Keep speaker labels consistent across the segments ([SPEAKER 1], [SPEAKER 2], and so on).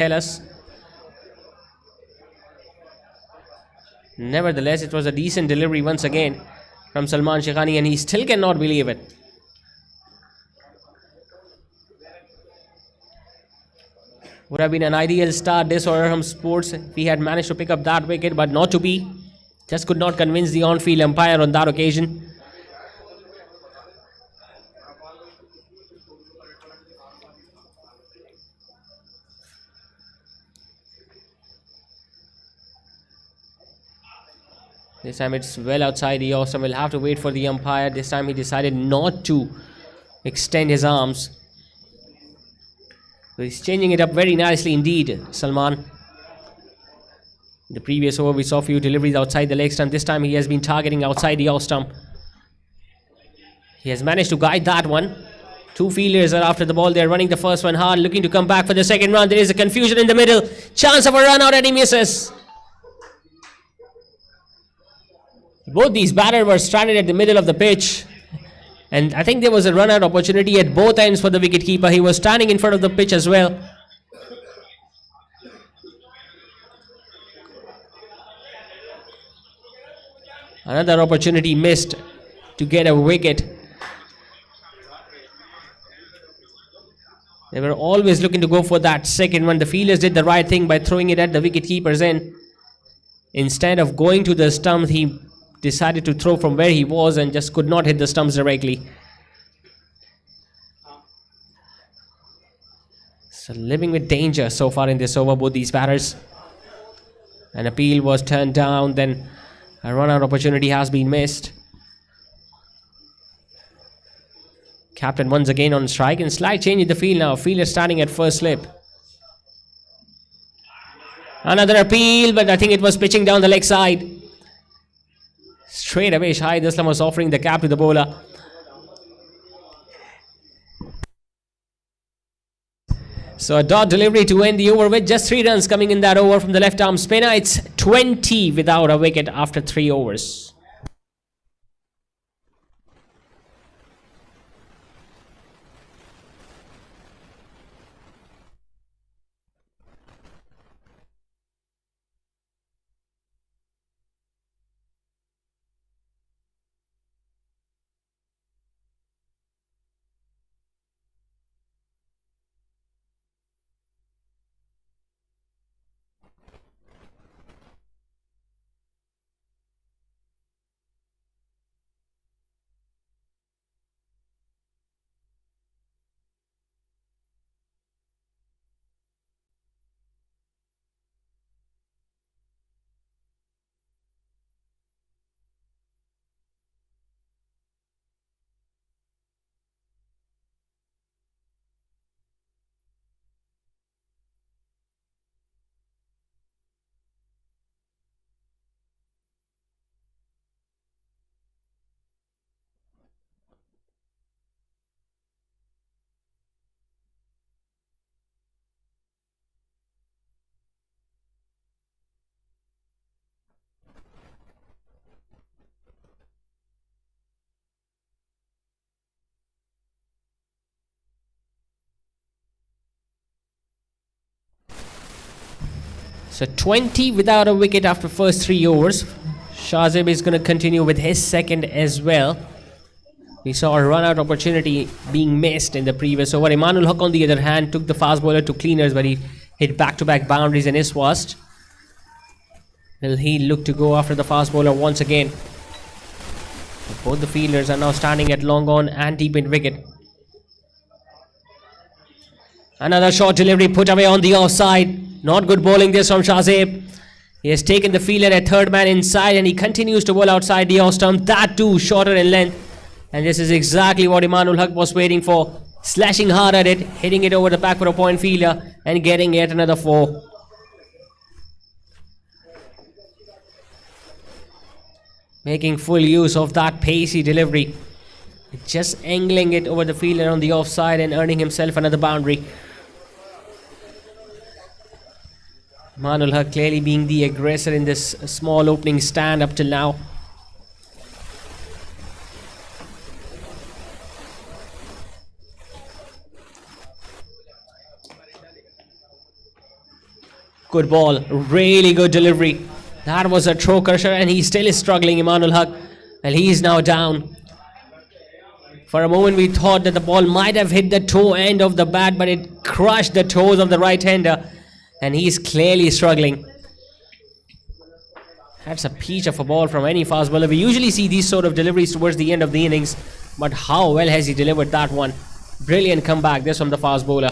[SPEAKER 1] tell us. Nevertheless, it was a decent delivery once again from Salman Shaikhani, and he still cannot believe it. Would have been an ideal start this for Arham Sports if he had managed to pick up that wicket, but not to be. Just could not convince the on-field umpire on that occasion. This time it's well outside the off stump. We'll have to wait for the umpire. This time he decided not to extend his arms. So he's changing it up very nicely indeed, Salman. In the previous over, we saw a few deliveries outside the leg stump. This time he has been targeting outside the off stump. He has managed to guide that one. Two fielders are after the ball. They're running the first one hard, looking to come back for the second run. There is a confusion in the middle. Chance of a run out, and he misses. Both these batters were stranded at the middle of the pitch. And I think there was a run-out opportunity at both ends for the wicketkeeper. He was standing in front of the pitch as well. Another opportunity missed to get a wicket. They were always looking to go for that second one. The fielders did the right thing by throwing it at the wicketkeeper's end. Instead of going to the stumps, he decided to throw from where he was and just could not hit the stumps directly. So living with danger so far in this over, both these batters. An appeal was turned down, then a run-out opportunity has been missed. Captain once again on strike, and slight change in the field now. Fielder standing at first slip. Another appeal, but I think it was pitching down the leg side. Straight away, Shahid Aslam was offering the cap to the bowler. So a dot delivery to end the over with just 3 runs coming in that over from the left arm spinner. It's 20 without a wicket after 3 overs. So 20 without a wicket after first 3 overs. Shahzeb is going to continue with his second as well. We saw a run-out opportunity being missed in the previous over. Imanul Haq, on the other hand, took the fast bowler to cleaners, but he hit back-to-back boundaries in his first. Will he look to go after the fast bowler once again? Both the fielders are now standing at long on and deep in wicket. Another short delivery put away on the offside. Not good bowling this from Shahzeb. He has taken the fielder at third man inside, and he continues to bowl outside the off stump. That too shorter in length. And this is exactly what Imanul Haq was waiting for. Slashing hard at it, hitting it over the back for a point fielder, and getting yet another 4. Making full use of that pacey delivery. Just angling it over the fielder on the offside and earning himself another boundary. Imanul Haq clearly being the aggressor in this small opening stand up till now. Good ball. Really good delivery. That was a throw crusher, and he still is struggling, Imanul Haq. And he is now down. For a moment, we thought that the ball might have hit the toe end of the bat, but it crushed the toes of the right-hander. And he is clearly struggling. That's a peach of a ball from any fast bowler. We usually see these sort of deliveries towards the end of the innings. But how well has he delivered that one? Brilliant comeback, this from the fast bowler.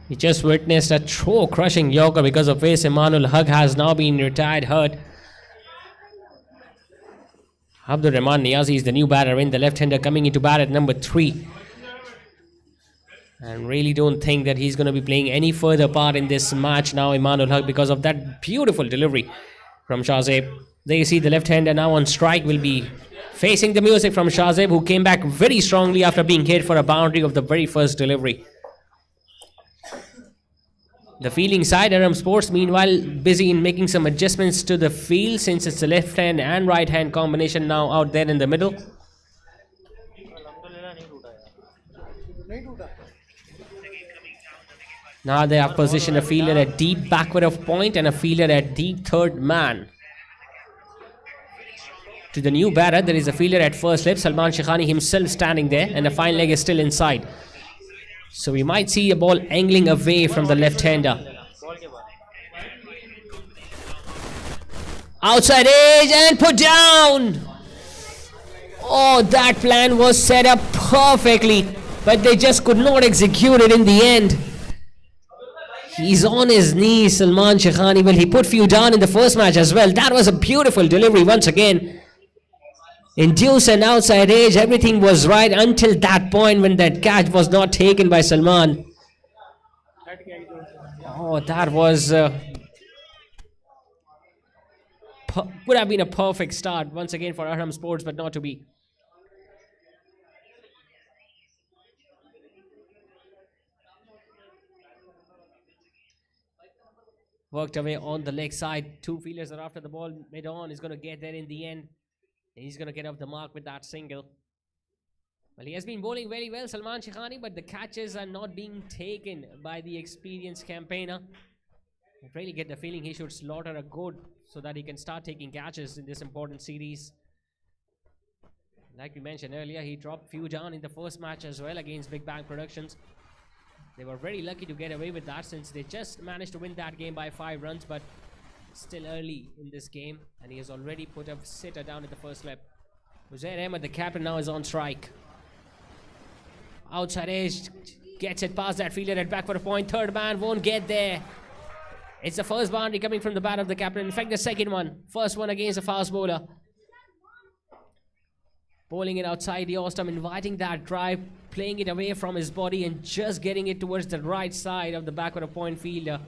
[SPEAKER 1] We just witnessed a throw crushing Yorker, because of which Imanul Haq has now been retired hurt. Abdur Rahman Niazi is the new batter in, the left-hander coming into bat at number 3. And really don't think that he's going to be playing any further part in this match now, Imanul Haq, because of that beautiful delivery from Shahzeb. There you see the left-hander now on strike will be facing the music from Shahzeb, who came back very strongly after being hit for a boundary of the very first delivery. The fielding side, Arham Sports, meanwhile, busy in making some adjustments to the field, since it's a left hand and right hand combination now out there in the middle. Now they have positioned a fielder at deep backward of point and a fielder at deep third man. To the new batter, there is a fielder at first slip, Salman Shaikhani himself standing there, and the fine leg is still inside. So we might see a ball angling away from the left-hander. Outside edge and put down. Oh, that plan was set up perfectly, but they just could not execute it in the end. He's on his knees, Salman Shaikhani. Well, he put few down in the first match as well. That was a beautiful delivery once again. Induce and outside edge, everything was right until that point when that catch was not taken by Salman. Oh, that was... would have been a perfect start once again for Arham Sports, but not to be. Worked away on the leg side. Two fielders are after the ball. Mid-on is going to get there in the end. He's going to get off the mark with that single. Well, he has been bowling very well, Salman Shaikhani, but the catches are not being taken by the experienced campaigner. I really get the feeling he should slaughter a good so that he can start taking catches in this important series. Like we mentioned earlier, he dropped few down in the first match as well against Big Bang Productions. They were very lucky to get away with that since they just managed to win that game by 5 runs, but still early in this game, and he has already put a sitter down at the first slip. Uzair Ahmed, the captain, now is on strike. Outside edge, gets it past that fielder at back for a point. Third man won't get there. It's the first boundary coming from the bat of the captain. In fact, the second one. First one against a fast bowler. Bowling it outside the off stump, inviting that drive, playing it away from his body and just getting it towards the right side of the backward of point fielder.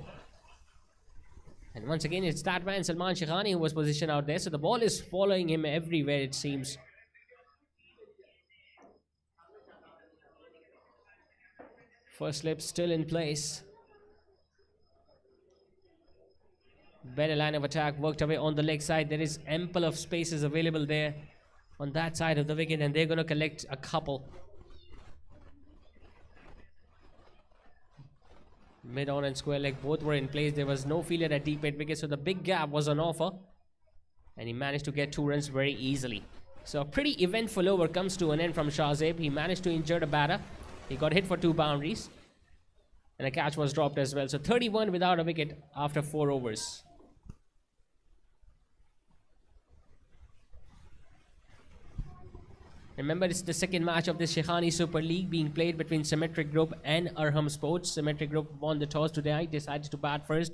[SPEAKER 1] And once again, it's that man, Salman Shaikhani, who was positioned out there. So the ball is following him everywhere, it seems. First slip still in place. Better line of attack worked away on the leg side. There is ample of spaces available there on that side of the wicket, and they're going to collect a couple. Mid-on and square leg both were in place. There was no fielder at deep mid wicket, so the big gap was on offer, and he managed to get 2 runs very easily. So a pretty eventful over comes to an end from Shahzeb. He managed to injure the batter. He got hit for 2 boundaries, and a catch was dropped as well. So 31 without a wicket after 4 overs. Remember, it's the second match of this Shaikhani Super League being played between Symmetry Group and Arham Sports. Symmetry Group won the toss today, decided to bat first.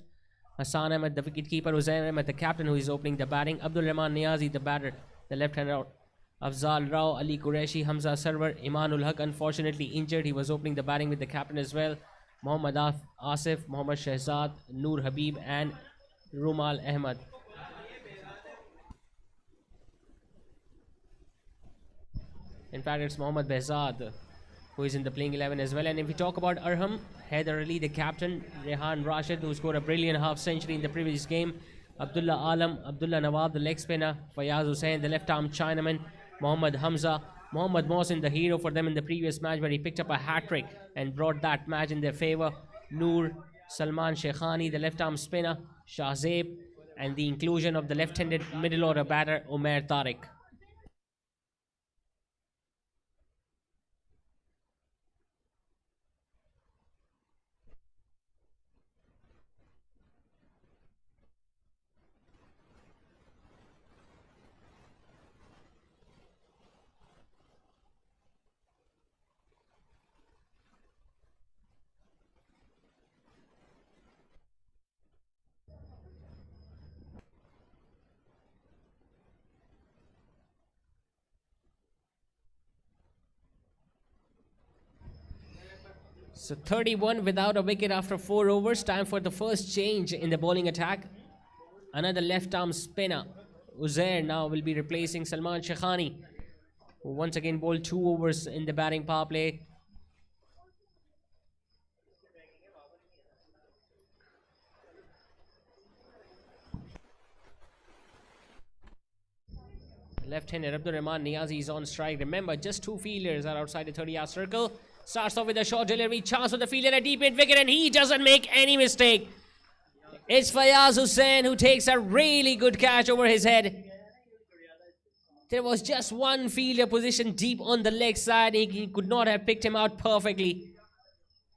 [SPEAKER 1] Hassan Ahmed, the wicketkeeper, Uzair Ahmed, the captain, who is opening the batting. Abdul Rahman Niazi, the batter, the left-hander. Afzal Rao, Ali Qureshi, Hamza Sarwar, Imanul Haq, unfortunately injured. He was opening the batting with the captain as well. Mohammad Asif, Mohammad Shehzad, Noor Habib, and Rumal Ahmed. In fact, it's Mohammad Behzad who is in the playing 11 as well. And if we talk about Arham, Haider Ali, the captain, Rehan Rashid, who scored a brilliant half-century in the previous game, Abdullah Alam, Abdullah Nawab, the leg spinner, Fayaz Hussain, the left-arm Chinaman, Mohammad Hamza, Mohammad Mohsin, the hero for them in the previous match where he picked up a hat-trick and brought that match in their favor, Noor, Salman Shaikhani, the left-arm spinner, Shahzeb, and the inclusion of the left-handed middle-order batter, Umair Tariq. So 31 without a wicket after 4 overs. Time for the first change in the bowling attack. Another left-arm spinner. Uzair now will be replacing Salman Shaikhani, who once again bowled 2 overs in the batting power play. Left-hander Abdul Rahman Niazi is on strike. Remember, just 2 fielders are outside the 30-yard circle. Starts off with a short delivery. Chance for the fielder, a deep mid wicket, and he doesn't make any mistake. It's Fayaz Hussain who takes a really good catch over his head. There was just one fielder position deep on the leg side. He could not have picked him out perfectly.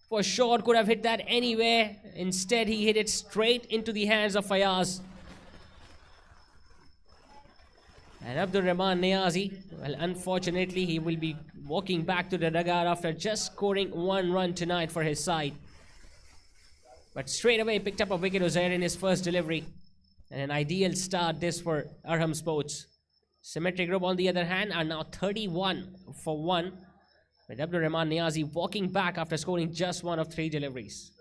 [SPEAKER 1] For short, could have hit that anywhere. Instead, he hit it straight into the hands of Fayaz. And Abdul Rahman Niazi, well, unfortunately, he will be walking back to the dugout after just scoring one run tonight for his side. But straight away picked up a wicket Uzair in his first delivery. And an ideal start this for Arham Sports. Symmetry Group, on the other hand, are now 31 for 1. With Abdul Rahman Niazi walking back after scoring just one of 3 deliveries.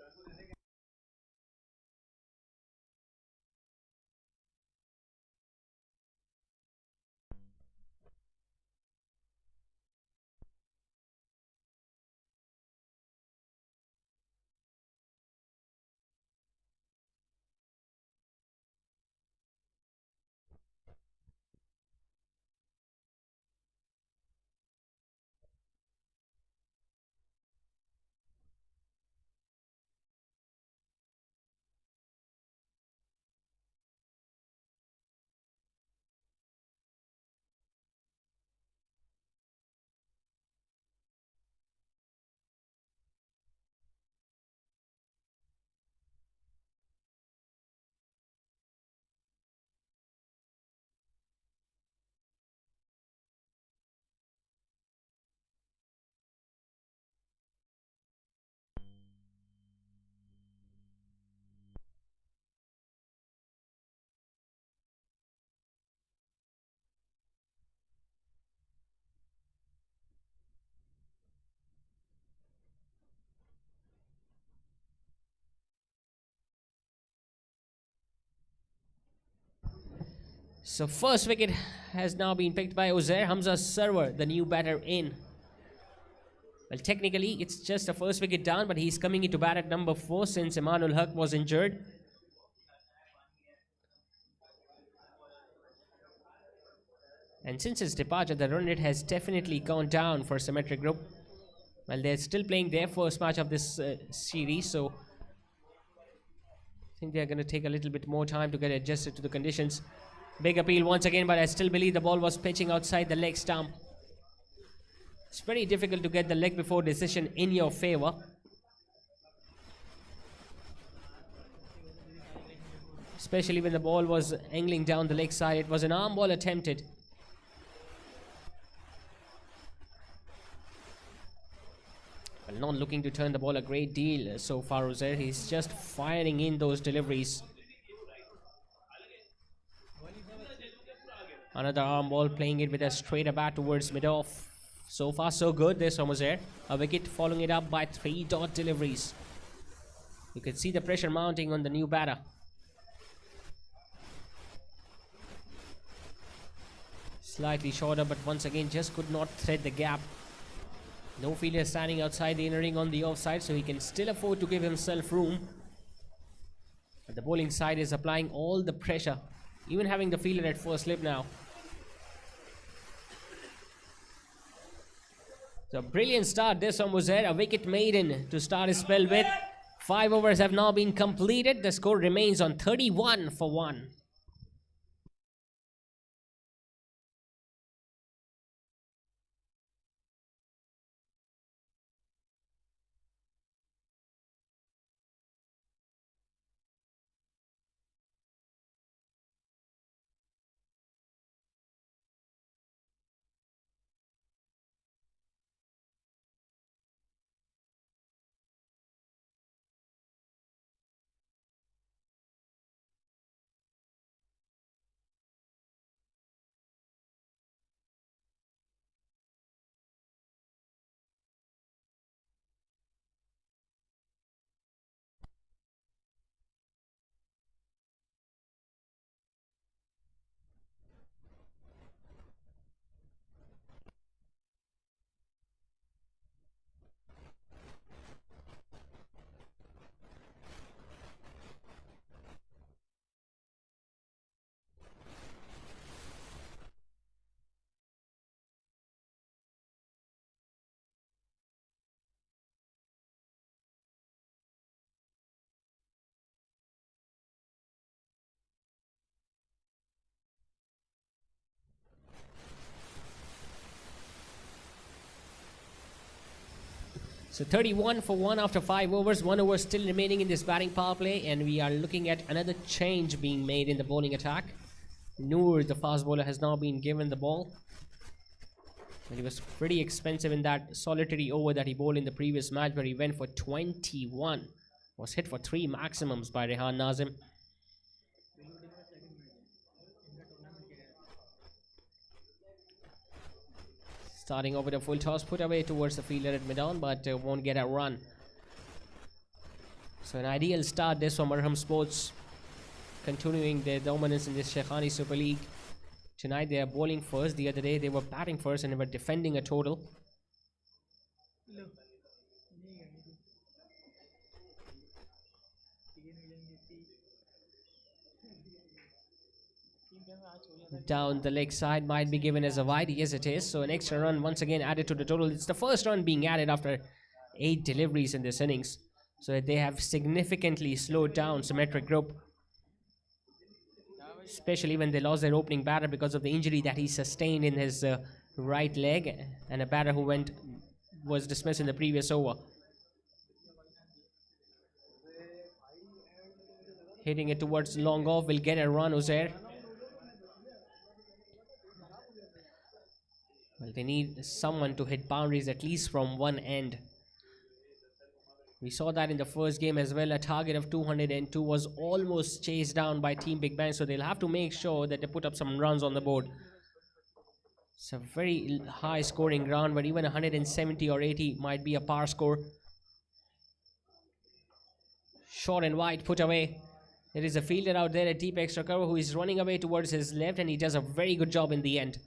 [SPEAKER 1] So first wicket has now been picked by Uzair Hamza Server, the new batter in. Well, technically, it's just a first wicket down, but he's coming into bat at number 4 since Emanul Haq was injured. And since his departure, the run rate has definitely gone down for Symmetry Group. Well, they're still playing their first match of this series, so I think they're going to take a little bit more time to get adjusted to the conditions. Big appeal once again, but I still believe the ball was pitching outside the leg stump. It's very difficult to get the leg before decision in your favor. Especially when the ball was angling down the leg side. It was an arm ball attempted. Well, not looking to turn the ball a great deal so far, Uzair. He's just firing in those deliveries. Another arm ball, playing it with a straighter bat towards mid-off. So far, so good this from Uzair. A wicket following it up by 3 dot deliveries. You can see the pressure mounting on the new batter. Slightly shorter, but once again just could not thread the gap. No fielder standing outside the inner ring on the offside, so he can still afford to give himself room. But the bowling side is applying all the pressure, even having the fielder at first slip now. So brilliant start this one was there. A wicket maiden to start his spell with. 5 overs have now been completed. The score remains on 31 for 1. So 31 for 1 after 5 overs. 1 over still remaining in this batting power play, and we are looking at another change being made in the bowling attack. Noor, the fast bowler, has now been given the ball. And he was pretty expensive in that solitary over that he bowled in the previous match, where he went for 21. Was hit for 3 maximums by Rehan Nazim. Starting off with a full toss put away towards the fielder at mid-on, but won't get a run. So an ideal start this from Arham Sports, continuing their dominance in this Shaikhani Super League. Tonight they are bowling first. The other day they were batting first and they were defending a total. Down the leg side, might be given as a wide. Yes, it is. So an extra run once again added to the total. It's the first run being added after 8 deliveries in this innings. So they have significantly slowed down Symmetry Group, especially when they lost their opening batter because of the injury that he sustained in his right leg, and a batter who was dismissed in the previous over. Hitting it towards long off will get a run, Uzair. Well, they need someone to hit boundaries at least from one end. We saw that in the first game as well. A target of 202 was almost chased down by Team Big Bang, so they'll have to make sure that they put up some runs on the board. It's a very high scoring ground, but even 170 or 80 might be a par score. Short and wide, put away. There is a fielder out there at deep extra cover who is running away towards his left, and he does a very good job in the end.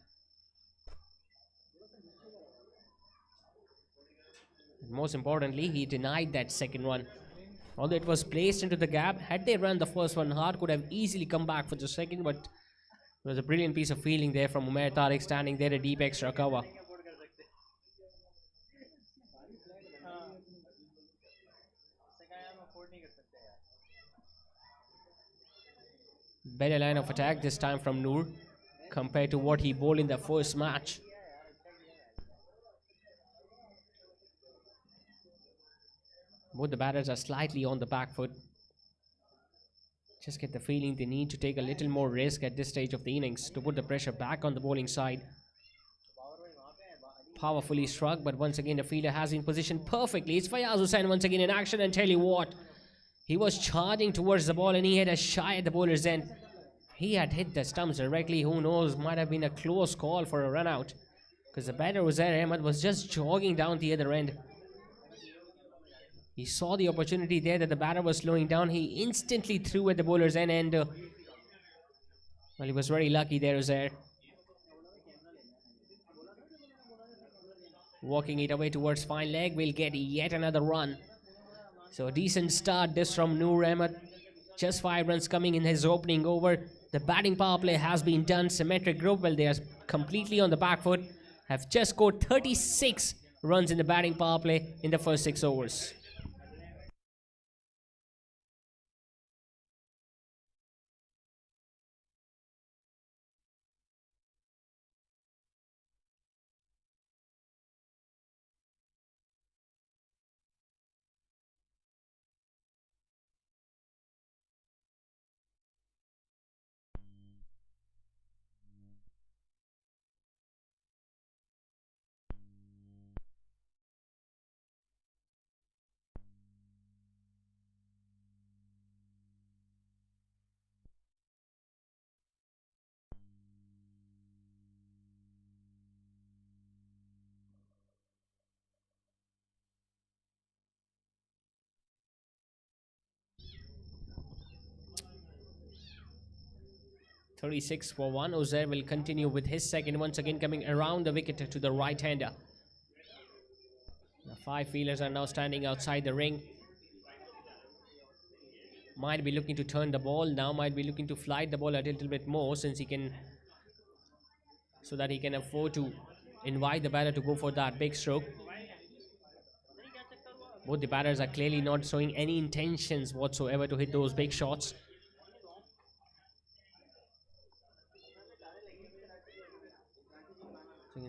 [SPEAKER 1] Most importantly, he denied that second one. Although it was placed into the gap, had they run the first one hard, could have easily come back for the second, but it was a brilliant piece of fielding there from Umair Tariq, standing there at deep extra cover. Better line of attack this time from Noor compared to what he bowled in the first match. Both the batters are slightly on the back foot. Just get the feeling they need to take a little more risk at this stage of the innings to put the pressure back on the bowling side. Powerfully struck, but once again the fielder has been positioned perfectly. It's Fayaz Hussain once again in action, and tell you what, he was charging towards the ball and he had a shy at the bowler's end. He had hit the stumps directly. Who knows, might have been a close call for a run out, because the batter Uzair Ahmed was just jogging down the other end. He saw the opportunity there that the batter was slowing down. He instantly threw at the bowler's end, and well, he was very lucky there, Uzair. Walking it away towards fine leg, will get yet another run. So a decent start this from Noor Ahmed. Just 5 runs coming in his opening over. The batting power play has been done. Symmetry Group, well, they are completely on the back foot, have just scored 36 runs in the batting power play in the first 6 overs. .36 for 1. Uzair will continue with his second, once again coming around the wicket to the right-hander. The 5 fielders are now standing outside the ring. Might be looking to turn the ball now, might be looking to flight the ball a little bit more, since he can, so that he can afford to invite the batter to go for that big stroke. Both the batters are clearly not showing any intentions whatsoever to hit those big shots.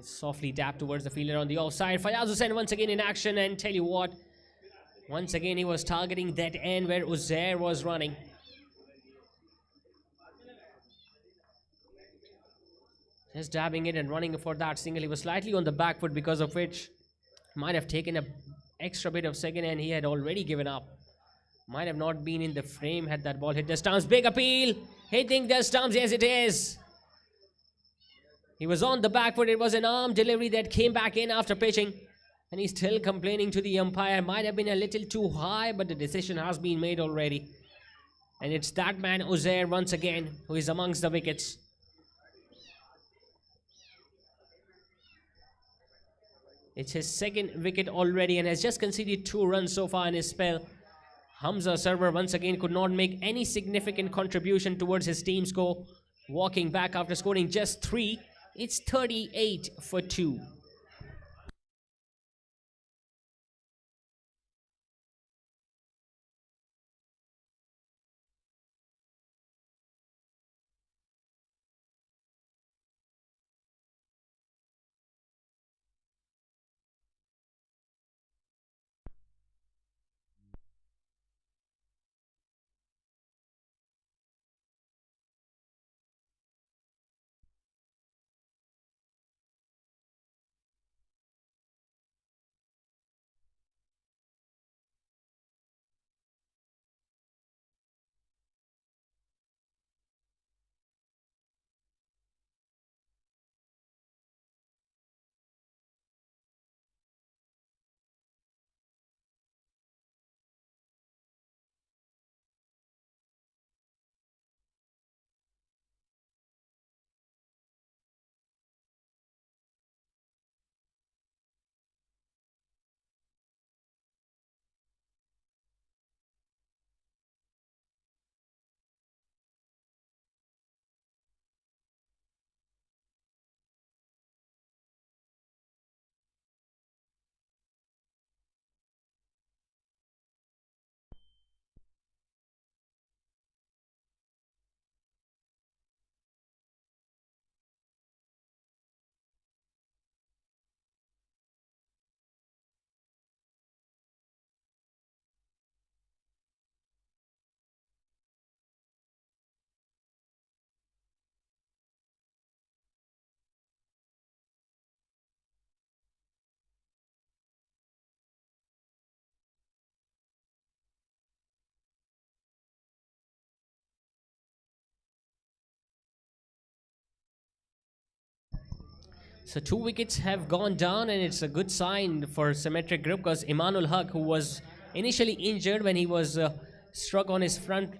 [SPEAKER 1] Softly tap towards the fielder on the offside. Fayaz Hussain once again in action, and tell you what, once again he was targeting that end where Uzair was running. Just dabbing it and running for that single. He was slightly on the back foot, because of which might have taken a extra bit of second, and he had already given up. Might have not been in the frame had that ball hit the stumps. Big appeal. Hitting the stumps. Yes, it is. He was on the back foot. It was an arm delivery that came back in after pitching. And he's still complaining to the umpire. Might have been a little too high, but the decision has been made already. And it's that man, Uzair, once again, who is amongst the wickets. It's his second wicket already and has just conceded 2 runs so far in his spell. Hamza Sarwar once again could not make any significant contribution towards his team score. Walking back after scoring just 3, it's 38 for 2. So 2 wickets have gone down, and it's a good sign for Symmetry Group, because Imanul Haq, who was initially injured when he was struck on his front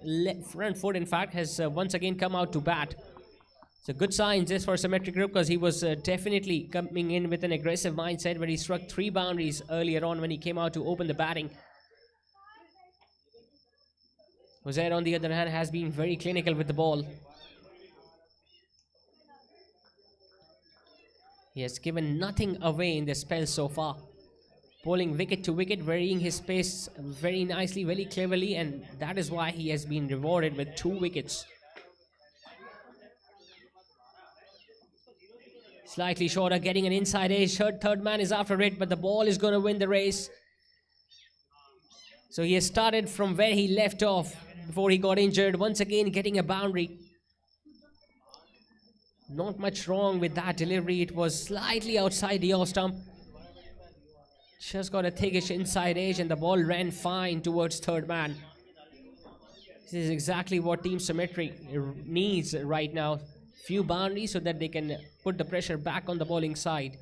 [SPEAKER 1] foot, in fact, has once again come out to bat. It's a good sign just for Symmetry Group, because he was definitely coming in with an aggressive mindset when he struck 3 boundaries earlier on when he came out to open the batting. Uzair, on the other hand, has been very clinical with the ball. He has given nothing away in the spell so far. Bowling wicket to wicket, varying his pace very nicely, very cleverly, and that is why he has been rewarded with 2 wickets. Slightly shorter, getting an inside edge. Third man is after it, but the ball is going to win the race. So he has started from where he left off before he got injured. Once again, getting a boundary. Not much wrong with that delivery. It was slightly outside the off stump. Just got a thickish inside edge, and the ball ran fine towards third man. This is exactly what Team Symmetry needs right now. Few boundaries so that they can put the pressure back on the bowling side.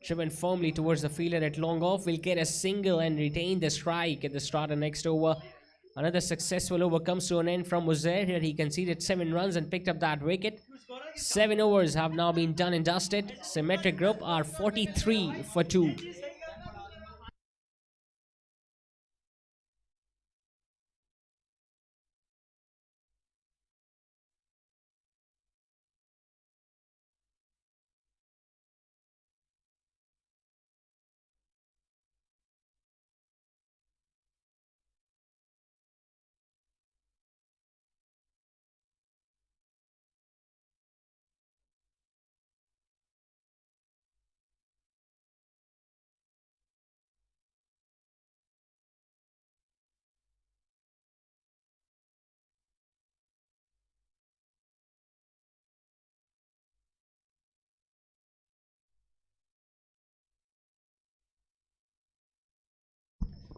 [SPEAKER 1] Driven firmly towards the fielder at long off, will get a single and retain the strike at the start of next over. Another successful over comes to an end from Uzair. Here he conceded 7 runs and picked up that wicket. 7 overs have now been done and dusted. Symmetric Group are 43 for 2.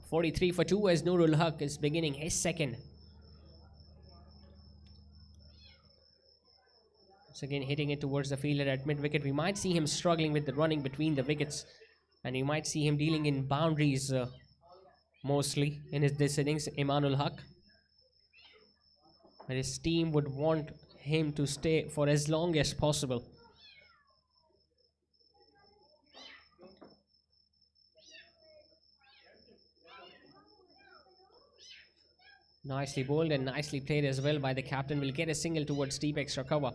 [SPEAKER 1] 43 for 2 as Nurul Haq is beginning his second. Once again hitting it towards the fielder at mid-wicket. We might see him struggling with the running between the wickets, and you might see him dealing in boundaries mostly in this innings, Imanul Haq. But his team would want him to stay for as long as possible. Nicely bowled and nicely played as well by the captain. Will get a single towards deep extra cover.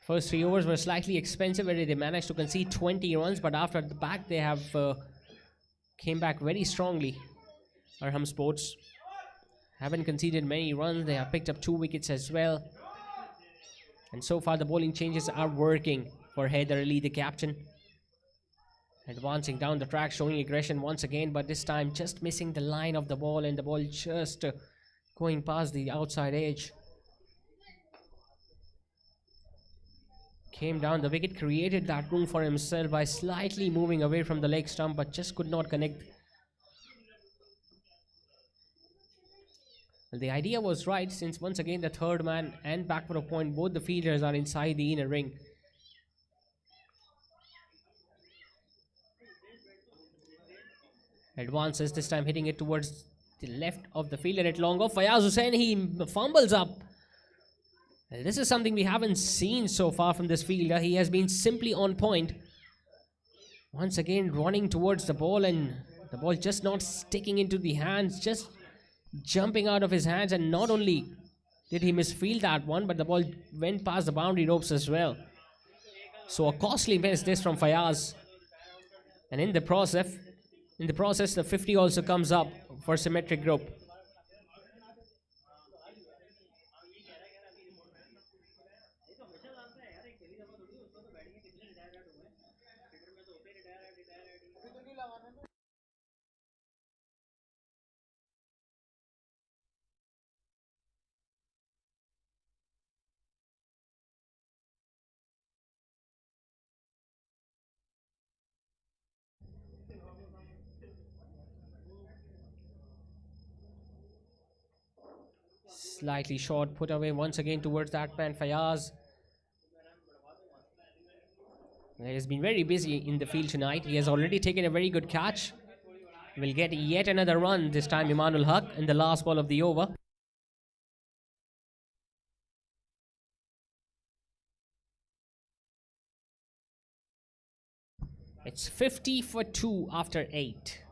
[SPEAKER 1] First 3 overs were slightly expensive where they managed to concede 20 runs, but after the back they have came back very strongly. Arham Sports haven't conceded many runs. They have picked up 2 wickets as well. And so far the bowling changes are working for Haider Ali, the captain. Advancing down the track, showing aggression once again, but this time just missing the line of the ball, and the ball just going past the outside edge. Came down the wicket, created that room for himself by slightly moving away from the leg stump, but just could not connect. Well, the idea was right, since once again the third man and backward of point, both the fielders are inside the inner ring. Advances, this time hitting it towards the left of the fielder at long off. Fayaz Hussain, he fumbles up. Well, this is something we haven't seen so far from this fielder. He has been simply on point. Once again running towards the ball, and the ball just not sticking into the hands, just jumping out of his hands. And not only did he misfield that one, but the ball went past the boundary ropes as well. So a costly miss this from Fayaz. And in the process, the 50 also comes up for Symmetry Group. Slightly short, put away once again towards that man Fayaz. He has been very busy in the field tonight. He has already taken a very good catch. Will get yet another run, this time Imanul Haq in the last ball of the over. It's 50 for 2 after 8.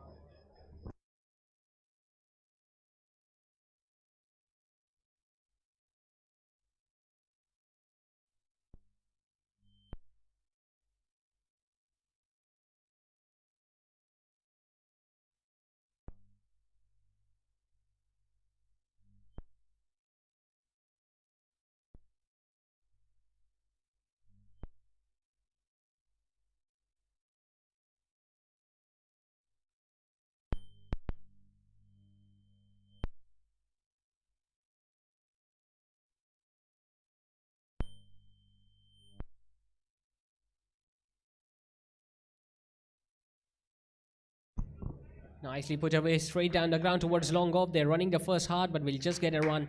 [SPEAKER 1] Nicely put away, straight down the ground towards long off. They're running the first hard, but we'll just get a run.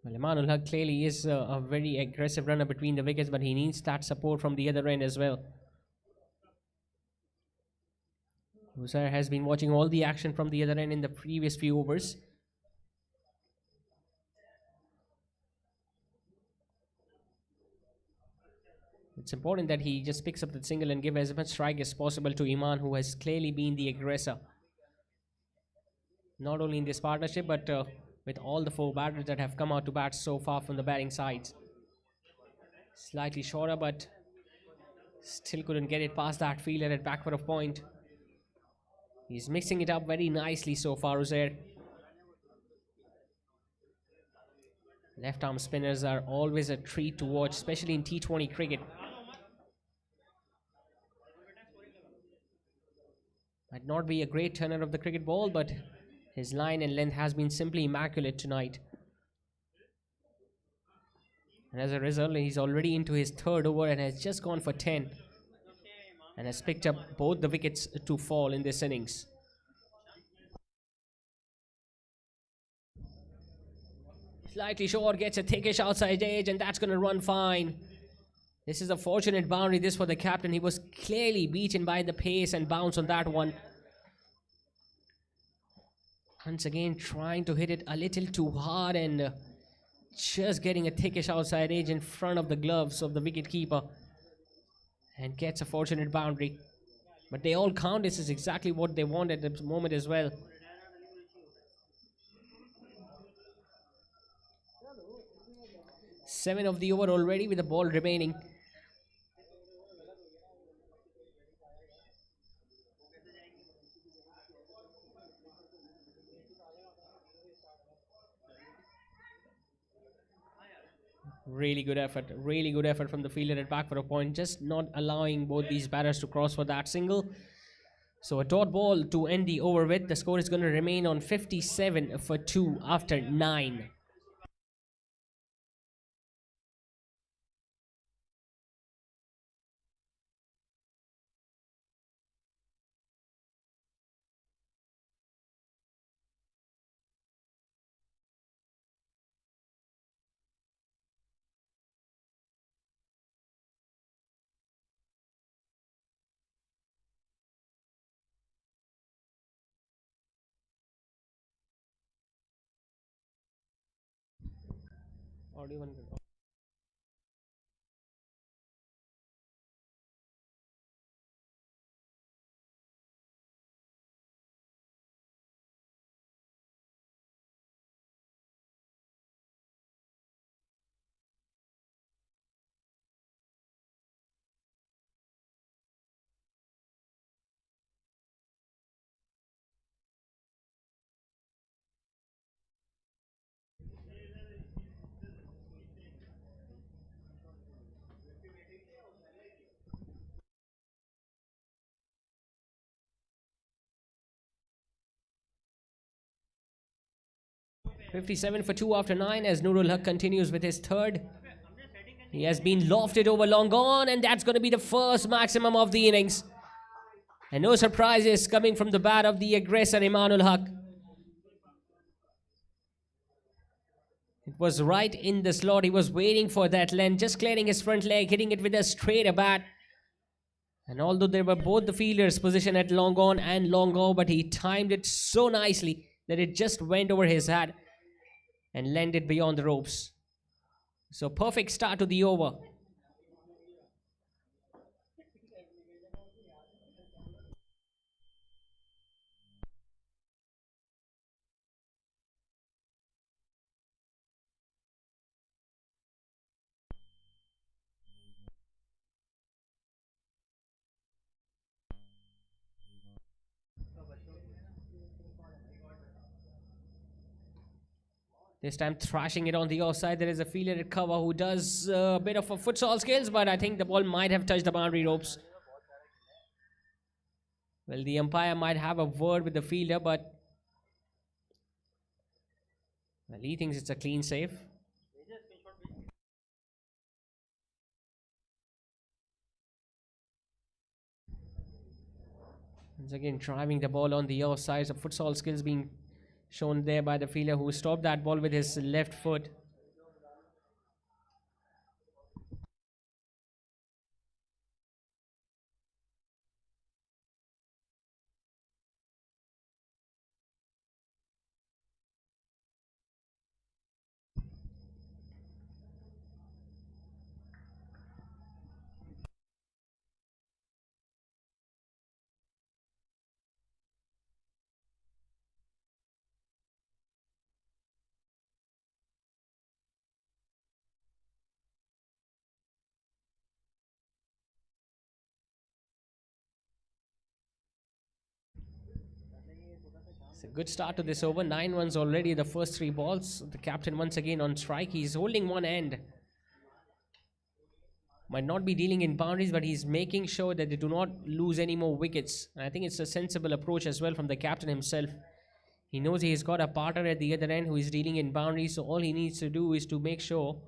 [SPEAKER 1] Well, Imanul Haq clearly is a very aggressive runner between the wickets, but he needs that support from the other end as well. Uzair has been watching all the action from the other end in the previous few overs. It's important that he just picks up the single and give as much strike as possible to Iman, who has clearly been the aggressor. Not only in this partnership, but with all the 4 batters that have come out to bat so far from the batting sides. Slightly shorter, but still couldn't get it past that fielder at backward of point. He's mixing it up very nicely so far, Uzair. Left arm spinners are always a treat to watch, especially in T20 cricket. Might not be a great turner of the cricket ball, but his line and length has been simply immaculate tonight. And as a result, he's already into his third over and has just gone for 10 and has picked up both the wickets to fall in this innings. Slightly short, gets a thickish outside edge, and that's going to run fine. This is a fortunate boundary, this for the captain. He was clearly beaten by the pace and bounce on that one. Once again, trying to hit it a little too hard and just getting a thickish outside edge in front of the gloves of the wicketkeeper. And gets a fortunate boundary. But they all count. This is exactly what they want at the moment as well. Seven of the over already with the ball remaining. Really good effort from the fielder at back for a point, just not allowing both these batters to cross for that single. So a dot ball to end the over with. The score is going to remain on 57 for 2 after 9. Audio one. 57 for 2 after 9 as Nurul Haq continues with his third. He has been lofted over long gone, and that's going to be the first maximum of the innings. And no surprises coming from the bat of the aggressor Imanul Haq. It was right in the slot. He was waiting for that length, just clearing his front leg, hitting it with a straight bat. And although they were both the fielders positioned at long on and long go, but he timed it so nicely that it just went over his head and landed beyond the ropes. So perfect start to the over. This time thrashing it on the offside. There is a fielder at cover who does a bit of a futsal skills, but I think the ball might have touched the boundary ropes. Well, the umpire might have a word with the fielder, but well, he thinks it's a clean save. Once again, driving the ball on the offside. So futsal skills being shown there by the fielder who stopped that ball with his left foot. It's a good start to this over. 9 runs already, the first 3 balls. The captain once again on strike. He's holding one end. Might not be dealing in boundaries, but he's making sure that they do not lose any more wickets. And I think it's a sensible approach as well from the captain himself. He knows he's got a partner at the other end who is dealing in boundaries, so all he needs to do is to make sure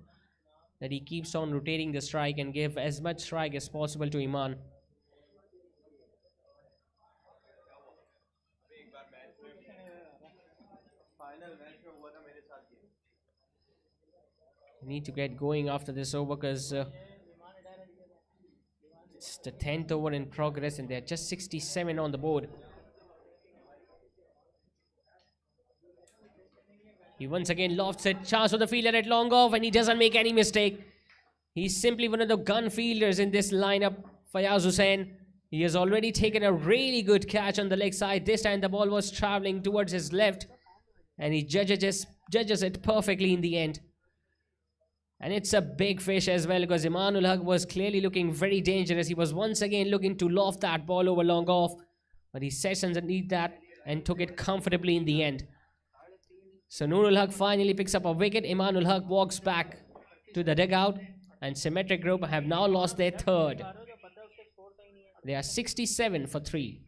[SPEAKER 1] that he keeps on rotating the strike and give as much strike as possible to Iman. You need to get going after this over because it's the 10th over in progress and they're just 67 on the board. He once again lofts it. Chance for the fielder at long off, and he doesn't make any mistake. He's simply one of the gun fielders in this lineup. Fayaz Hussain. He has already taken a really good catch on the leg side. This time the ball was traveling towards his left, and he judges it perfectly in the end. And it's a big fish as well because Imanul Haq was clearly looking very dangerous. He was once again looking to loft that ball over long off, but he sets underneath that and took it comfortably in the end. So Nurul Haq finally picks up a wicket. Imanul Haq walks back to the dugout, and Symmetry Group have now lost their third. They are 67 for 3.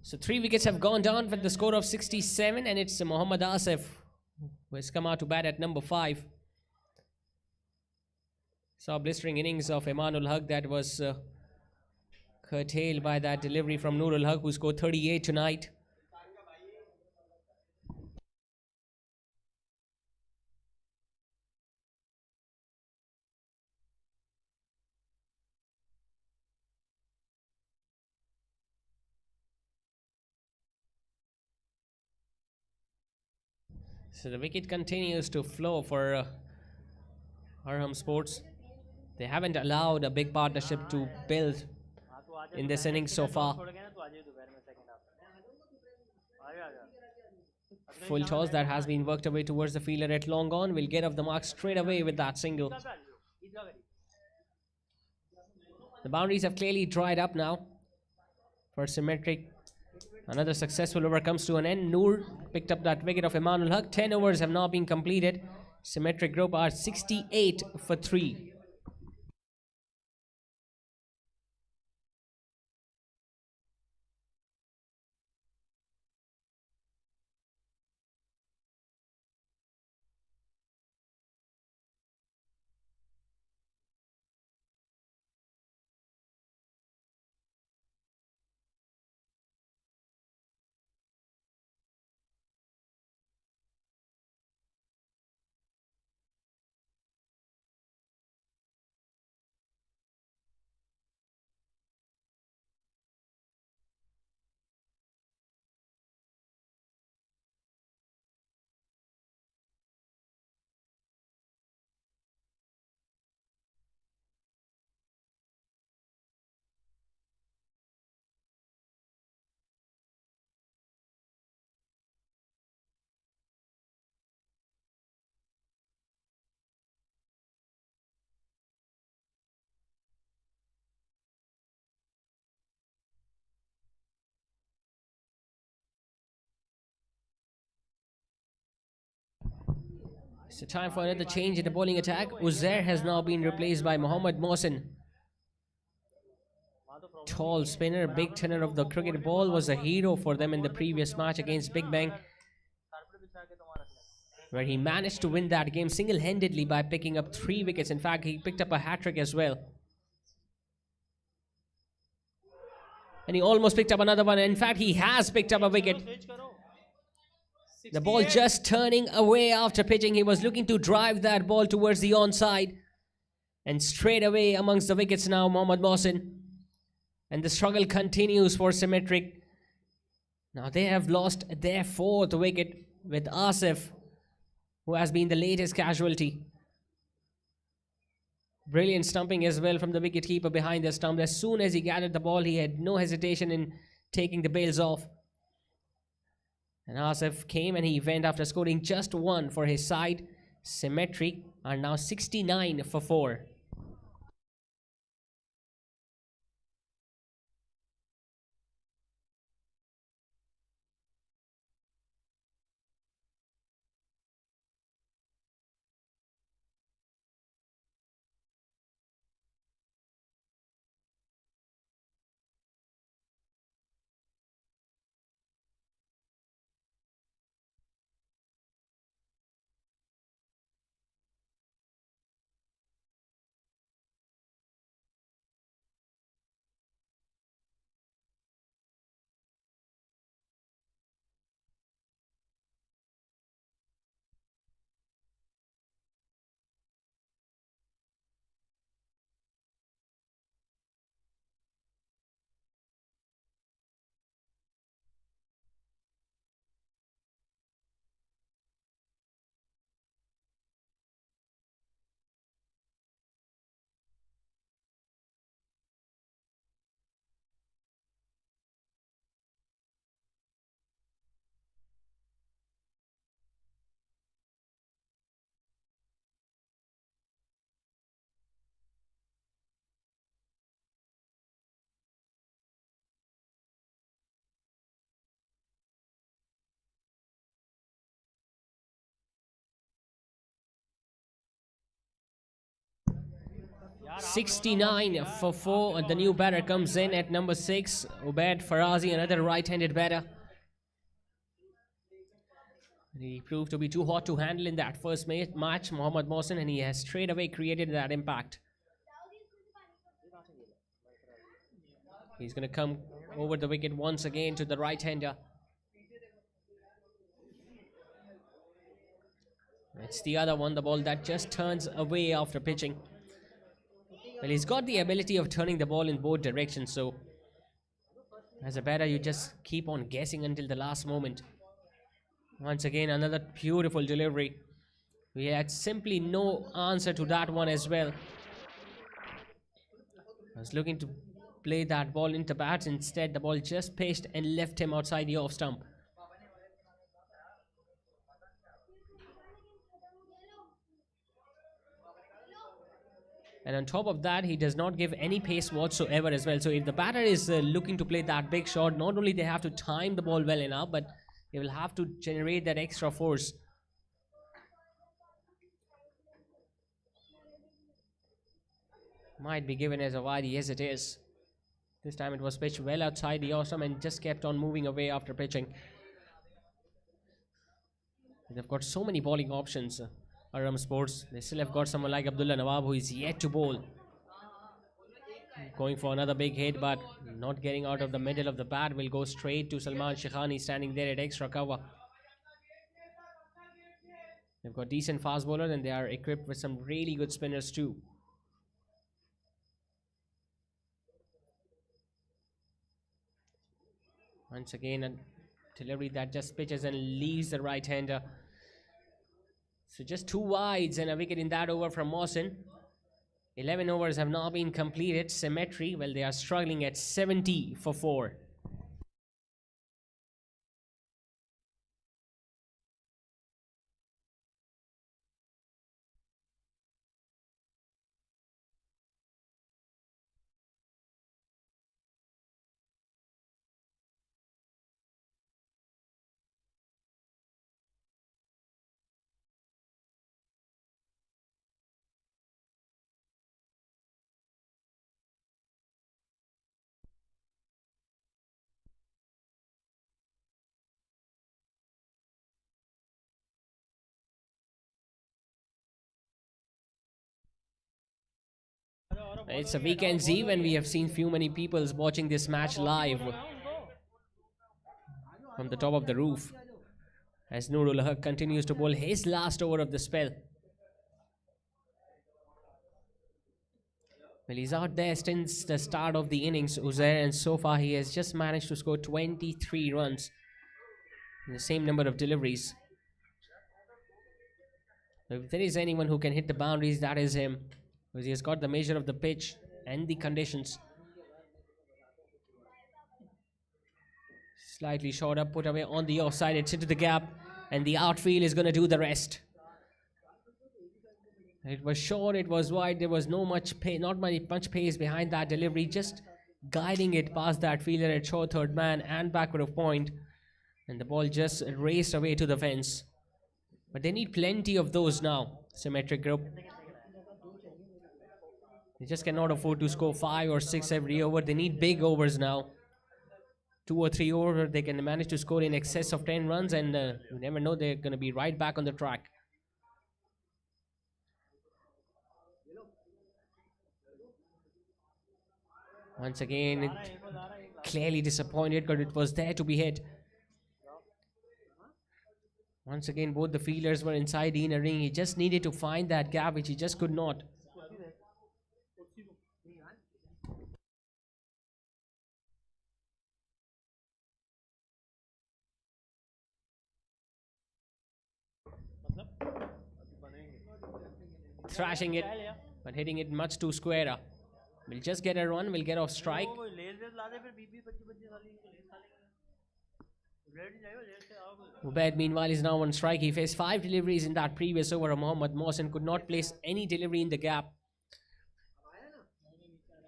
[SPEAKER 1] So 3 wickets have gone down with the score of 67, and it's Mohammad Asif who has come out to bat at number 5. Saw a blistering innings of Imanul Haq that was curtailed by that delivery from Nurul Haq, who scored 38 tonight. So the wicket continues to flow for Arham Sports. They haven't allowed a big partnership to build in this innings so far. Full toss that has been worked away towards the fielder at long on will get off the mark straight away with that single. The boundaries have clearly dried up now for Symmetry. Another successful over comes to an end. Noor picked up that wicket of Imanul Haq. 10 overs have now been completed. Symmetry Group are 68 for 3. So time for another change in the bowling attack. Uzair has now been replaced by Mohammad Mohsin. Tall spinner, big turner of the cricket ball, was a hero for them in the previous match against Big Bang, where he managed to win that game single-handedly by picking up 3 wickets. In fact, he picked up a hat-trick as well. And he almost picked up another one. In fact, he has picked up a wicket. The ball just turning away after pitching. He was looking to drive that ball towards the onside. And straight away amongst the wickets now, Mohammad Mohsin. And the struggle continues for Symmetry. Now they have lost their 4th wicket with Asif, who has been the latest casualty. Brilliant stumping as well from the wicketkeeper behind the stump. As soon as he gathered the ball, he had no hesitation in taking the bails off. And Asif came and he went after scoring just 1 for his side. Symmetry are now 69 for 4. 69 for 4. And the new batter comes in at number 6. Ubaid Farazi, another right-handed batter. He proved to be too hot to handle in that first match, Mohammad Mohsin, and he has straight away created that impact. He's going to come over the wicket once again to the right-hander. It's the other one, the ball that just turns away after pitching. Well, he's got the ability of turning the ball in both directions, so as a batter, you just keep on guessing until the last moment. Once again, another beautiful delivery. We had simply no answer to that one as well. I was looking to play that ball into bat. Instead, the ball just pitched and left him outside the off stump. And on top of that, he does not give any pace whatsoever as well. So if the batter is looking to play that big shot, not only they have to time the ball well enough, but they will have to generate that extra force. Might be given as a wide. Yes, it is. This time it was pitched well outside the off stump and just kept on moving away after pitching. They've got so many bowling options. Arham Sports. They still have got someone like Abdullah Nawab, who is yet to bowl. Going for another big hit, but not getting out of the middle of the bat. Will go straight to Salman Shaikhani, standing there at extra cover. They've got decent fast bowlers and they are equipped with some really good spinners too. Once again, a delivery that just pitches and leaves the right-hander. So just 2 wides and a wicket in that over from Mohsin. 11 overs have now been completed. Symmetry, well, they are struggling at 70 for 4. It's a weekend's eve and we have seen few many people watching this match live from the top of the roof as Nurul Haq continues to bowl his last over of the spell. Well, he's out there since the start of the innings, Uzair, and so far he has just managed to score 23 runs in the same number of deliveries. If there is anyone who can hit the boundaries, that is him, because he has got the measure of the pitch and the conditions. Slightly short up, put away on the offside, it's into the gap, and the outfield is going to do the rest. It was short, it was wide, there was not much pace behind that delivery, just guiding it past that fielder at short third man and backward of point, and the ball just raced away to the fence. But they need plenty of those now, Symmetry group. They just cannot afford to score 5 or 6 every over. They need big overs now. 2 or 3 overs, they can manage to score in excess of 10 runs, and you never know, they're going to be right back on the track. Once again, it clearly disappointed because it was there to be hit. Once again, both the fielders were inside the inner ring. He just needed to find that gap, which he just could not. Thrashing it, but hitting it much too square. We'll just get a run, we'll get off strike. Ubaid meanwhile is now on strike. He faced 5 deliveries in that previous over. Mohammad Mohsin could not place any delivery in the gap.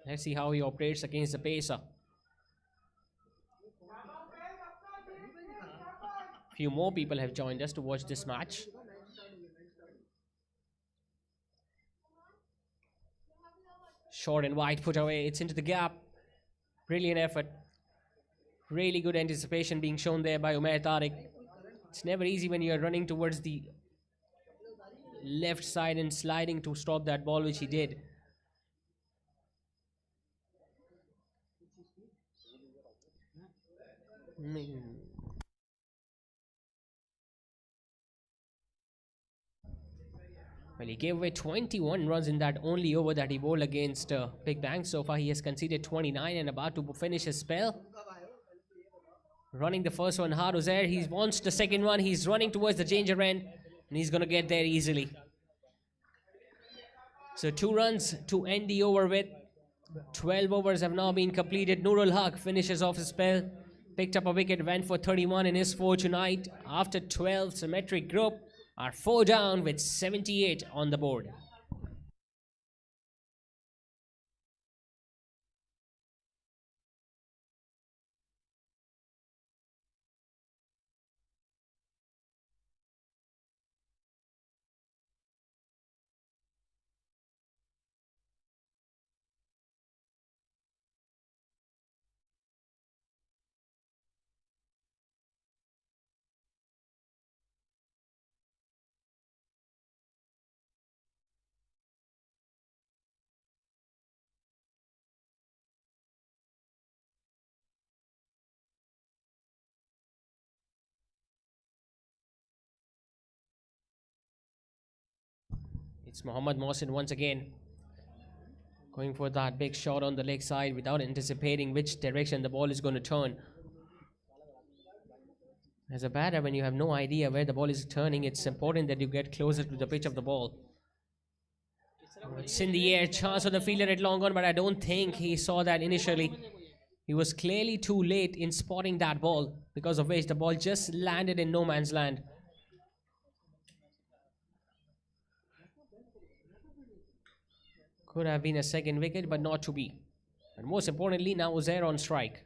[SPEAKER 1] Let's see how he operates against the pacer. Few more people have joined us to watch this match. Short and wide put away, it's into the gap. Brilliant effort. Really good anticipation being shown there by Umair Tariq. It's never easy when you're running towards the left side and sliding to stop that ball, which he did. Well, he gave away 21 runs in that only over that he bowled against Big Bang. So far, he has conceded 29 and about to finish his spell. Running the first one hard, Uzair. He wants the second one. He's running towards the danger end, and he's going to get there easily. So 2 runs to end the over with. 12 overs have now been completed. Nurul Haq finishes off his spell. Picked up a wicket, went for 31 in his 4 tonight. After 12, Symmetry group are 4 down with 78 on the board. It's Mohammad Mohsin once again going for that big shot on the leg side without anticipating which direction the ball is going to turn. As a batter, when you have no idea where the ball is turning, it's important that you get closer to the pitch of the ball. It's in the air, chance for the fielder at long on, but I don't think he saw that initially. He was clearly too late in spotting that ball, because of which the ball just landed in no man's land. Could have been a second wicket, but not to be. And most importantly, now Uzair on strike.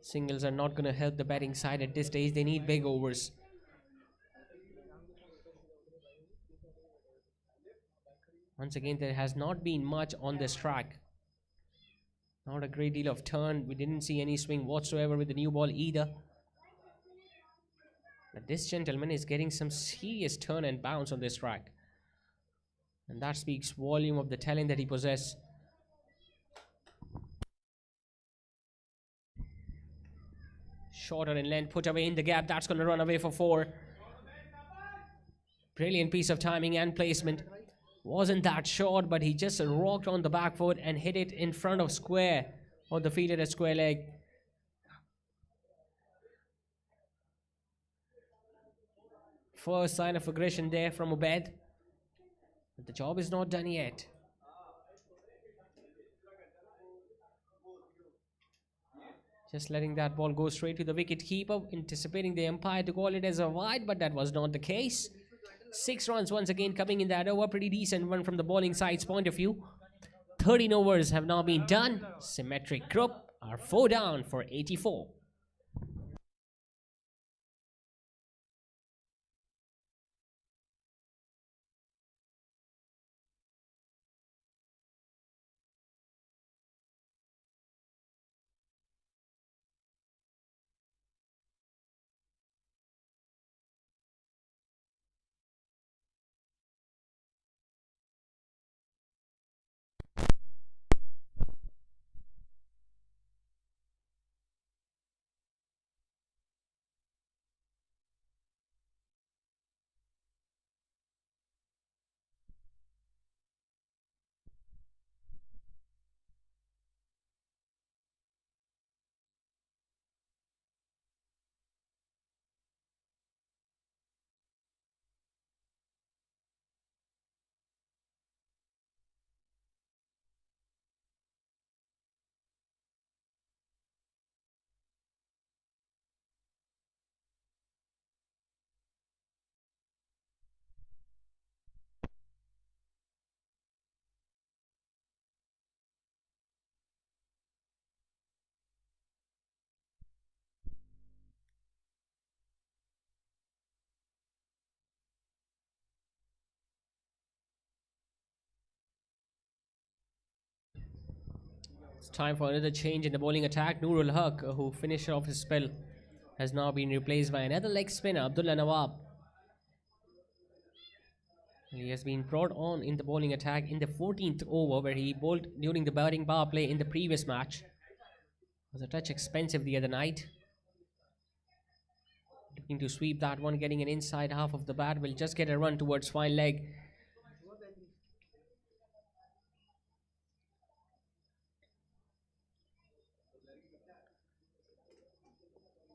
[SPEAKER 1] Singles are not going to help the batting side at this stage. They need big overs. Once again, there has not been much on this track. Not a great deal of turn. We didn't see any swing whatsoever with the new ball either. But this gentleman is getting some serious turn and bounce on this track. And that speaks volume of the talent that he possesses. Shorter in length, put away in the gap. That's going to run away for 4. Brilliant piece of timing and placement. Wasn't that short, but he just rocked on the back foot and hit it in front of square on the feet at a square leg. First sign of aggression there from Obed. But the job is not done yet. Just letting that ball go straight to the wicket keeper, anticipating the umpire to call it as a wide, but that was not the case. 6 runs once again coming in that over. Pretty decent one from the bowling side's point of view. 13 overs have now been done. Symmetry group are 4 down for 84. It's time for another change in the bowling attack. Nurul Haq, who finished off his spell, has now been replaced by another leg spinner, Abdullah Nawab. He has been brought on in the bowling attack in the 14th over, where he bowled during the batting power play in the previous match. Was a touch expensive the other night. Looking to sweep that one, getting an inside half of the bat. Will just get a run towards fine leg.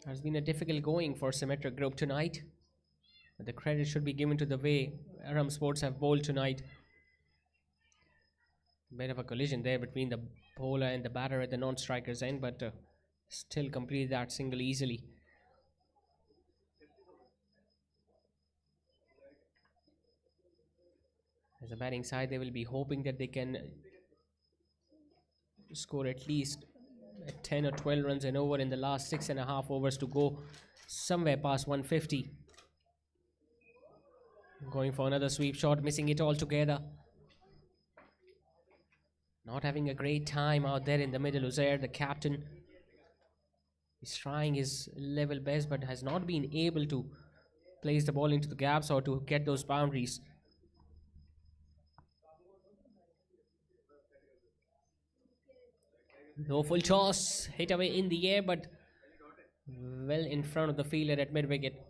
[SPEAKER 1] Has been a difficult going for Symmetric Group tonight. But the credit should be given to the way Arham Sports have bowled tonight. Bit of a collision there between the bowler and the batter at the non-striker's end, but still completed that single easily. As a batting side, they will be hoping that they can score at least 10 or 12 runs an over in the last 6.5 overs to go somewhere past 150. Going for another sweep shot, missing it altogether. Not having a great time out there in the middle. Uzair, the captain, is trying his level best, but has not been able to place the ball into the gaps or to get those boundaries. No full toss, hit away in the air, but well in front of the fielder at mid wicket.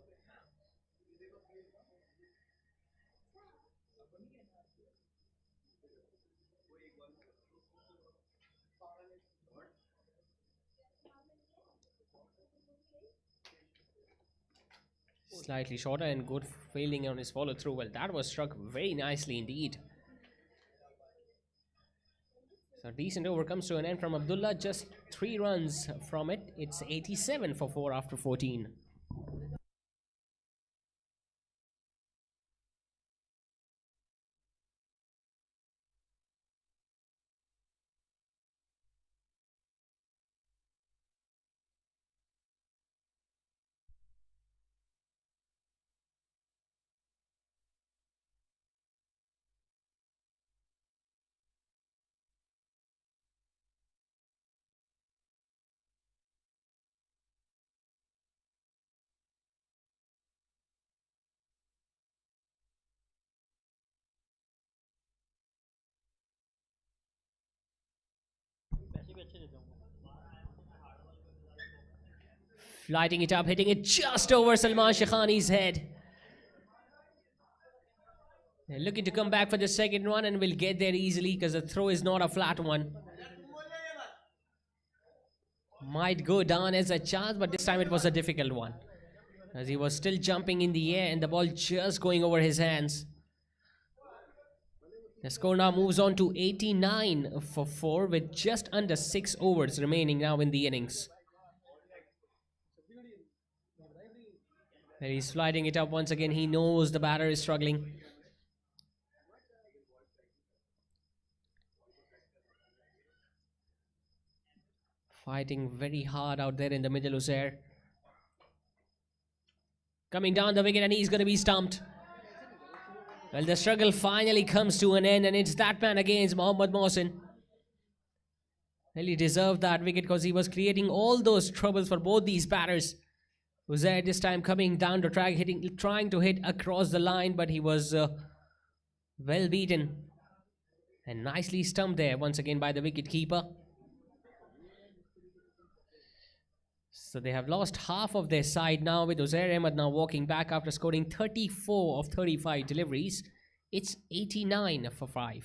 [SPEAKER 1] Slightly shorter and good fielding on his follow through. Well, that was struck very nicely indeed. So decent over comes to an end from Abdullah. Just 3 runs from it. It's 87 for 4 after 14. Lighting it up, hitting it just over Salman Shaikhani's head. They're looking to come back for the second one and will get there easily because the throw is not a flat one. Might go down as a chance, but this time it was a difficult one, as he was still jumping in the air and the ball just going over his hands. The score now moves on to 89 for 4 with just under 6 overs remaining now in the innings. And he's sliding it up once again. He knows the batter is struggling. Fighting very hard out there in the middle, Uzair. Coming down the wicket and he's going to be stumped. Well, the struggle finally comes to an end and it's that man against Mohammad Mohsin. Well, he deserved that wicket because he was creating all those troubles for both these batters. Uzair this time coming down the track, trying to hit across the line, but he was well beaten. And nicely stumped there once again by the wicket keeper. So they have lost half of their side now, with Uzair Ahmed now walking back after scoring 34 of 35 deliveries. It's 89 for 5.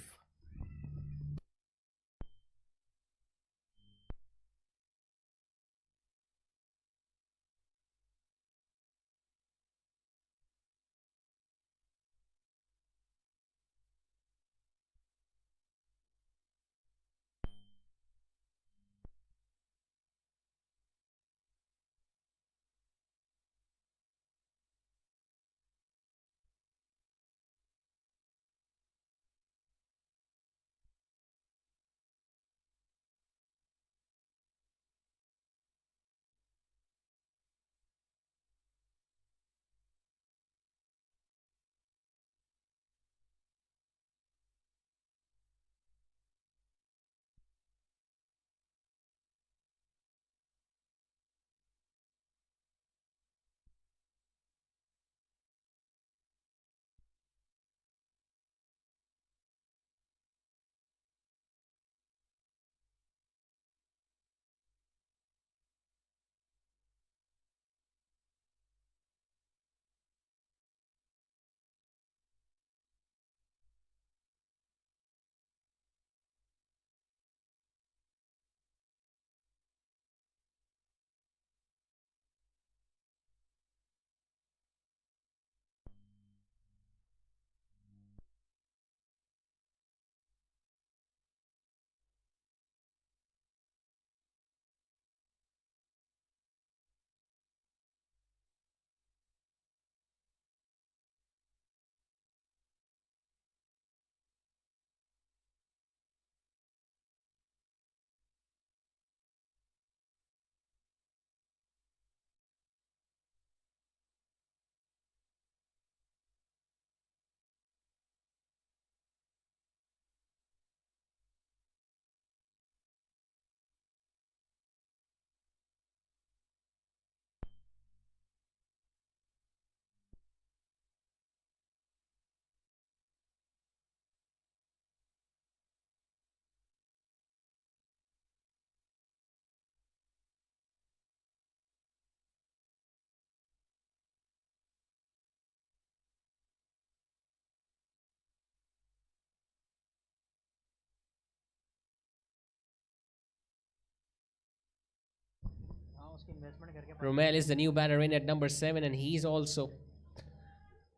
[SPEAKER 1] Romel is the new batter in at number 7 and he's also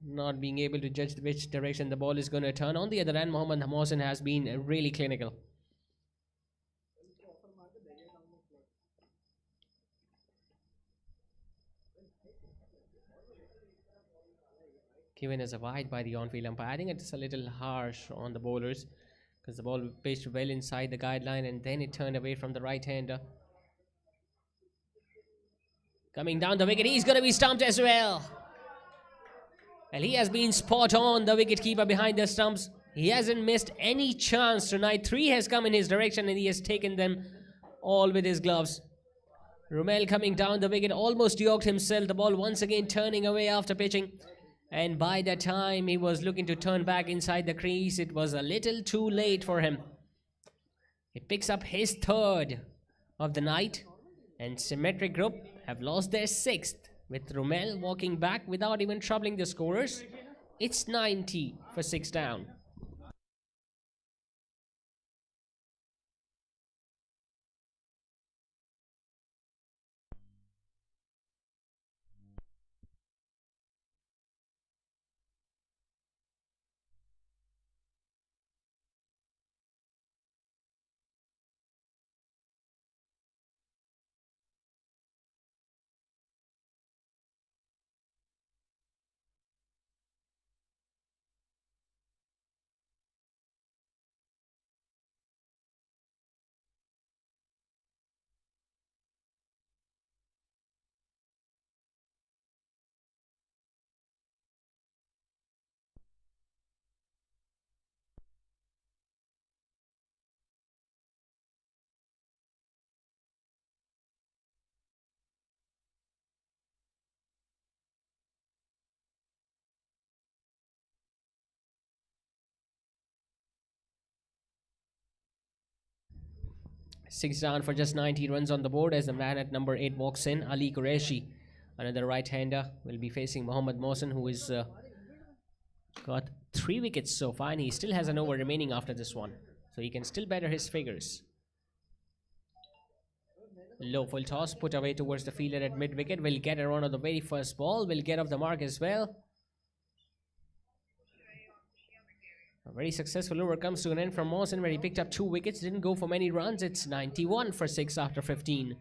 [SPEAKER 1] not being able to judge which direction the ball is going to turn. On the other hand, Mohammad Mohsin has been really clinical. Given as a wide by the on-field umpire. I think it's a little harsh on the bowlers because the ball pitched well inside the guideline and then it turned away from the right-hander. Coming down the wicket, he's going to be stumped as well. Well, he has been spot on, the wicket-keeper behind the stumps. He hasn't missed any chance tonight. 3 has come in his direction and he has taken them all with his gloves. Romel coming down the wicket, almost yoked himself. The ball once again turning away after pitching. And by the time he was looking to turn back inside the crease, it was a little too late for him. He picks up his 3rd. of the night, and Symmetry Group have lost their sixth, with Rommel walking back without even troubling the scorers. It's 90 for 6 down. Six down for just 90 runs on the board as the man at number 8 walks in. Ali Qureshi, another right-hander, will be facing Mohammad Mohsen, who is got 3 wickets so far, and he still has an over remaining after this one, so he can still better his figures. Low full toss put away towards the fielder at mid-wicket. Will get a run on the very first ball. Will get off the mark as well. A very successful over comes to an end from Mohsen, where he picked up 2 wickets. Didn't go for many runs. It's 91 for 6 after 15.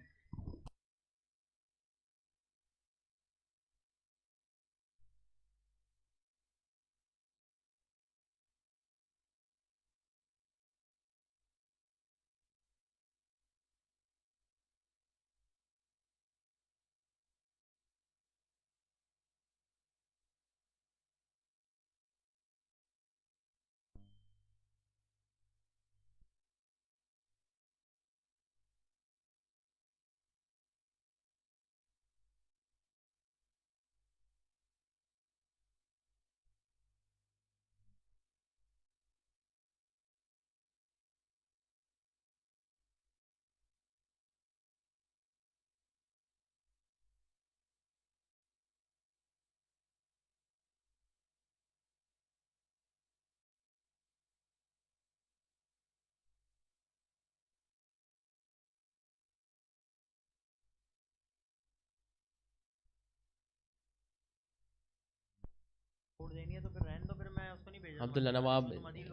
[SPEAKER 1] Abdullah Nawab,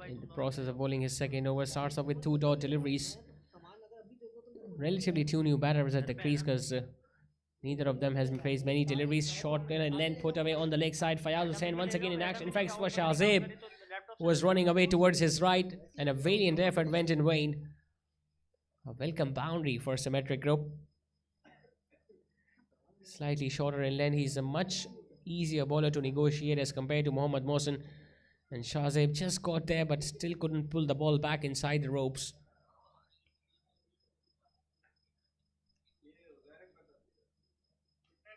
[SPEAKER 1] in the process of bowling his second over, starts off with 2 dot deliveries. Relatively 2 new batters at the crease, because neither of them has faced many deliveries. Short and length put away on the leg side. Fayaz Hussain once again in action. In fact, it was Shahzeb who was running away towards his right, and a valiant effort went in vain. A welcome boundary for Symmetry Group. Slightly shorter in length. He's a much easier bowler to negotiate as compared to Mohammad Mohsen. And Shahzeb just got there but still couldn't pull the ball back inside the ropes.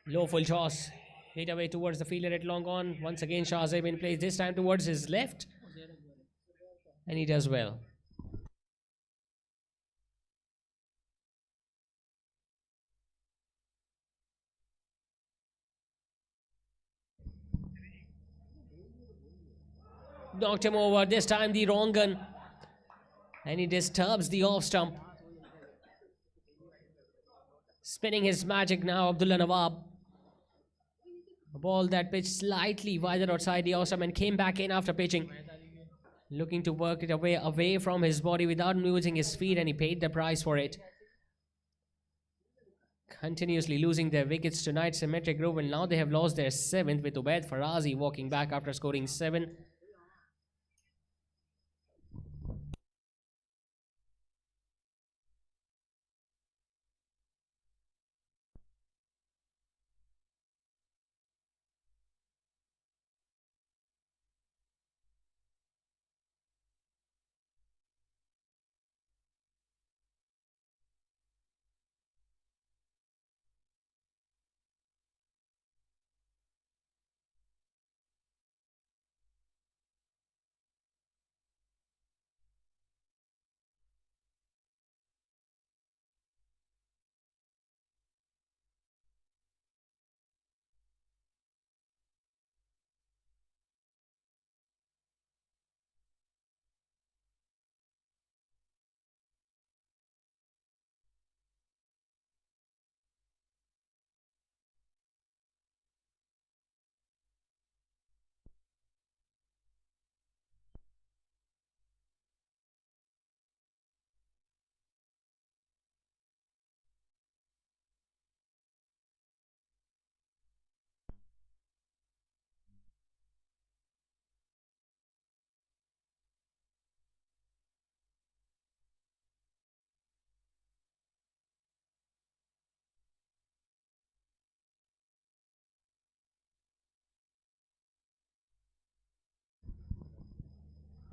[SPEAKER 1] Low full toss. Hit away towards the fielder at long on. Once again Shahzeb in place, this time towards his left. And he does well. Knocked him over, this time the wrong gun. And he disturbs the off stump. Spinning his magic now, Abdullah Nawab. A ball that pitched slightly wider outside the off stump and came back in after pitching. Looking to work it away from his body without losing his feet, and he paid the price for it. Continuously losing their wickets tonight, Symmetry Group, and now they have lost their 7th, with Ubaid Farazi walking back after scoring 7.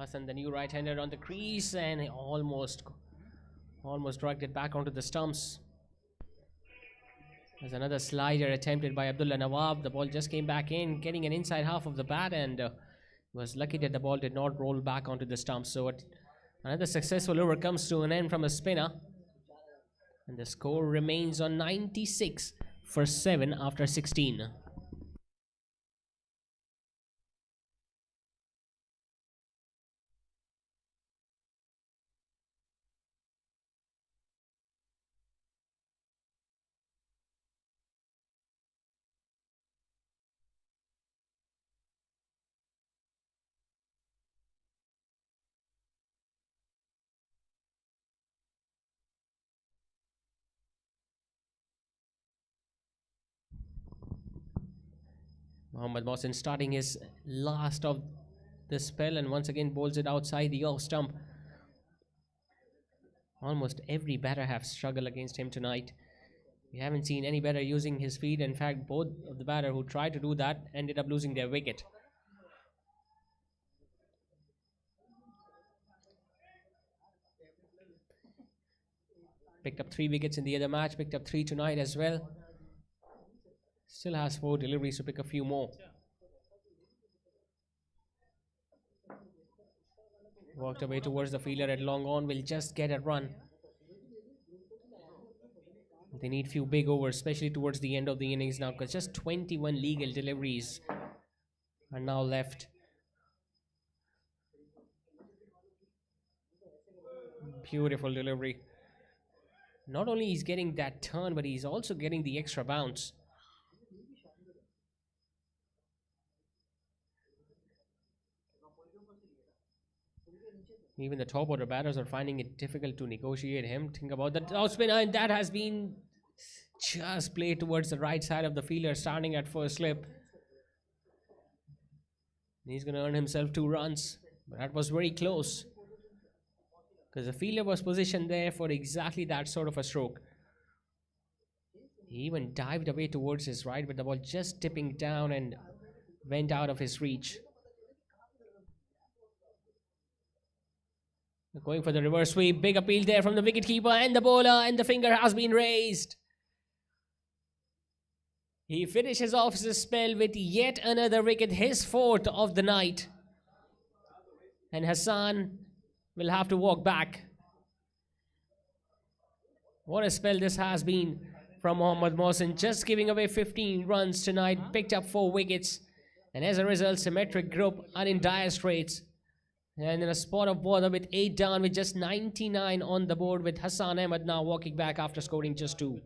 [SPEAKER 1] Hassan, the new right-hander, on the crease, and almost dragged it back onto the stumps. There's another slider attempted by Abdullah Nawab. The ball just came back in, getting an inside half of the bat, and was lucky that the ball did not roll back onto the stumps. So another successful over comes to an end from a spinner. And the score remains on 96 for 7 after 16. Mohammad Mohsin starting his last of the spell and once again bowls it outside the off stump. Almost every batter have struggled against him tonight. We haven't seen any batter using his feet. In fact, both of the batter who tried to do that ended up losing their wicket. Picked up 3 wickets in the other match, picked up 3 tonight as well. Still has 4 deliveries to pick a few more. Worked away towards the fielder at long on, will just get a run. They need few big overs, especially towards the end of the innings now, because just 21 legal deliveries are now left. Beautiful delivery. Not only he's getting that turn, but he's also getting the extra bounce. Even the top order batters are finding it difficult to negotiate him. Think about that out spinner, and that has been just played towards the right side of the fielder, starting at first slip. He's going to earn himself 2 runs, but that was very close because the fielder was positioned there for exactly that sort of a stroke. He even dived away towards his right, but the ball just tipping down and went out of his reach. Going for the reverse sweep. Big appeal there from the wicketkeeper and the bowler, and the finger has been raised. He finishes off his spell with yet another wicket, his 4th of the night. And Hassan will have to walk back. What a spell this has been from Mohammad Mohsin, just giving away 15 runs tonight, picked up 4 wickets. And as a result, Symmetry Group are in dire straits. And in a spot of bother with 8 down with just 99 on the board, with Hassan Ahmed now walking back after scoring just 2.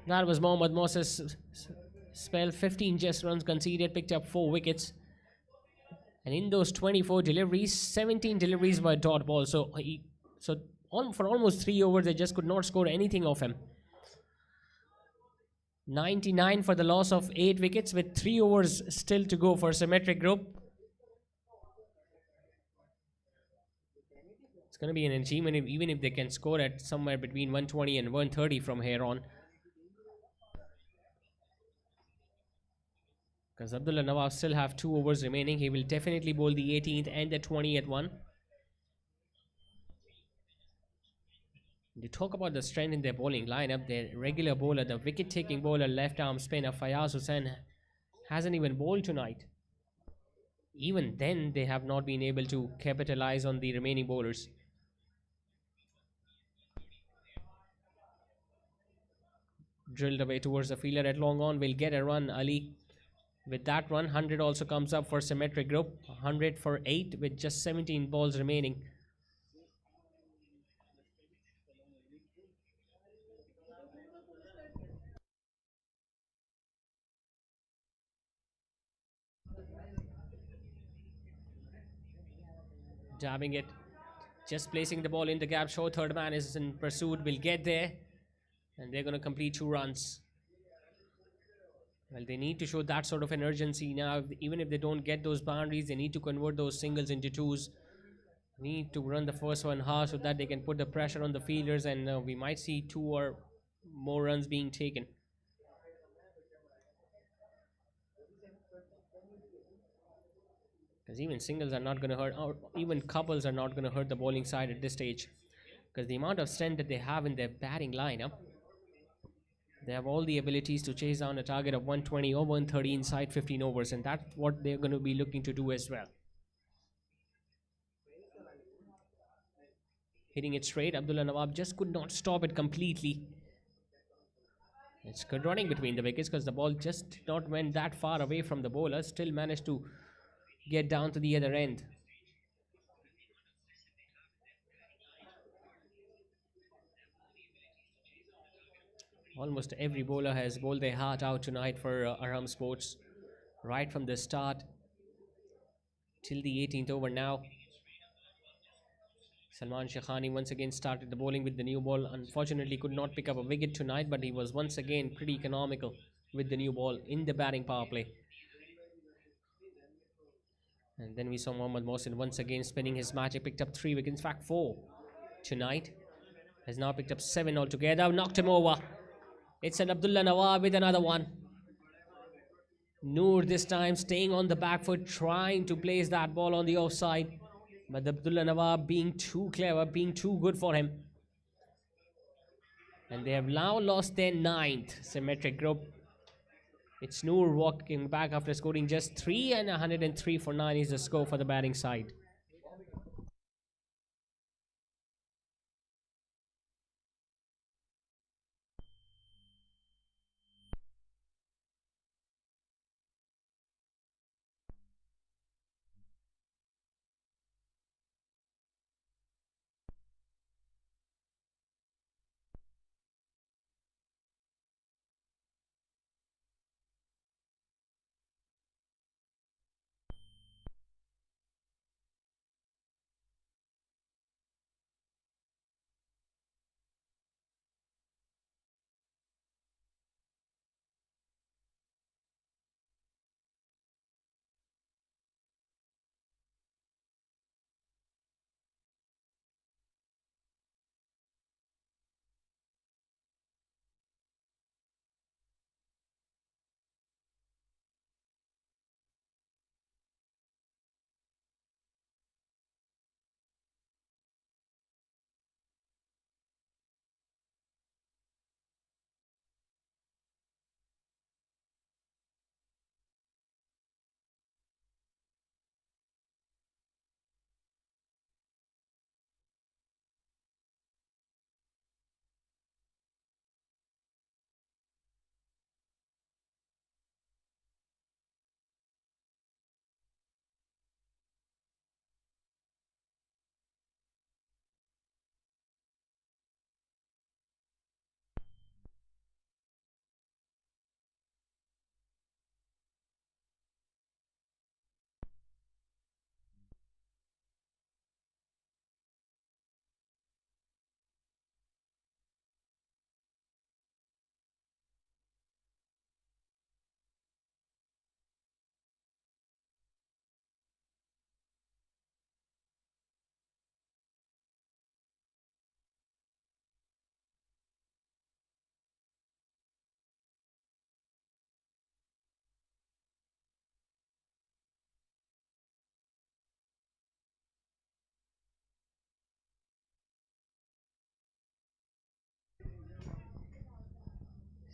[SPEAKER 1] That was Mohammad Mohsin's spell. 15 just runs conceded, picked up 4 wickets. And in those 24 deliveries, 17 deliveries were dot balls. So for almost 3 overs, they just could not score anything off him. 99 for the loss of 8 wickets with 3 overs still to go for Symmetry Group. It's going to be an achievement even if they can score at somewhere between 120 and 130 from here on. Because Abdullah Nawab still have 2 overs remaining. He will definitely bowl the 18th and the 20th one. They talk about the strength in their bowling lineup. Their regular bowler, the wicket-taking bowler, left-arm spinner Fayaz Hussain, hasn't even bowled tonight. Even then, they have not been able to capitalize on the remaining bowlers. Drilled away towards the fielder at long on, will get a run, Ali. With that run, 100 also comes up for Symmetry Group. 100 for 8 with just 17 balls remaining. Jabbing it Just placing the ball in the gap. Sure, third man is in pursuit. Will get there. And they're going to complete 2 runs. Well, they need to show that sort of an urgency now. Even if they don't get those boundaries, they need to convert those singles into twos. Need to run the first one hard so that they can put the pressure on the fielders, and we might see 2 or more runs being taken. Because even singles are not going to hurt, or even couples are not going to hurt the bowling side at this stage. Because the amount of strength that they have in their batting lineup, they have all the abilities to chase down a target of 120 or 130 inside 15 overs, and that's what they're going to be looking to do as well. Hitting it straight, Abdullah Nawab just could not stop it completely. It's good running between the wickets because the ball just not went that far away from the bowler, still managed to get down to the other end. Almost every bowler has bowled their heart out tonight for Arham Sports, right from the start till the 18th over now. Shaikhani once again started the bowling with the new ball. Unfortunately could not pick up a wicket tonight, but he was once again pretty economical with the new ball in the batting power play. And then we saw Mohammad Mohsin once again spinning his magic, picked up 3 wickets, in fact 4 tonight. Has now picked up 7 altogether, knocked him over. It's an Abdullah Nawab with another one. Noor this time staying on the back foot, trying to place that ball on the offside. But Abdullah Nawab being too clever, being too good for him. And they have now lost their 9th symmetric group. It's Noor walking back after scoring just 3, and 103 for 9 is the score for the batting side.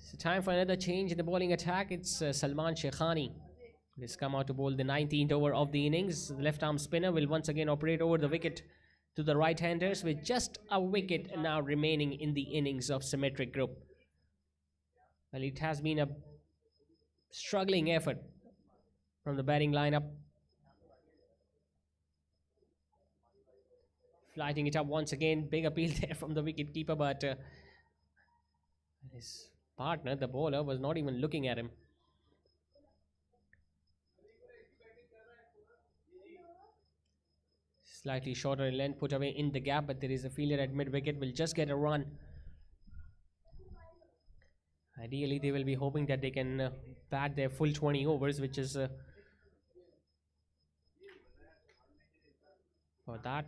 [SPEAKER 1] So time for another change in the bowling attack. It's Salman Sheikhani. He's come out to bowl the 19th over of the innings. The left arm spinner will once again operate over the wicket to the right-handers with just a wicket now remaining in the innings of symmetric group. Well, it has been a struggling effort from the batting lineup. Flighting it up once again. Big appeal there from the wicket-keeper, but his partner, the bowler, was not even looking at him. Slightly shorter in length, put away in the gap, but there is a fielder at mid wicket, will just get a run. Ideally, they will be hoping that they can bat their full 20 overs, which is for that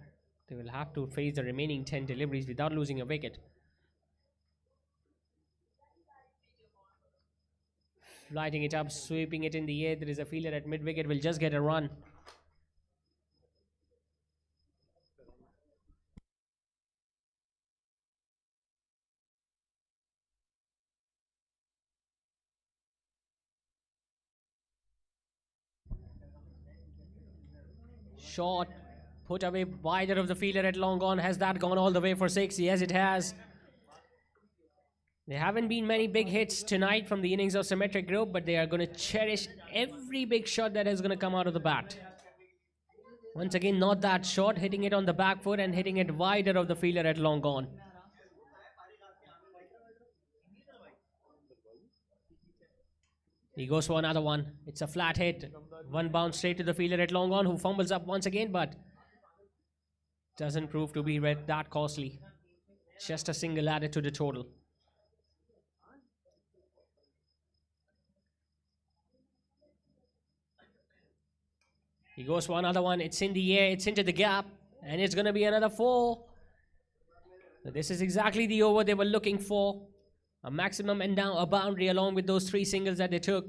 [SPEAKER 1] they will have to face the remaining 10 deliveries without losing a wicket. Lighting it up, sweeping it in the air. There is a fielder at mid wicket, will just get a run. Shot put away wider of the fielder at long on. Has that gone all the way for 6? Yes, it has. There haven't been many big hits tonight from the innings of Symmetry Group, but they are going to cherish every big shot that is going to come out of the bat. Once again, not that shot, hitting it on the back foot and hitting it wider of the fielder at long on. He goes for another one. It's a flat hit. One bounce straight to the fielder at long on, who fumbles up once again, but doesn't prove to be that costly. Just a single added to the total. He goes for another one. It's in the air. It's into the gap. And it's going to be another 4. So this is exactly the over they were looking for. A maximum and down a boundary along with those 3 singles that they took.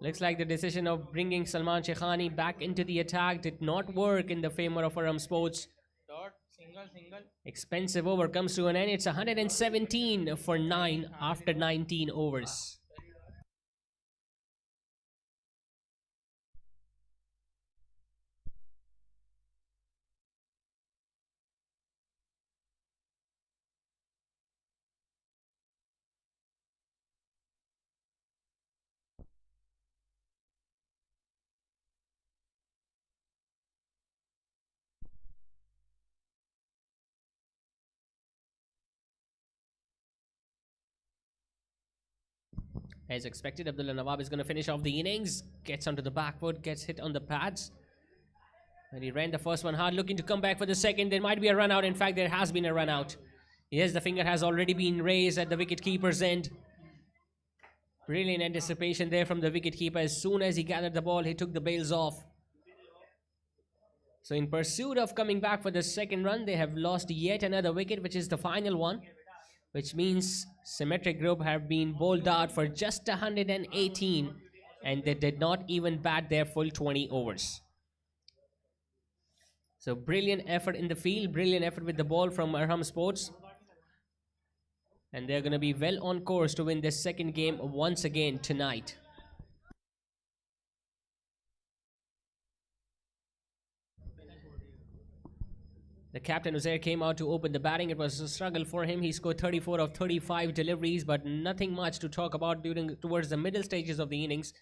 [SPEAKER 1] Looks like the decision of bringing Salman Shaikhani back into the attack did not work in the favor of Arham Sports. Single. Expensive over comes to an end. It's 117 for 9 after 19 overs. As expected, Abdullah Nawab is going to finish off the innings. Gets onto the back foot, gets hit on the pads. And he ran the first one hard, looking to come back for the second. There might be a run out. In fact, there has been a run out. Yes, the finger has already been raised at the wicket-keeper's end. Brilliant anticipation there from the wicket-keeper. As soon as he gathered the ball, he took the bails off. So in pursuit of coming back for the second run, they have lost yet another wicket, which is the final one. Which means Symmetry Group have been bowled out for just 118 and they did not even bat their full 20 overs. So brilliant effort in the field, brilliant effort with the ball from Arham Sports. And they're going to be well on course to win this second game once again tonight. The captain Uzair came out to open the batting. It was a struggle for him. He scored 34 of 35 deliveries, but nothing much to talk about towards the middle stages of the innings.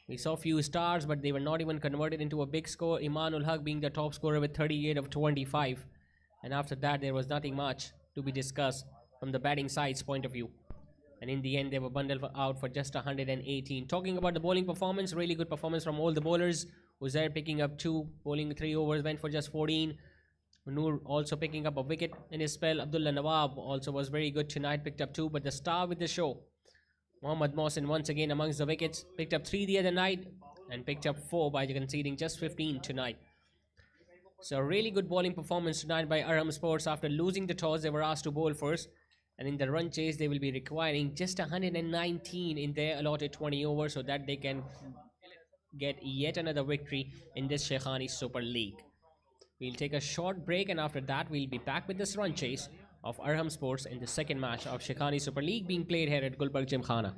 [SPEAKER 1] We saw few stars, but they were not even converted into a big score. Imanul Haq being the top scorer with 38 of 25. And after that, there was nothing much to be discussed from the batting side's point of view. And in the end, they were bundled out for just 118. Talking about the bowling performance, really good performance from all the bowlers. Uzair picking up 2, bowling 3 overs, went for just 14. Noor also picking up a wicket in his spell. Abdullah Nawab also was very good tonight, picked up 2. But the star with the show, Mohammad Mohsin, once again amongst the wickets, picked up 3 the other night and picked up 4 by conceding just 15 tonight. So a really good bowling performance tonight by Arham Sports. After losing the toss, they were asked to bowl first. And in the run chase, they will be requiring just 119 in their allotted 20 overs so that they can get yet another victory in this Shaikhani Super League. We'll take a short break and after that we'll be back with this run chase of Arham Sports in the second match of Shaikhani Super League being played here at Gulbarg Gymkhana.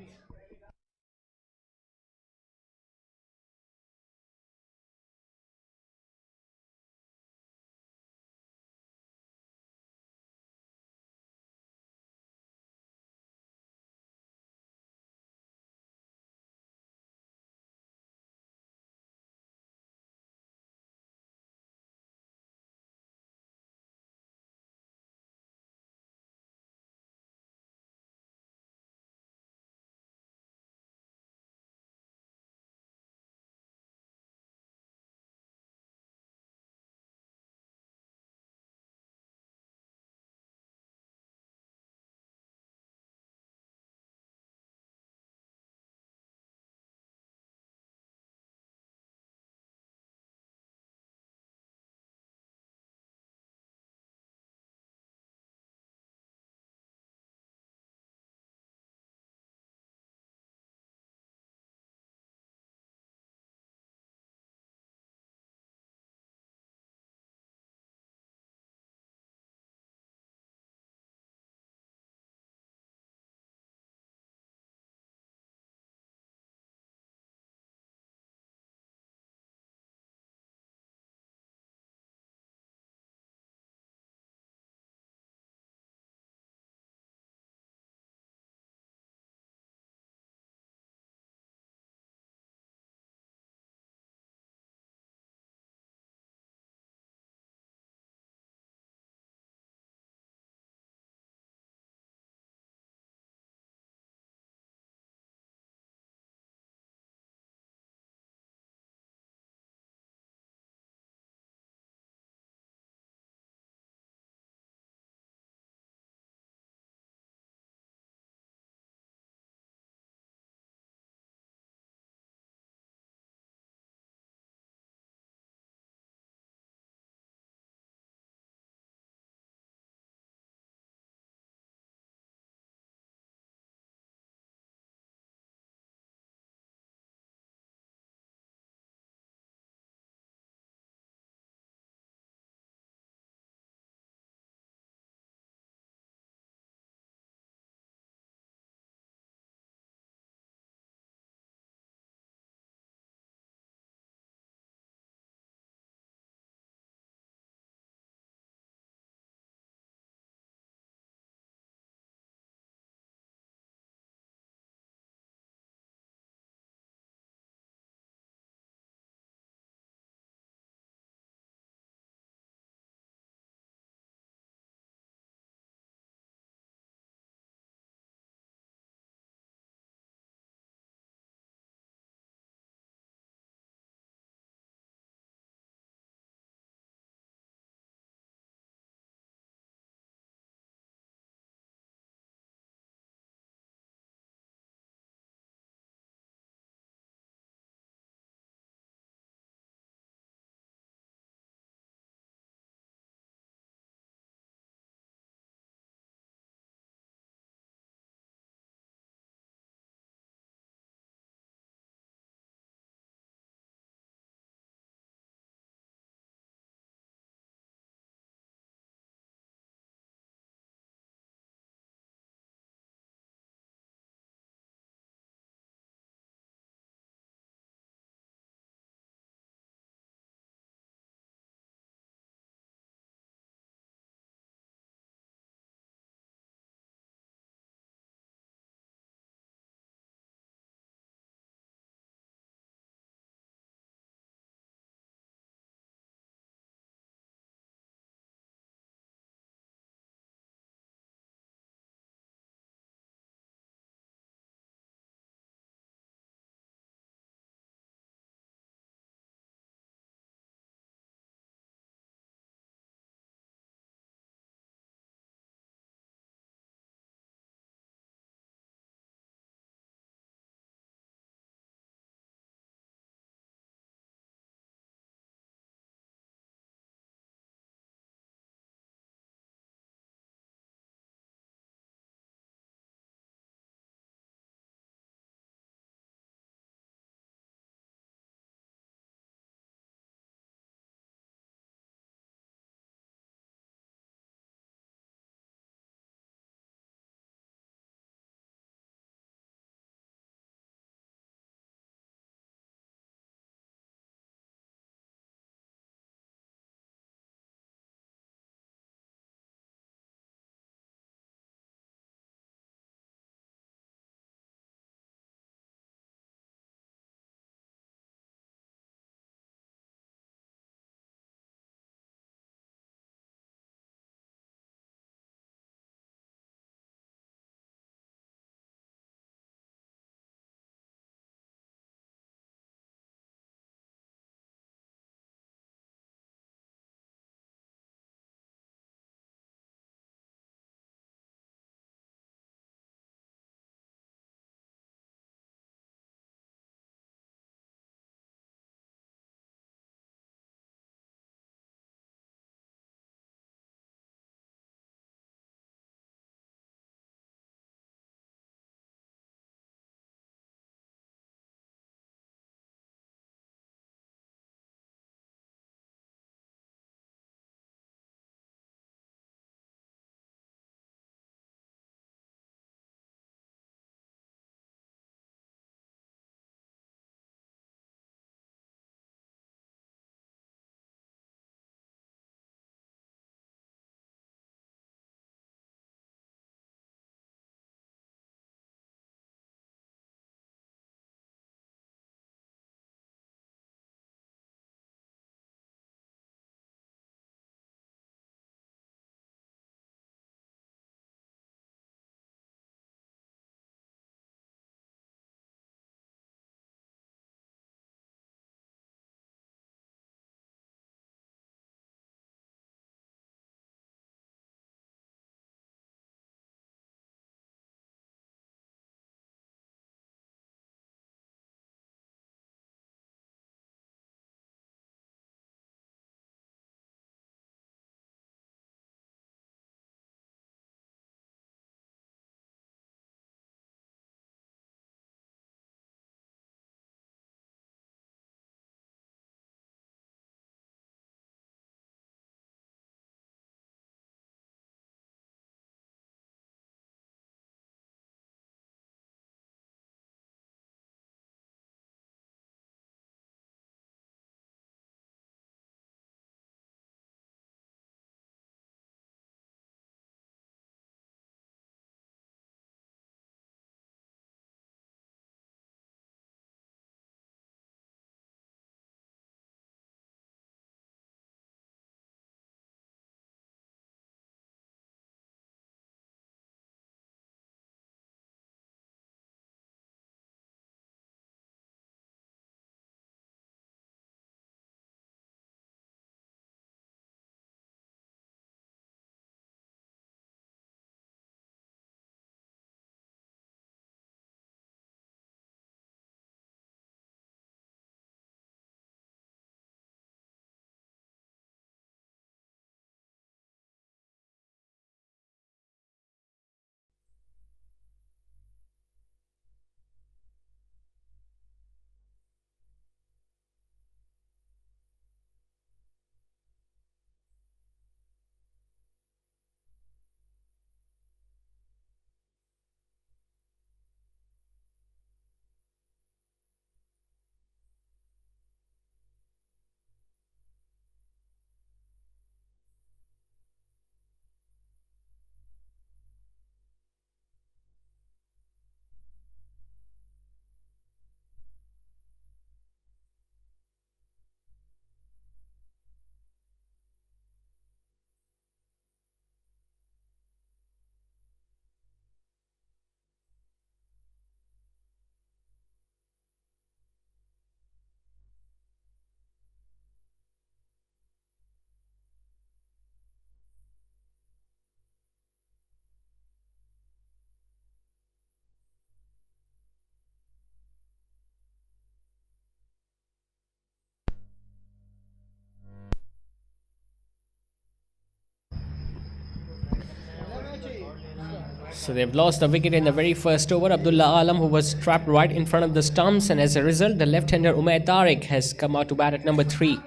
[SPEAKER 1] So they've lost the wicket in the very first over. Abdullah Alam, who was trapped right in front of the stumps, and as a result, the left-hander Umair Tariq has come out to bat at number 3.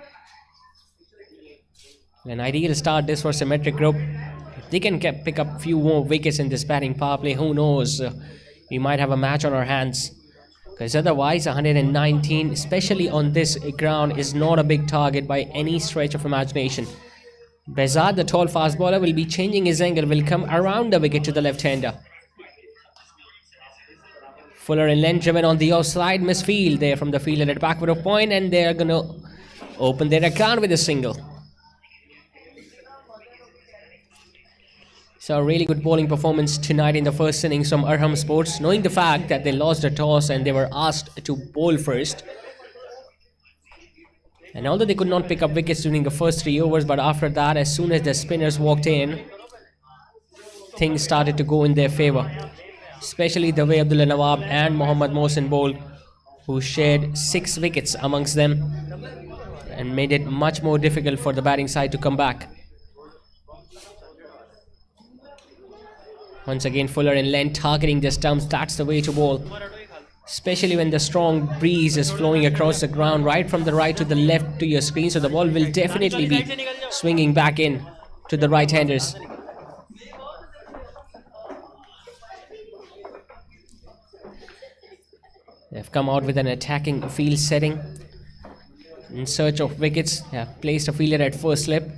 [SPEAKER 1] An ideal start this for Symmetry Group. If they can pick up a few more wickets in this batting power play, who knows? We might have a match on our hands. Because otherwise, 119, especially on this ground, is not a big target by any stretch of imagination. Behzad, the tall fast bowler, will be changing his angle, will come around the wicket to the left-hander. Fuller in length driven on the offside, misfield there from the fielder at backward of point, and they are going to open their account with a single. So a really good bowling performance tonight in the first innings from Arham Sports, knowing the fact that they lost the toss and they were asked to bowl first. And although they could not pick up wickets during the first 3 overs, but after that, as soon as the spinners walked in, things started to go in their favour. Especially the way Abdullah Nawab and Mohammad Mohsin bowled, who shared 6 wickets amongst them and made it much more difficult for the batting side to come back. Once again, Fuller in length, targeting the stumps. That's the way to bowl. Especially when the strong breeze is flowing across the ground, right from the right to the left to your screen. So the ball will definitely be swinging back in to the right-handers. They've come out with an attacking field setting in search of wickets. They have placed a fielder at first slip.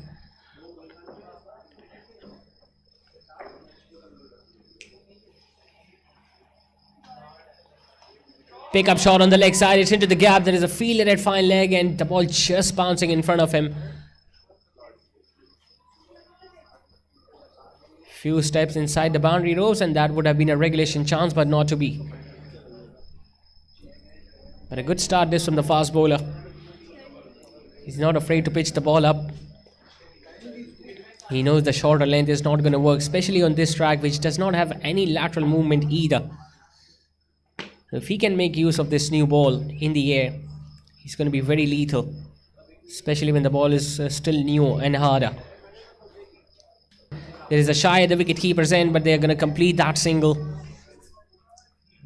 [SPEAKER 1] Pick up shot on the leg side, it's into the gap. There is a fielder at fine leg and the ball just bouncing in front of him. Few steps inside the boundary ropes and that would have been a regulation chance, but not to be. But a good start this from the fast bowler. He's not afraid to pitch the ball up. He knows the shorter length is not going to work, especially on this track which does not have any lateral movement either. If he can make use of this new ball in the air, he's going to be very lethal, especially when the ball is still new and harder. There is a shy at the wicket-keeper's end, but they're going to complete that single.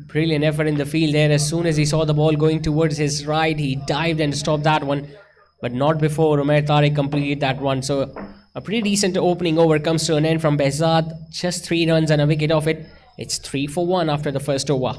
[SPEAKER 1] Brilliant effort in the field there. As soon as he saw the ball going towards his right, he dived and stopped that one, but not before Umair Tariq completed that run. So a pretty decent opening over comes to an end from Behzad. Just 3 runs and a wicket off it. It's 3 for 1 after the first over.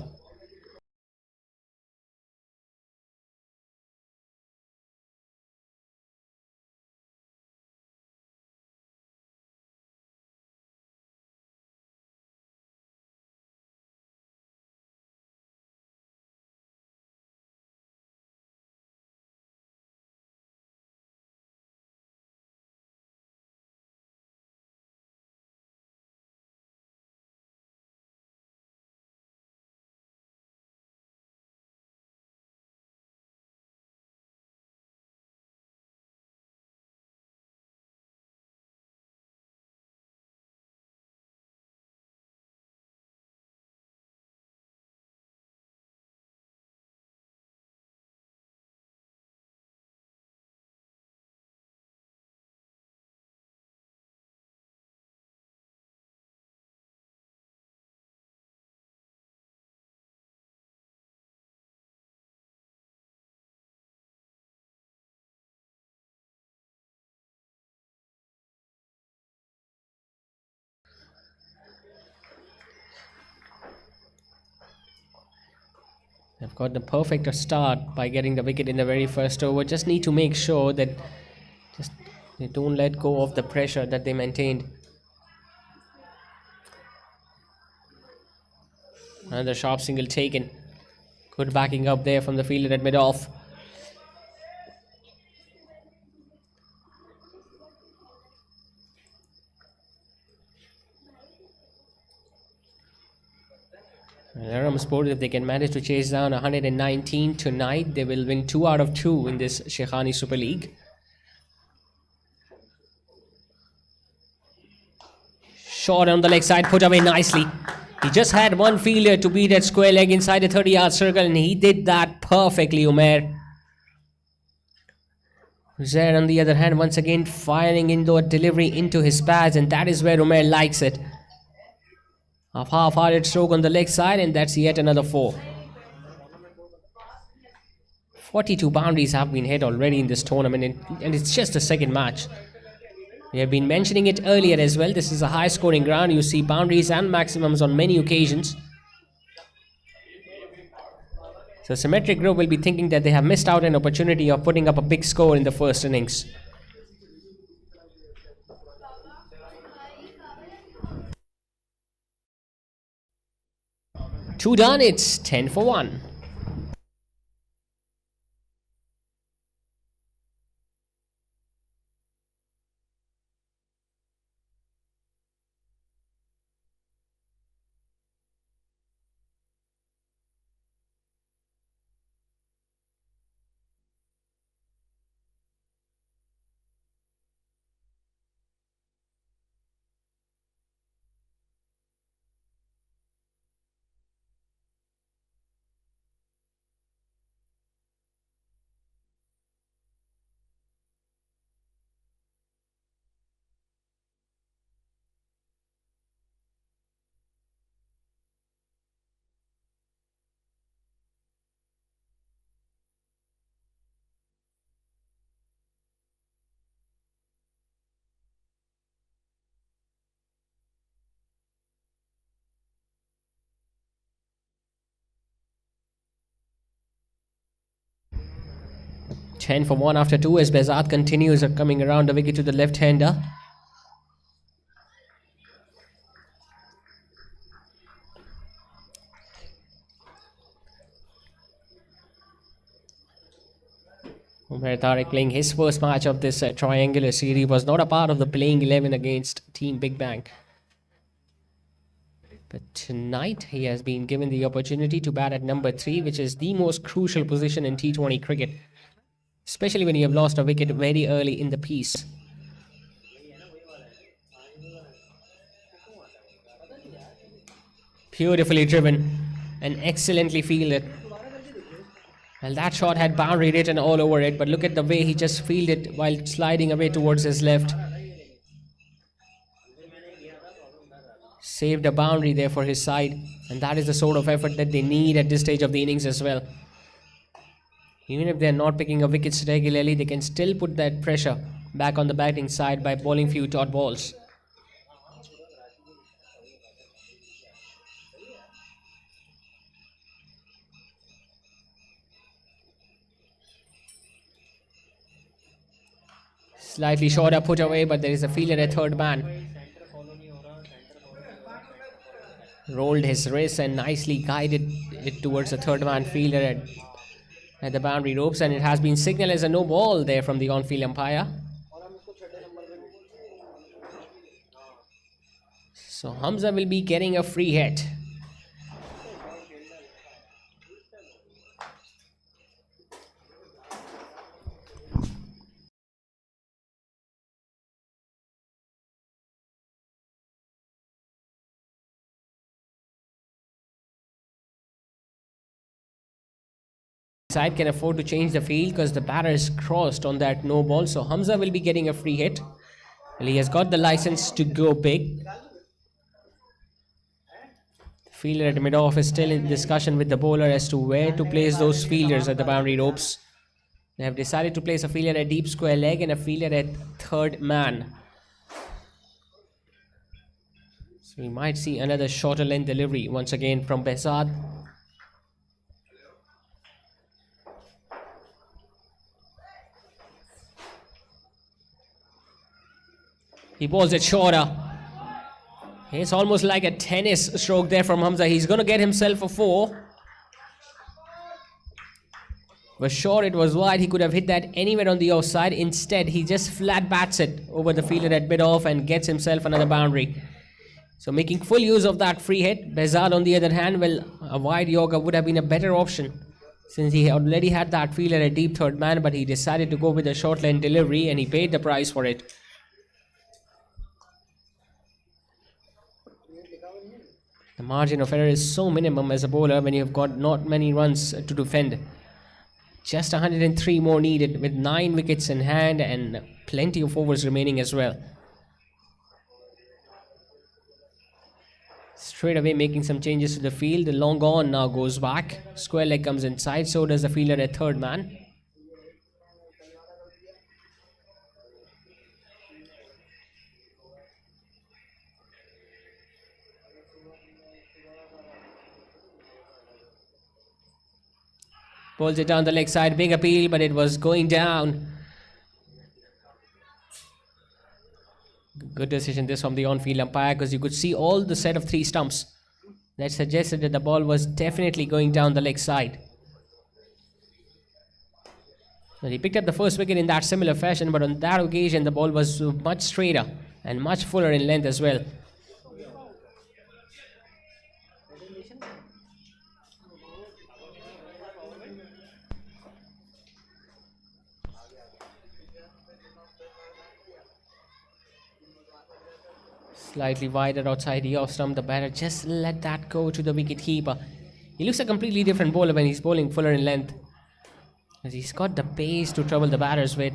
[SPEAKER 1] They've got the perfect start by getting the wicket in the very first over. Just need to make sure that they don't let go of the pressure that they maintained. Another sharp single taken. Good backing up there from the fielder at mid-off. Arham Sports, if they can manage to chase down 119 tonight, they will win 2 out of 2 in this Shaikhani Super League. Shot on the leg side, put away nicely. He just had one fielder to beat that square leg inside the 30-yard circle, and he did that perfectly, Umair. Uzair, on the other hand, once again firing into a delivery into his pads, and that is where Umair likes it. A half-hearted stroke on the leg side, and that's yet another 4. 42 boundaries have been hit already in this tournament, and it's just the second match. We have been mentioning it earlier as well. This is a high-scoring ground. You see boundaries and maximums on many occasions. So Symmetry Group will be thinking that they have missed out an opportunity of putting up a big score in the first innings. Two done, it's 10 for 1. Ten for 1 after 2 as Bezat continues coming around the wicket to the left-hander. Umar Tariq playing his first match of this triangular series, was not a part of the playing 11 against Team Big Bang. But tonight he has been given the opportunity to bat at number 3, which is the most crucial position in T20 cricket, especially when you have lost a wicket very early in the piece. Beautifully driven and excellently fielded. Well, that shot had boundary written all over it, but look at the way he just fielded while sliding away towards his left. Saved a boundary there for his side, and that is the sort of effort that they need at this stage of the innings as well. Even if they're not picking up wickets regularly, they can still put that pressure back on the batting side by bowling few dot balls. Slightly shorter put away, but there is a fielder at third man. Rolled his wrist and nicely guided it towards the third man fielder at the boundary ropes, and it has been signaled as a no ball there from the on-field umpire. So Hamza will be getting a free hit. Side can afford to change the field because the batter is crossed on that no ball, so Hamza will be getting a free hit. Well, he has got the license to go big. The fielder at mid-off is still in discussion with the bowler as to where to place those fielders at the boundary ropes. They have decided to place a fielder at deep square leg and a fielder at third man. So we might see another shorter length delivery once again from Behzad. He bowls it shorter. It's almost like a tennis stroke there from Hamza. He's going to get himself a 4. Was sure it was wide. He could have hit that anywhere on the offside. Instead, he just flat bats it over the fielder at mid-off and gets himself another boundary. So making full use of that free hit. Behzad on the other hand, well, a wide Yorker would have been a better option since he already had that fielder at deep third man, but he decided to go with a short length delivery and he paid the price for it. The margin of error is so minimum as a bowler when you've got not many runs to defend. Just 103 more needed with 9 wickets in hand and plenty of overs remaining as well. Straight away making some changes to the field. The long on now goes back. Square leg comes inside. So does the fielder at third man. Pulls it down the leg side. Big appeal, but it was going down. Good decision this from the on-field umpire, because you could see all the set of 3 stumps. That suggested that the ball was definitely going down the leg side. Well, he picked up the first wicket in that similar fashion, but on that occasion the ball was much straighter and much fuller in length as well. Slightly wider outside the off stump. The batter just let that go to the wicket keeper. He looks a completely different bowler when he's bowling fuller in length, as he's got the pace to trouble the batters with.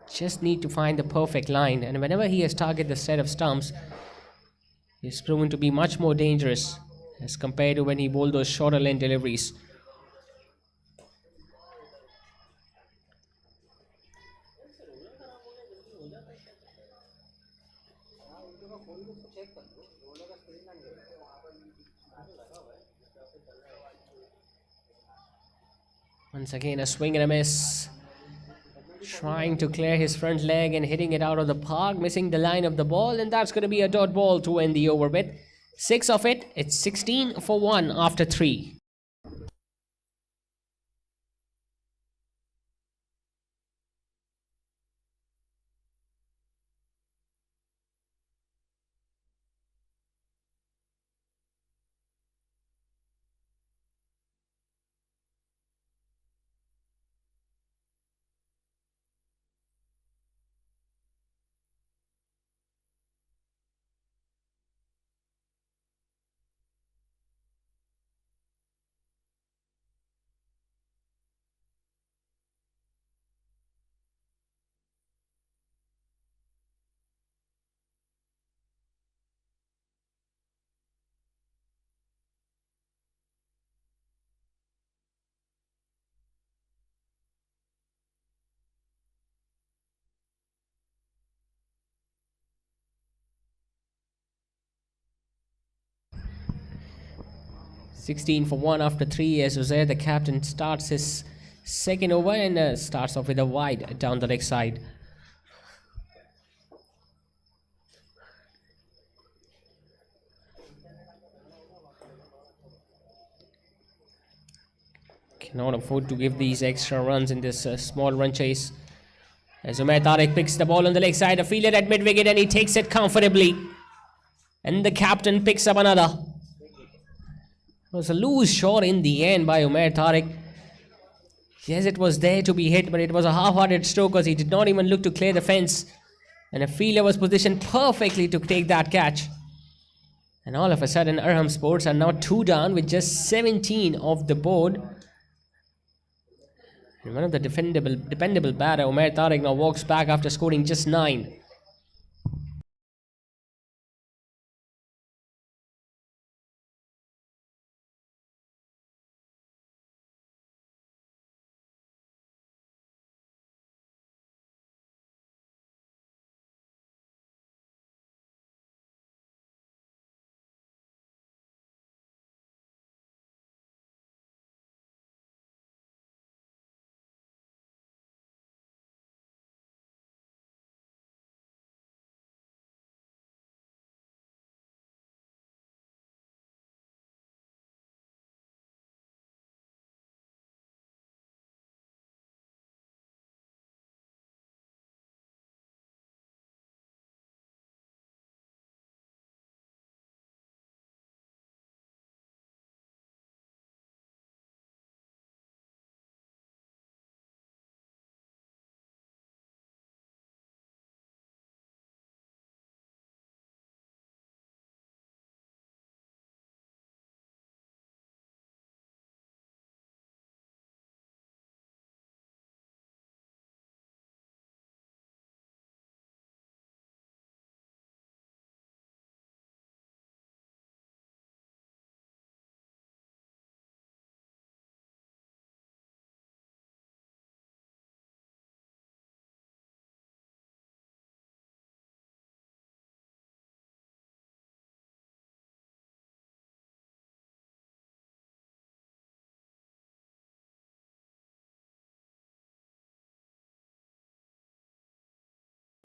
[SPEAKER 1] Just need to find the perfect line, and whenever he has targeted the set of stumps, he's proven to be much more dangerous as compared to when he bowled those shorter length deliveries. Once again a swing and a miss. Trying to clear his front leg and hitting it out of the park, missing the line of the ball, and that's going to be a dot ball to end the over with. 6 of it. It's 16 for 1 after 3. $16 for 1 after 3 as Uzair, the captain, starts his second over and starts off with a wide down the leg side. Cannot afford to give these extra runs in this small run chase. As Umair Tariq picks the ball on the leg side, a fielder at mid-wicket, and he takes it comfortably. And the captain picks up another. It was a loose shot in the end by Umair Tariq. Yes, it was there to be hit, but it was a half-hearted stroke because he did not even look to clear the fence. And a fielder was positioned perfectly to take that catch. And all of a sudden, Arham Sports are now 2 down with just 17 off the board. And one of the dependable batter, Umair Tariq, now walks back after scoring just 9.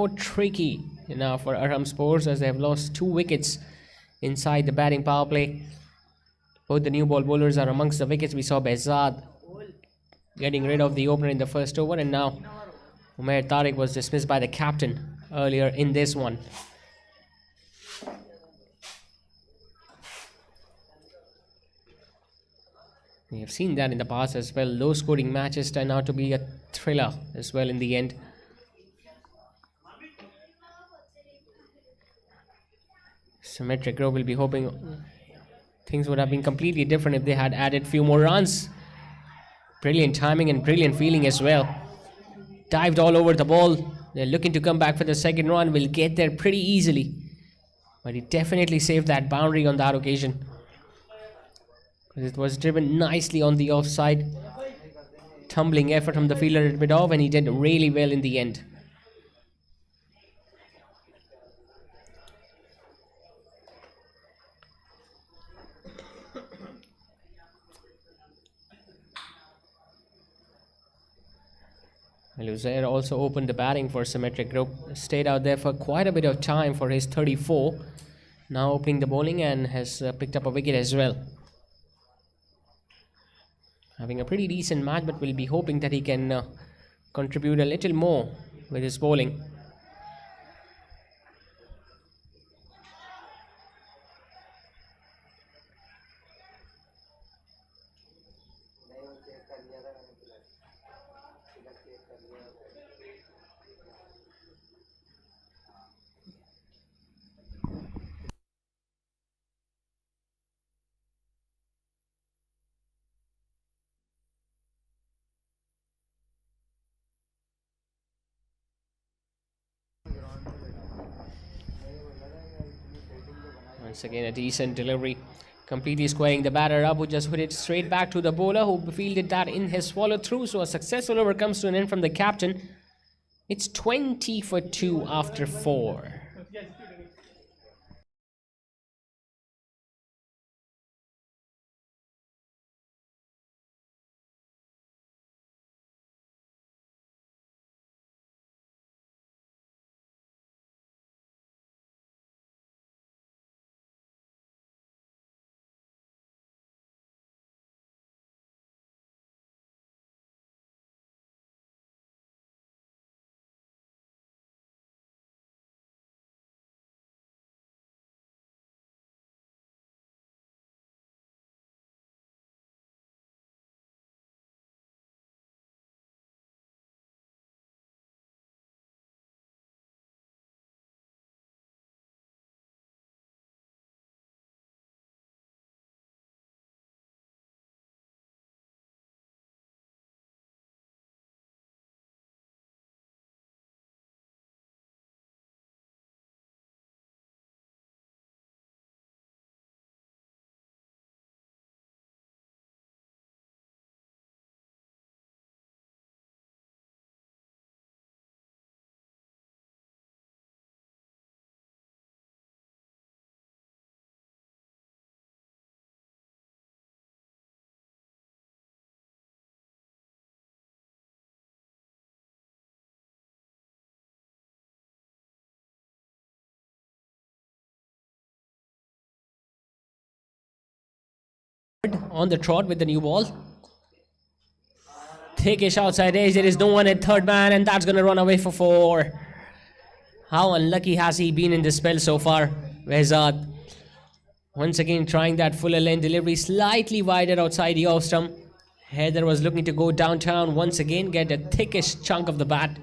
[SPEAKER 1] more tricky now for Arham Sports as they have lost 2 wickets inside the batting power play. Both the new ball bowlers are amongst the wickets. We saw Behzad getting rid of the opener in the first over, and now Umair Tariq was dismissed by the captain earlier in this one. We have seen that in the past as well. Low scoring matches turn out to be a thriller as well in the end. Symmetry Group will be hoping things would have been completely different if they had added few more runs. Brilliant timing and brilliant feeling as well. Dived all over the ball. They're looking to come back for the second run. Will get there pretty easily. But he definitely saved that boundary on that occasion. It was driven nicely on the offside. Tumbling effort from the fielder a bit off, and he did really well in the end. Uzair also opened the batting for Symmetry Group. Stayed out there for quite a bit of time for his 34. Now opening the bowling and has picked up a wicket as well. Having a pretty decent match, but we'll be hoping that he can contribute a little more with his bowling. Once again, a decent delivery, completely squaring the batter up, who just hit it straight back to the bowler, who fielded that in his follow through. So a successful over comes to an end from the captain. It's 20 for 2 after 4. On the trot with the new ball. Thickish outside edge. There is no one at third man, and that's going to run away for 4. How unlucky has he been in this spell so far? Behzad once again trying that fuller length delivery, slightly wider outside the off stump. Heather was looking to go downtown once again, get a thickish chunk of the bat,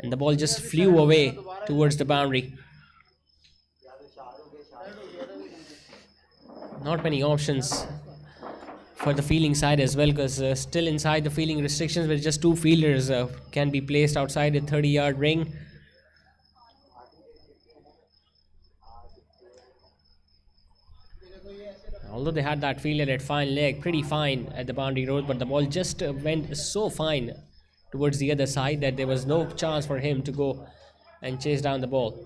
[SPEAKER 1] and the ball just flew away towards the boundary. Not many options for the fielding side as well, because still inside the fielding restrictions with just 2 fielders can be placed outside the 30-yard ring. Although they had that fielder at fine leg, pretty fine at the boundary road, but the ball just went so fine towards the other side that there was no chance for him to go and chase down the ball.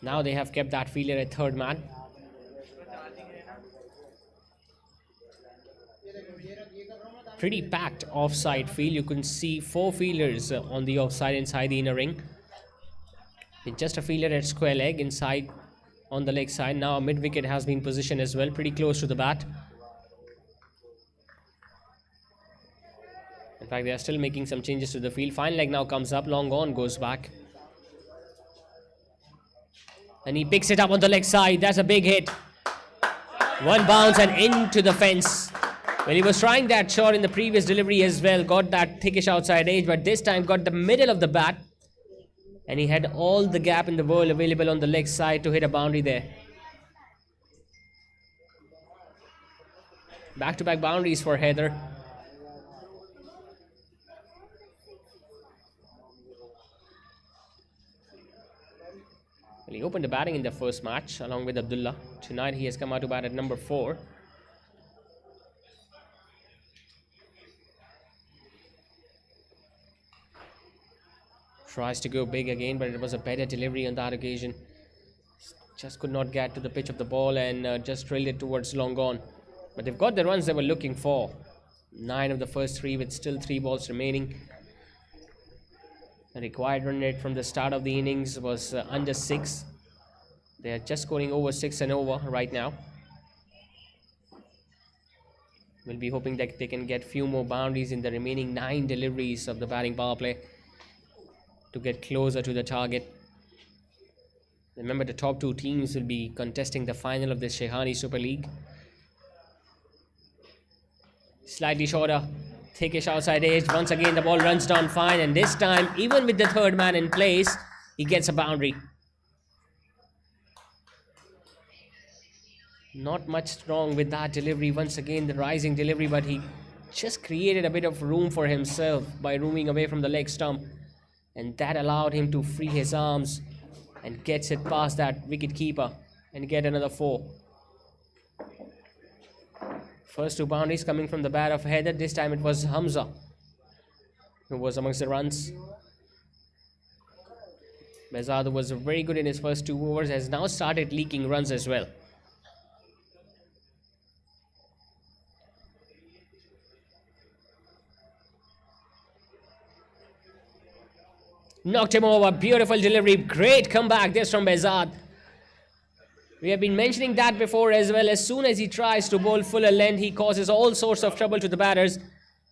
[SPEAKER 1] Now they have kept that fielder at third man. pretty packed offside field. You can see 4 fielders on the offside inside the inner ring. With just a fielder at square leg inside on the leg side. Now a mid wicket has been positioned as well, pretty close to the bat. In fact, they are still making some changes to the field. Fine leg now comes up, long on goes back. And he picks it up on the leg side. That's a big hit. One bounce and into the fence. Well, he was trying that shot in the previous delivery as well. Got that thickish outside edge, but this time got the middle of the bat. And he had all the gap in the world available on the leg side to hit a boundary there. Back-to-back boundaries for Heather. Well, he opened the batting in the first match along with Abdullah. Tonight he has come out to bat at number 4. Tries to go big again, but it was a better delivery on that occasion. Just could not get to the pitch of the ball and just drilled it towards long on. But they've got the runs they were looking for. 9 of the first 3 with still 3 balls remaining. The required run rate from the start of the innings was under 6. They are just scoring over 6 and over right now. We'll be hoping that they can get few more boundaries in the remaining 9 deliveries of the batting power play to get closer to the target. Remember, the top 2 teams will be contesting the final of the Shaikhani Super League. Slightly shorter, thickish outside edge. Once again, the ball runs down fine, and this time, even with the third man in place, he gets a boundary. Not much wrong with that delivery. Once again, the rising delivery, but he just created a bit of room for himself by roaming away from the leg stump. And that allowed him to free his arms and gets it past that wicket keeper and get another 4. First 2 boundaries coming from the bat of Heather. This time it was Hamza who was amongst the runs. Bezad was very good in his first 2 overs, has now started leaking runs as well. Knocked him over. Beautiful delivery. Great comeback this from Bezad. We have been mentioning that before as well. As soon as he tries to bowl fuller length, he causes all sorts of trouble to the batters.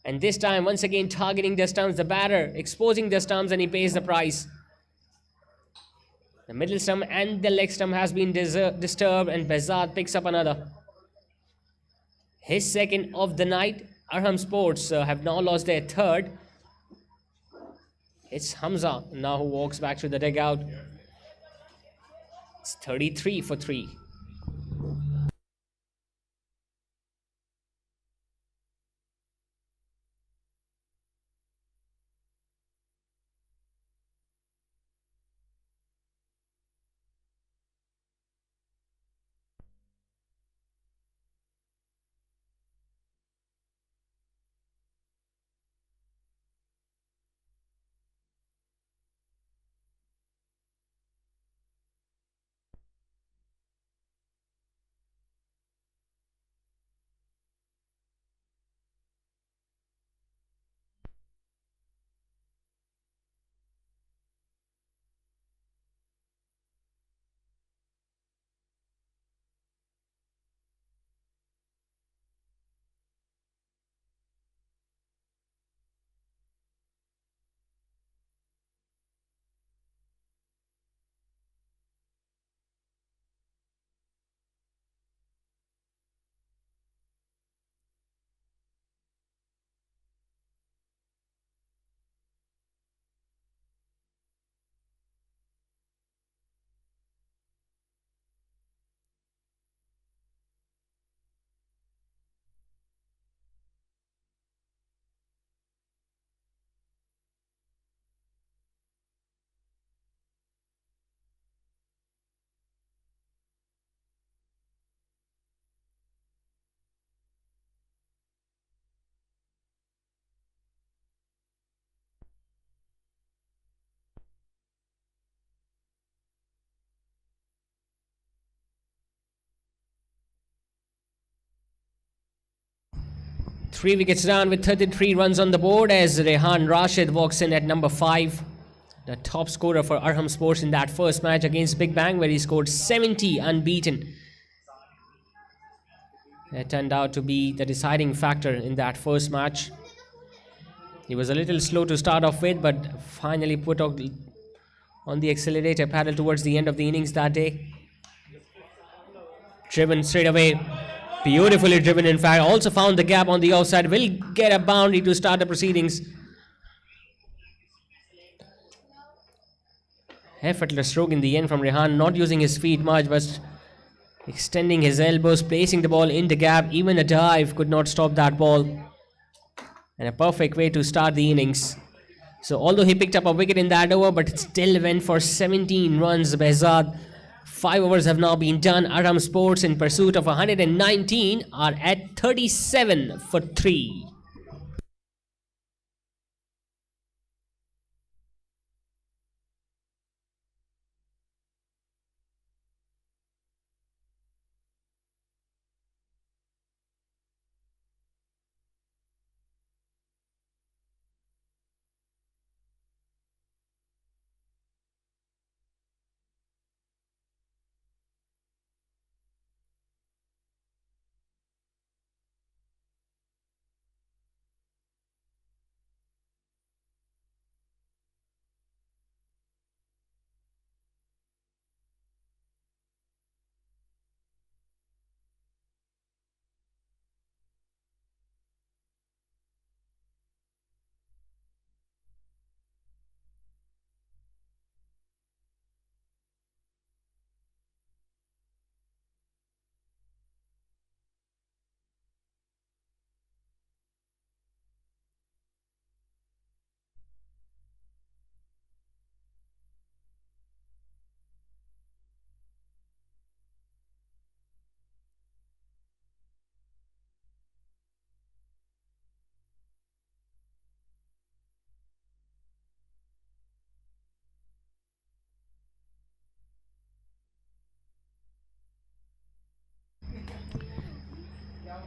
[SPEAKER 1] And this time, once again, targeting the stumps, the batter exposing the stumps, and he pays the price. The middle stump and the leg stump has been disturbed, and Bezad picks up another. His second of the night. Arham Sports have now lost their third. It's Hamza now who walks back to the dugout. It's 33 for 3. 3 wickets down with 33 runs on the board as Rehan Rashid walks in at number 5. The top scorer for Arham Sports in that first match against Big Bang, where he scored 70 unbeaten. It turned out to be the deciding factor in that first match. He was a little slow to start off with, but finally put on the accelerator pedal towards the end of the innings that day. Driven straight away. Beautifully driven, in fact. Also found the gap on the offside. Will get a boundary to start the proceedings. Effortless stroke in the end from Rehan, not using his feet much, but extending his elbows, placing the ball in the gap. Even a dive could not stop that ball. And a perfect way to start the innings. So although he picked up a wicket in that over, but it still went for 17 runs. Behzad, 5 overs have now been done. Arham Sports, in pursuit of 119, are at 37 for 3.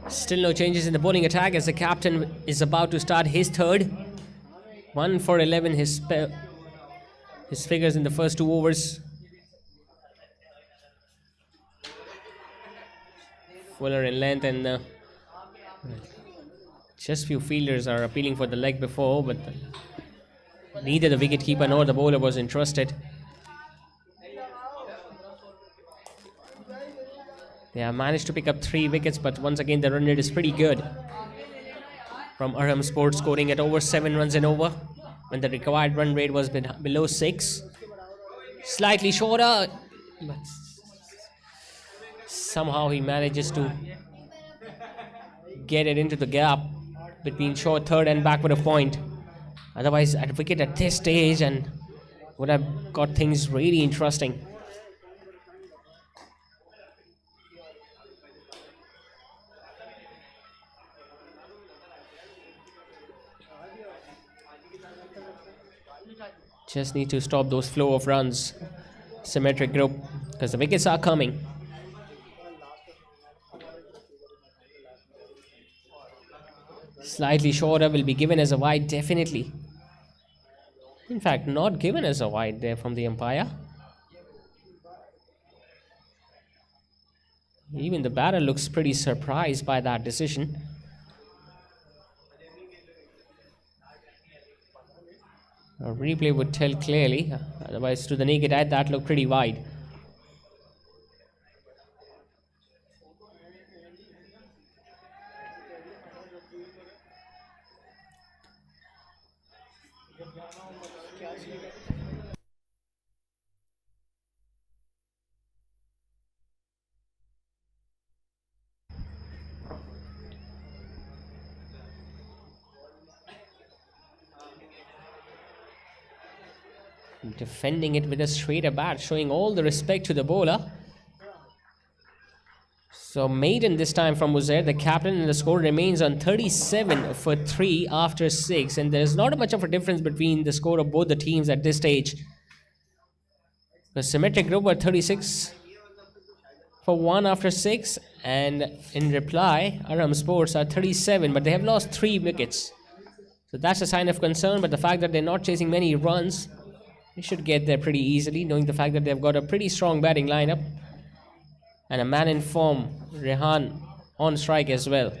[SPEAKER 1] Still no changes in the bowling attack as the captain is about to start his third. 1 for 11 his figures in the first 2 overs. Fuller in length, and just few fielders are appealing for the leg before, but neither the wicketkeeper nor the bowler was interested. They have managed to pick up 3 wickets, but once again the run rate is pretty good from Arham Sports, scoring at over 7 runs and over when the required run rate was below 6. Slightly shorter, but somehow he manages to get it into the gap between short third and backward of point. Otherwise, at wicket at this stage, and would have got things really interesting. Just need to stop those flow of runs, Symmetry group, because the wickets are coming. Slightly shorter, will be given as a wide, definitely. In fact, not given as a wide there from the umpire. Even the batter looks pretty surprised by that decision. A replay would tell clearly, otherwise to the naked eye that looked pretty wide. Defending it with a straighter bat, showing all the respect to the bowler. So maiden this time from Uzair, the captain, and the score remains on 37 for 3 after 6. And there's not much of a difference between the score of both the teams at this stage. The Symmetry group were 36 for 1 after 6, and in reply, Arham Sports are 37, but they have lost 3 wickets. So that's a sign of concern, but the fact that they're not chasing many runs, they should get there pretty easily, knowing the fact that they've got a pretty strong batting lineup and a man in form, Rehan, on strike as well.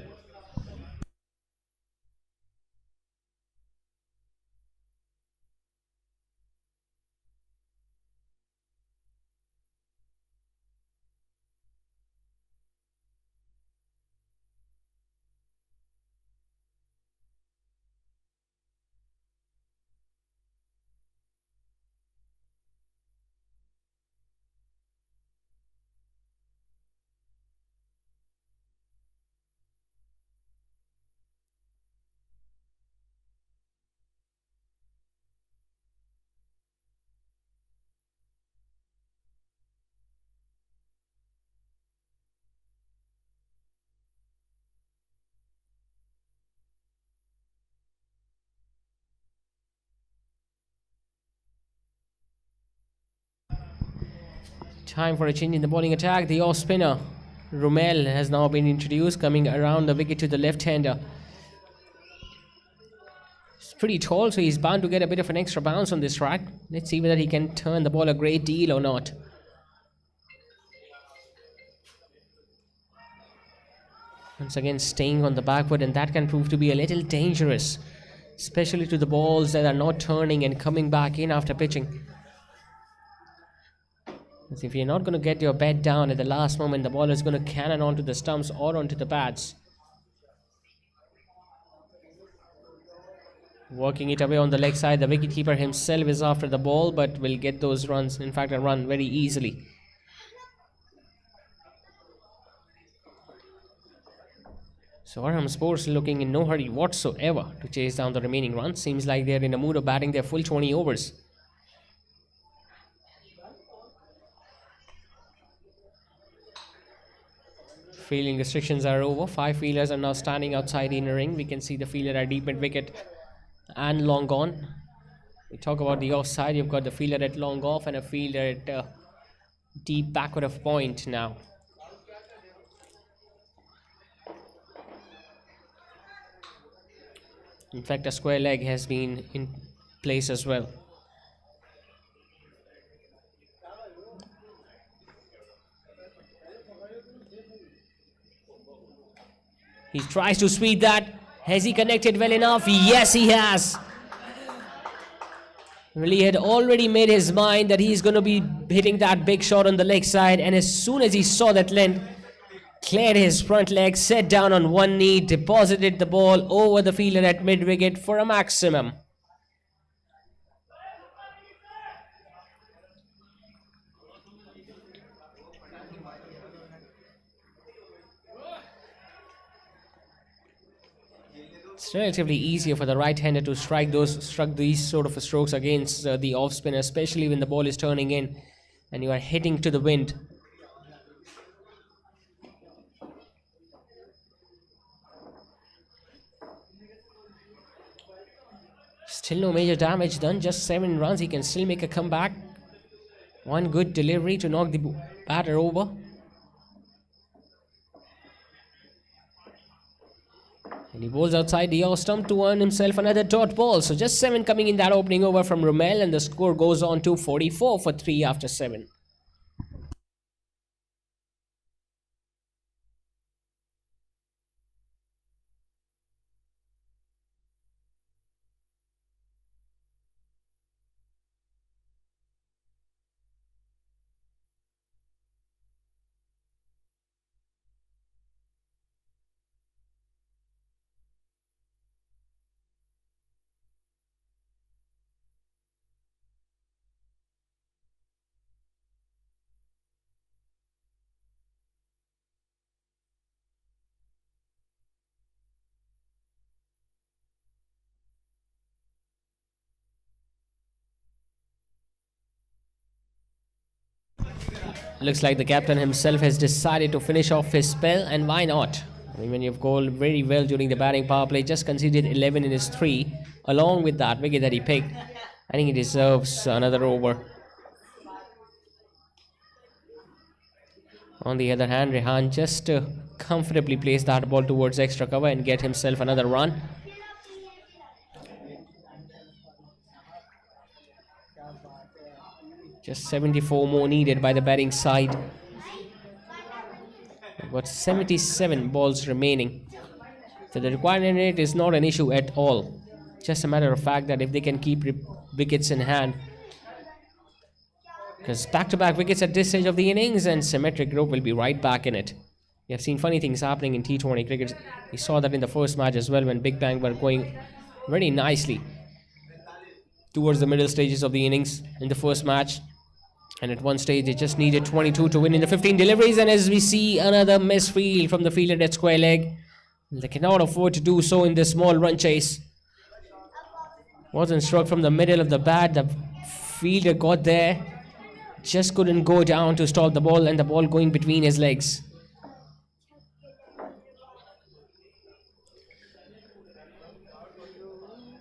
[SPEAKER 1] Time for a change in the bowling attack. The off spinner, Rumel, has now been introduced, coming around the wicket to the left-hander. He's pretty tall, so he's bound to get a bit of an extra bounce on this track. Let's see whether he can turn the ball a great deal or not. Once again, staying on the back foot, and that can prove to be a little dangerous, especially to the balls that are not turning and coming back in after pitching. As if you're not going to get your bat down at the last moment, the ball is going to cannon onto the stumps or onto the pads. Working it away on the leg side, the wicketkeeper himself is after the ball, but will get those runs, in fact a run, very easily. So Arham Sports looking in no hurry whatsoever to chase down the remaining runs. Seems like they're in a mood of batting their full 20 overs. Fielding restrictions are over. 5 fielders are now standing outside in the ring. We can see the fielder at deep mid wicket and long on. We talk about the offside. You've got the fielder at long off and a fielder at deep backward of point now. In fact, a square leg has been in place as well. He tries to sweep that. Has he connected well enough? Yes, he has. Well, he had already made his mind that he's going to be hitting that big shot on the leg side, and as soon as he saw that length, cleared his front leg, sat down on one knee, deposited the ball over the fielder at mid wicket for a maximum. It's relatively easier for the right-hander to strike these sort of strokes against the off-spinner, especially when the ball is turning in and you are hitting to the wind. Still no major damage done, just 7 runs. He can still make a comeback. One good delivery to knock the batter over. And he bowls outside the off stump to earn himself another dot ball. So just 7 coming in that opening over from Rumel, and the score goes on to 44 for 3 after 7. Looks like the captain himself has decided to finish off his spell, and why not? I mean, when you've bowled very well during the batting power play, just conceded 11 in his 3, along with that wicket that he picked, I think he deserves another over. On the other hand, Rehan just comfortably placed that ball towards extra cover and get himself another run. Just 74 more needed by the batting side. We've got 77 balls remaining. So the requirement rate is not an issue at all. Just a matter of fact that if they can keep wickets in hand. Because back-to-back wickets at this stage of the innings and Symmetry group will be right back in it. We have seen funny things happening in T20 cricket. We saw that in the first match as well when Big Bang were going very nicely towards the middle stages of the innings in the first match. And at one stage, they just needed 22 to win in the 15 deliveries. And as we see another misfield from the fielder at square leg, they cannot afford to do so in this small run chase. Wasn't struck from the middle of the bat. The fielder got there, just couldn't go down to stop the ball, and the ball going between his legs.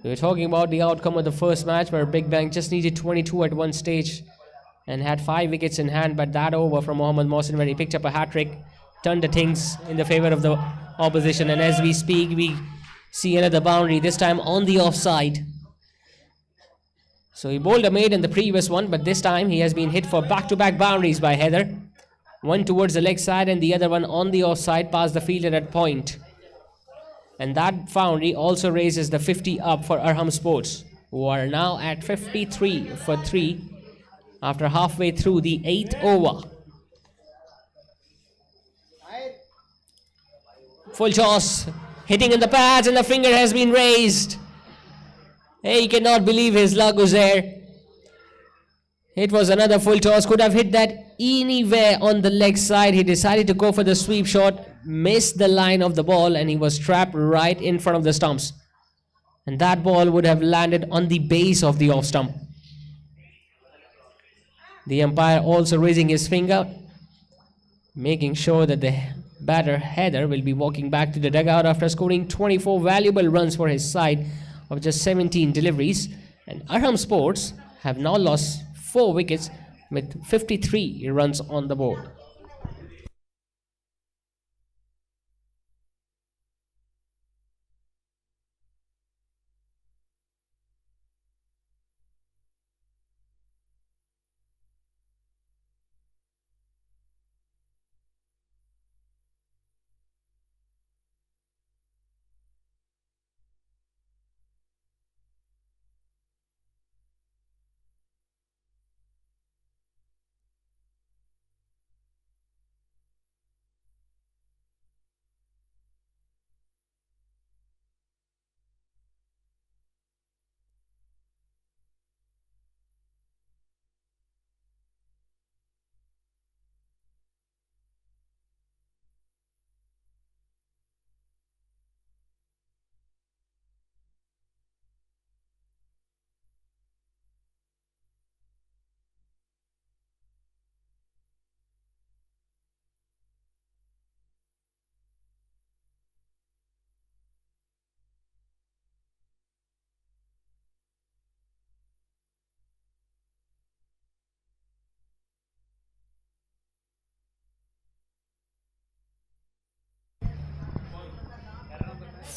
[SPEAKER 1] We were talking about the outcome of the first match where Big Bang just needed 22 at one stage and had 5 wickets in hand, but that over from Mohammad Mohsin when he picked up a hat-trick turned the things in the favour of the opposition. And as we speak, we see another boundary, this time on the offside. So he bowled a maid in the previous one, but this time he has been hit for back-to-back boundaries by Heather. One towards the leg side and the other one on the offside past the fielder at point. And that boundary also raises the 50 up for Arham Sports, who are now at 53 for 3 after halfway through the 8th over. Full toss, hitting in the pads, and the finger has been raised. He cannot believe his luck was there. It was another full toss, could have hit that anywhere on the leg side. He decided to go for the sweep shot, missed the line of the ball, and he was trapped right in front of the stumps. And that ball would have landed on the base of the off stump. The umpire also raising his finger, making sure that the batter Heather will be walking back to the dugout after scoring 24 valuable runs for his side of just 17 deliveries. And Arham Sports have now lost 4 wickets with 53 runs on the board.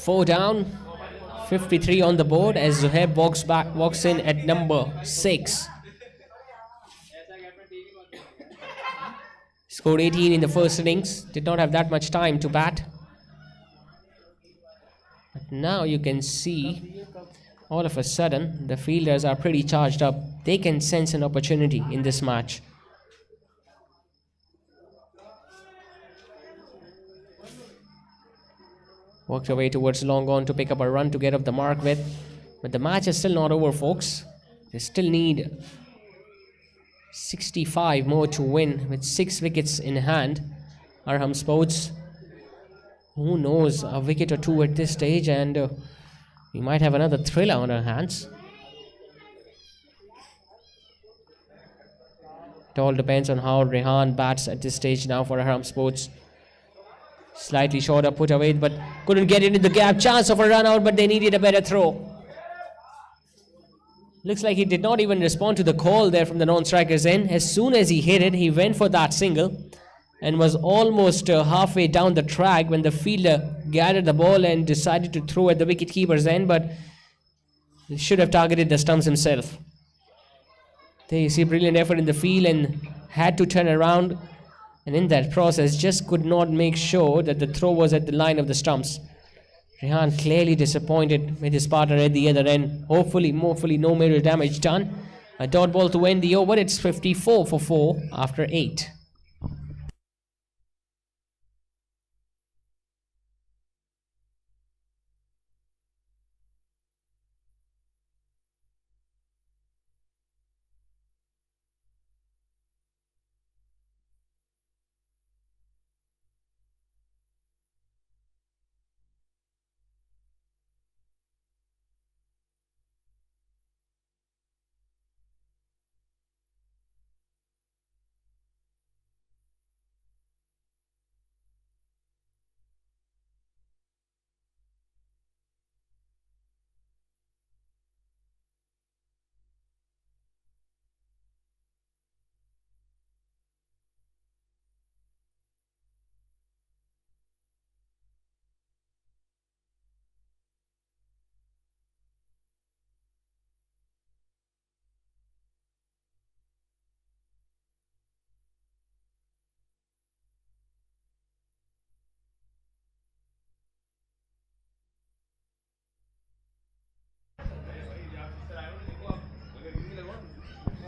[SPEAKER 1] Four down, 53 on the board as Zuhair walks in at number 6. Scored 18 in the first innings, did not have that much time to bat. But now you can see all of a sudden the fielders are pretty charged up. They can sense an opportunity in this match. Worked away towards long on to pick up a run to get off the mark with. But the match is still not over, folks. They still need 65 more to win with 6 wickets in hand. Arham Sports, who knows, a wicket or 2 at this stage, and we might have another thriller on our hands. It all depends on how Rehan bats at this stage now for Arham Sports. Slightly shorter put away, but couldn't get it in the gap. Chance of a run out, but they needed a better throw. Looks like he did not even respond to the call there from the non-strikers end. As soon as he hit it, he went for that single. and was almost halfway down the track when the fielder gathered the ball and decided to throw at the wicketkeeper's end, but he should have targeted the stumps himself. There you see brilliant effort in the field and had to turn around, and in that process just could not make sure that the throw was at the line of the stumps. Rehan clearly disappointed with his partner at the other end. Hopefully no major damage done. A dot ball to end the over. It's 54 for 4 after 8.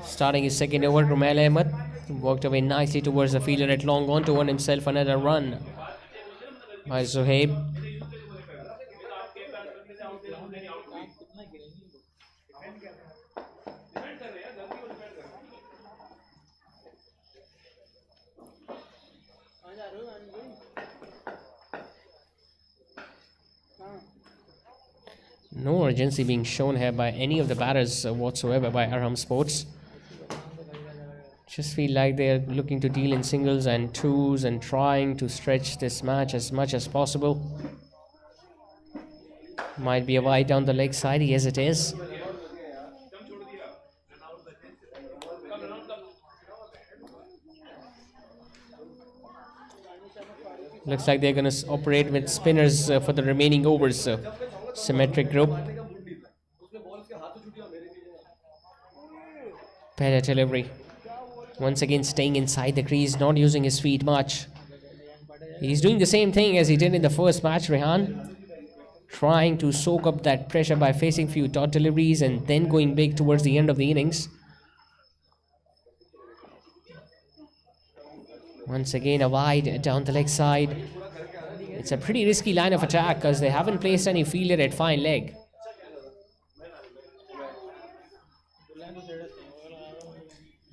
[SPEAKER 1] Starting his second over, Rumail Ahmed walked away nicely towards the fielder at long on to earn himself another run by Zohaib. No urgency being shown here by any of the batters whatsoever by Arham Sports. Just feel like they're looking to deal in singles and twos and trying to stretch this match as much as possible. Might be a wide down the leg side. Yes, it is. Looks like they're going to operate with spinners for the remaining overs. Symmetry group. Better delivery. Once again staying inside the crease, not using his feet much. He's doing the same thing as he did in the first match, Rehan. Trying to soak up that pressure by facing few dot deliveries and then going big towards the end of the innings. Once again a wide down the leg side. It's a pretty risky line of attack because they haven't placed any fielder at fine leg.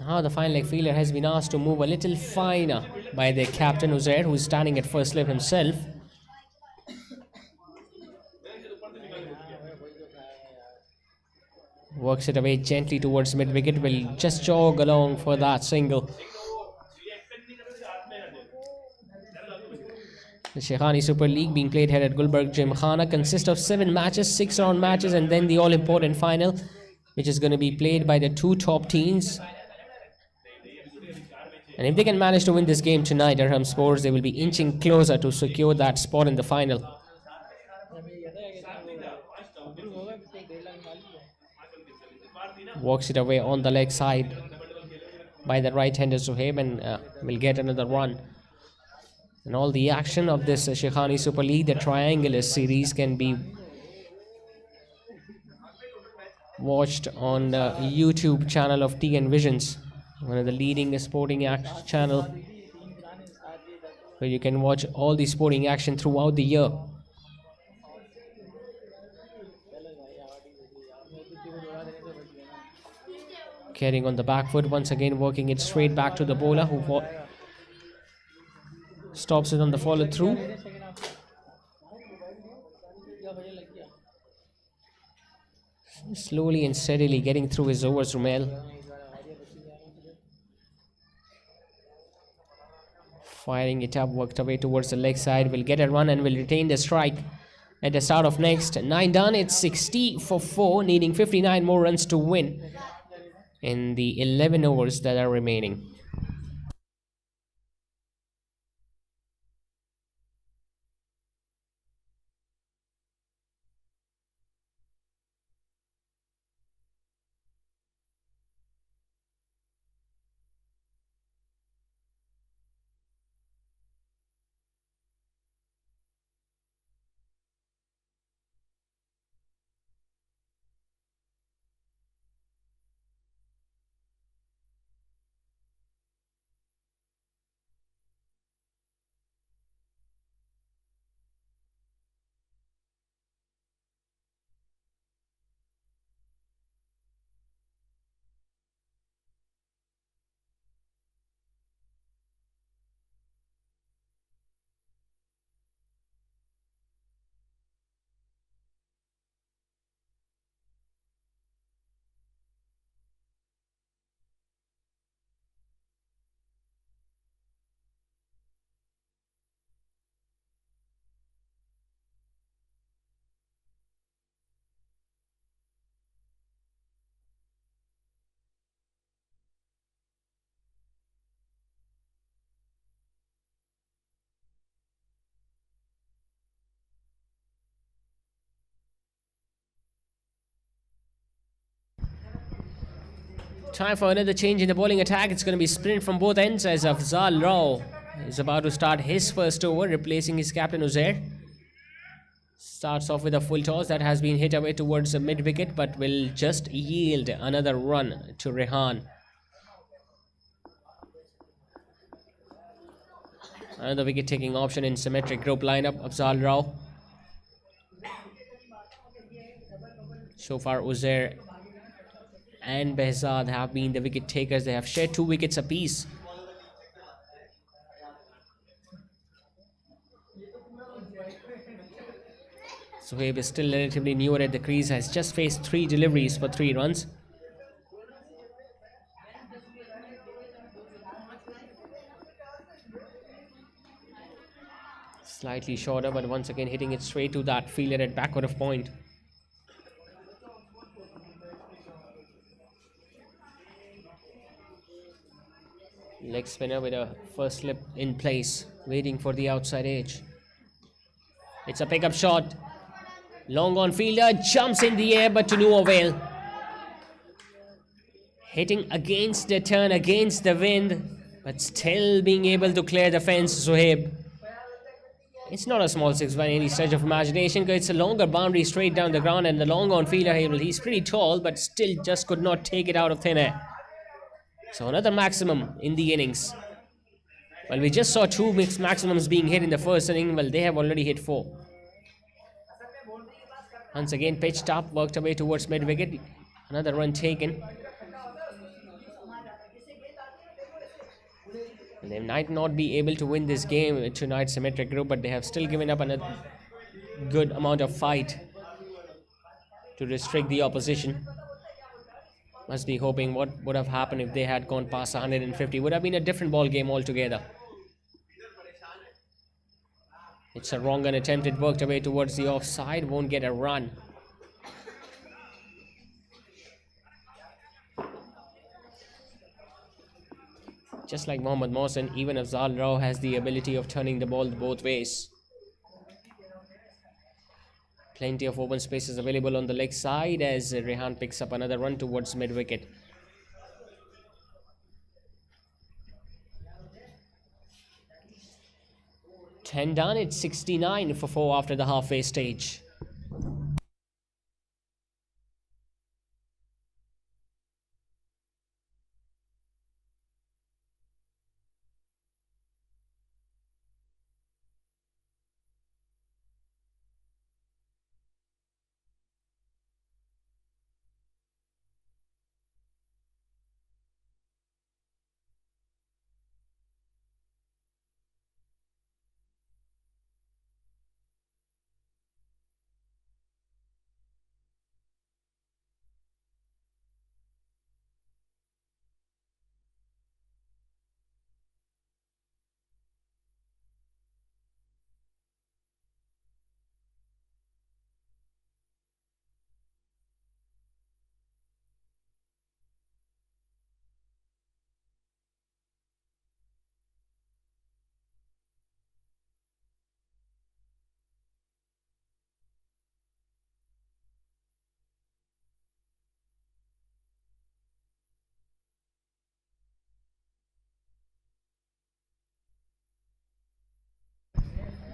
[SPEAKER 1] Now the fine leg fielder has been asked to move a little finer by their captain Uzair, who is standing at first slip himself. Works it away gently towards mid wicket, will just jog along for that single. The Shaikhani Super League being played here at Gulberg Gymkhana consists of 7 matches, 6 round matches, and then the all important final, which is going to be played by the 2 top teams. And if they can manage to win this game tonight, Arham Sports, they will be inching closer to secure that spot in the final. Walks it away on the leg side by the right-hander Zohaib and will get another run. And all the action of this Shaikhani Super League, the triangular series, can be watched on the YouTube channel of TNVisions, one of the leading sporting channel, where you can watch all the sporting action throughout the year. Carrying on the back foot, once again working it straight back to the bowler, who stops it on the follow through. Slowly and steadily getting through his overs, Rumail. Firing it up, worked away towards the leg side, will get a run and will retain the strike at the start of next. 9 done, it's 60 for 4, needing 59 more runs to win in the 11 overs that are remaining. Time for another change in the bowling attack. It's going to be sprint from both ends as Afzal Rao is about to start his first over, replacing his captain Uzair. Starts off with a full toss that has been hit away towards the mid wicket, but will just yield another run to Rehan. Another wicket taking option in Symmetry group lineup. Afzal Rao. So far, Uzair and Behzad have been the wicket takers. They have shared 2 wickets apiece. Sohaib is still relatively newer at the crease, has just faced 3 deliveries for 3 runs. Slightly shorter, but once again hitting it straight to that fielder at backward of point. Leg spinner with a first slip in place, waiting for the outside edge. It's a pickup shot. Long on fielder, jumps in the air, but to no avail. Hitting against the turn, against the wind, but still being able to clear the fence, Sohaib. It's not a small 6 by any stretch of imagination, because it's a longer boundary straight down the ground, and the long on fielder, he's pretty tall, but still just could not take it out of thin air. So another maximum in the innings. Well, we just saw 2 maximums being hit in the first inning. Well, they have already hit 4. Once again pitched up, worked away towards mid wicket. Another run taken. They might not be able to win this game tonight, Symmetric Group, but they have still given up a good amount of fight to restrict the opposition. Must be hoping what would have happened if they had gone past 150. Would have been a different ball game altogether. It's a wrong gun attempt. It worked away towards the offside. Won't get a run. Just like Mohammad Mohsen, even Afzal Rao has the ability of turning the ball both ways. Plenty of open spaces available on the leg side as Rehan picks up another run towards mid wicket. Ten done. It's 69 for 4 after the halfway stage.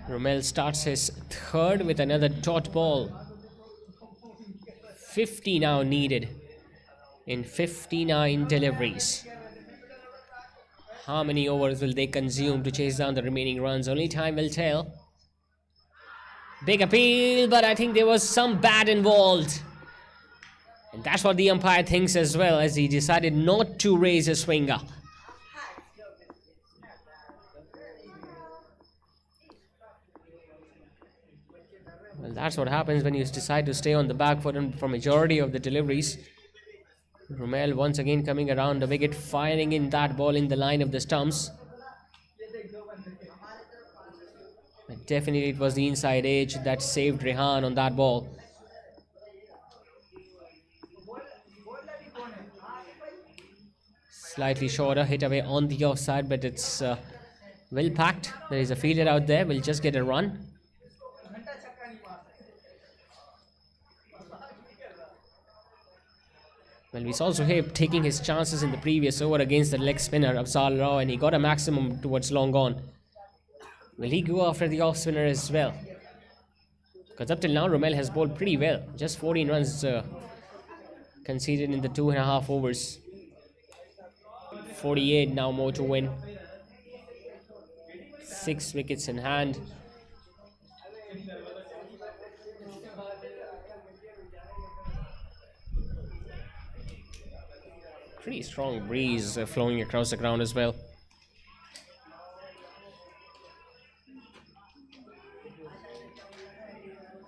[SPEAKER 1] Romel starts his third with another dot ball. 50 now needed in 59 deliveries. How many overs will they consume to chase down the remaining runs? Only time will tell. Big appeal, but I think there was some bat involved. And that's what the umpire thinks as well, as he decided not to raise a swinger. Well, that's what happens when you decide to stay on the back foot for majority of the deliveries. Romel once again coming around the wicket, firing in that ball in the line of the stumps. But definitely it was the inside edge that saved Rehan on that ball. Slightly shorter, hit away on the offside, but it's well packed. There is a fielder out there, will just get a run. Well, we saw Zohaib taking his chances in the previous over against the leg spinner Afzal Rao, and he got a maximum towards long on. Will he go after the off spinner as well? Because up till now, Romel has bowled pretty well. Just 14 runs conceded in the 2.5 overs. 48 now more to win. 6 wickets in hand. Pretty strong breeze flowing across the ground as well.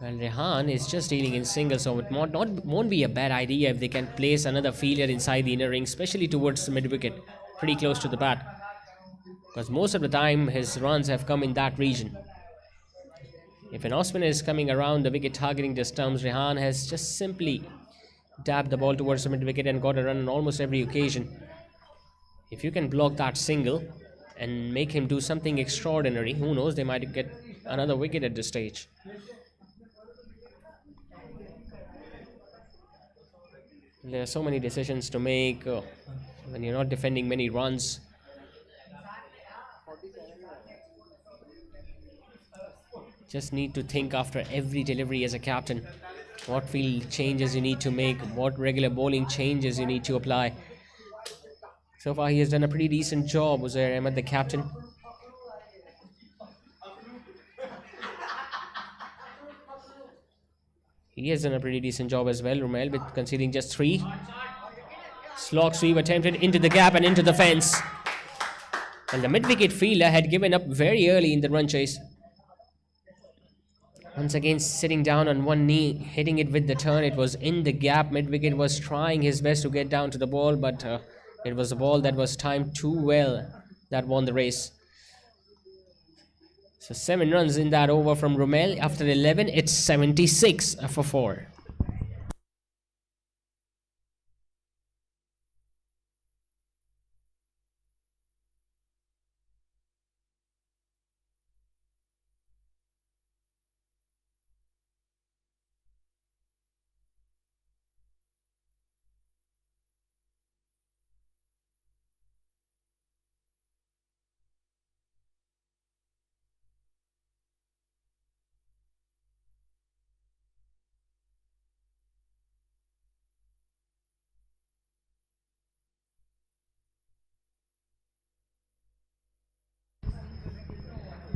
[SPEAKER 1] And Rehan is just dealing in singles, so it won't be a bad idea if they can place another fielder inside the inner ring, especially towards the mid wicket, pretty close to the bat. Because most of the time his runs have come in that region. If an off spinner is coming around the wicket targeting the stumps, Rehan has just simply dabbed the ball towards the mid wicket and got a run on almost every occasion. If you can block that single and make him do something extraordinary, who knows, they might get another wicket at this stage. There are so many decisions to make when you're not defending many runs. Just need to think after every delivery as a captain. What field changes you need to make, what regular bowling changes you need to apply. So far he has done a pretty decent job, Uzair Ahmed, the captain. He has done a pretty decent job as well, Romel, with conceding just 3. Slog sweep attempted into the gap and into the fence. And the mid-wicket fielder had given up very early in the run chase. Once again sitting down on one knee, hitting it with the turn. It was in the gap. Mid-wicket was trying his best to get down to the ball, but it was a ball that was timed too well that won the race. So 7 runs in that over from Romel. After 11, it's 76 for 4.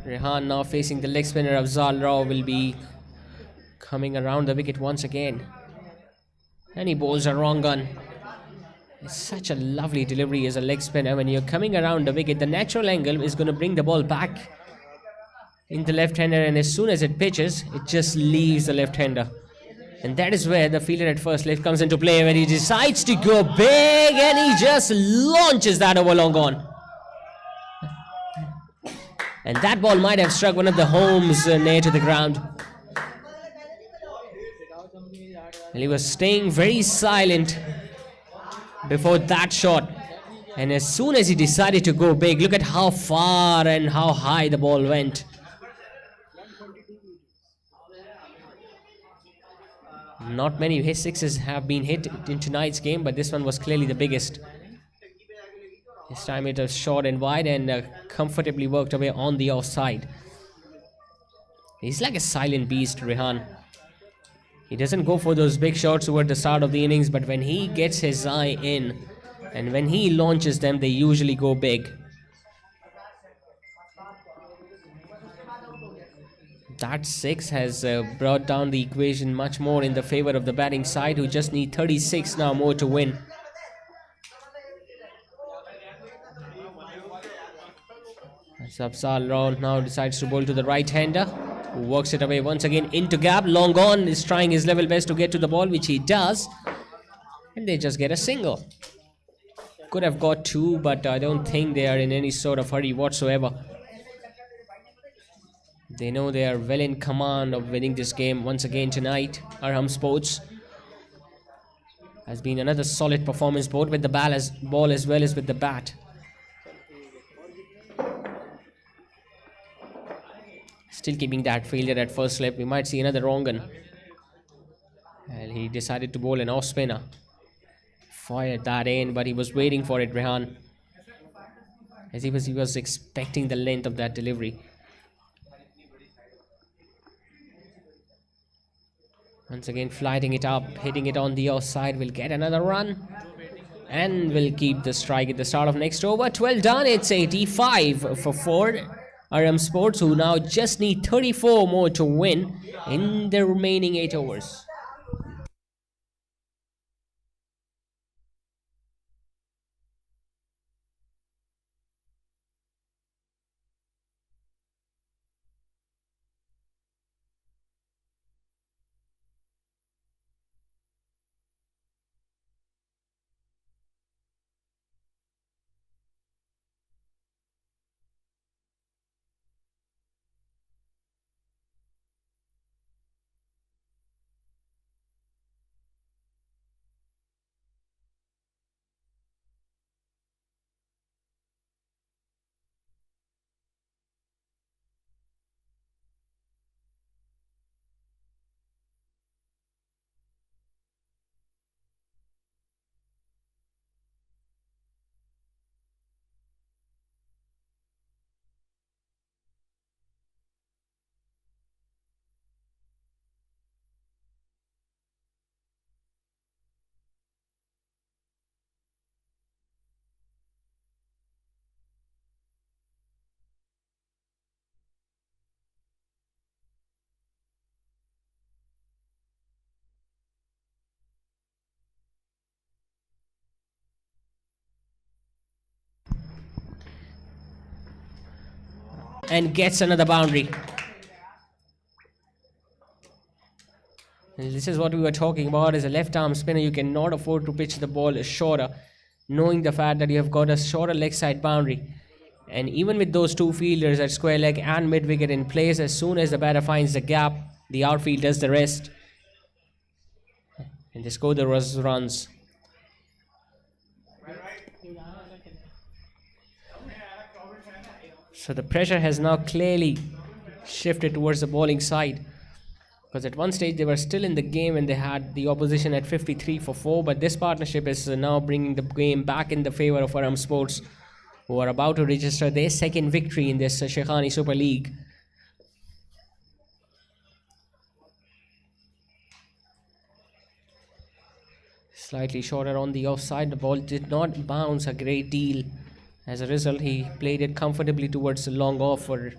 [SPEAKER 1] Rehan now facing the leg spinner. Afzal Rao will be coming around the wicket once again. And he bowls a wrong gun. It's such a lovely delivery as a leg spinner. When you're coming around the wicket, the natural angle is going to bring the ball back in the left-hander, and as soon as it pitches, it just leaves the left-hander. And that is where the fielder at first left comes into play, when he decides to go big and he just launches that over long on. And that ball might have struck one of the homes near to the ground. And he was staying very silent before that shot. And as soon as he decided to go big, look at how far and how high the ball went. Not many sixes have been hit in tonight's game, but this one was clearly the biggest. This time it was short and wide and comfortably worked away on the offside. He's like a silent beast, Rehan. He doesn't go for those big shots toward the start of the innings, but when he gets his eye in and when he launches them, they usually go big. That 6 has brought down the equation much more in the favor of the batting side, who just need 36 now more to win. Afzal Rao now decides to bowl to the right-hander, who works it away once again into gap. Long on is trying his level best to get to the ball, which he does. And they just get a single. Could have got 2, but I don't think they are in any sort of hurry whatsoever. They know they are well in command of winning this game once again tonight. Arham Sports has been another solid performance both with the ball as well as with the bat. Still keeping that fielder at first slip. We might see another wrong gun. And he decided to bowl an off spinner. fired that in, but he was waiting for it, Rehan, as he was expecting the length of that delivery. Once again, flighting it up, hitting it on the offside, will get another run. And will keep the strike at the start of next over. 12 done. It's 85 for Ford. Arham Sports, who now just need 34 more to win in the remaining 8 overs. And gets another boundary. And this is what we were talking about. As a left arm spinner, you cannot afford to pitch the ball shorter, knowing the fact that you have got a shorter leg side boundary. And even with those two fielders at square leg and mid wicket in place, as soon as the batter finds the gap, the outfield does the rest. And they score the runs. So the pressure has now clearly shifted towards the bowling side. Because at one stage they were still in the game and they had the opposition at 53 for 4. But this partnership is now bringing the game back in the favour of Arham Sports, who are about to register their second victory in this Shaikhani Super League. Slightly shorter on the offside. The ball did not bounce a great deal. As a result, he played it comfortably towards the long off for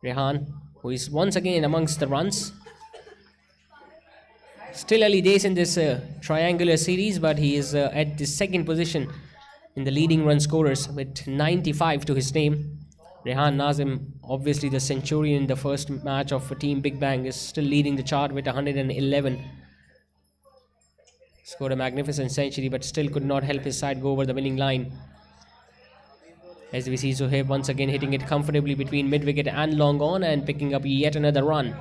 [SPEAKER 1] Rehan, who is once again amongst the runs. Still early days in this triangular series, but he is at the second position in the leading run scorers with 95 to his name. Rehan Nazim, obviously the centurion in the first match of Team Big Bang, is still leading the chart with 111. Scored a magnificent century, but still could not help his side go over the winning line. As we see Zohaib once again hitting it comfortably between mid-wicket and long on and picking up yet another run.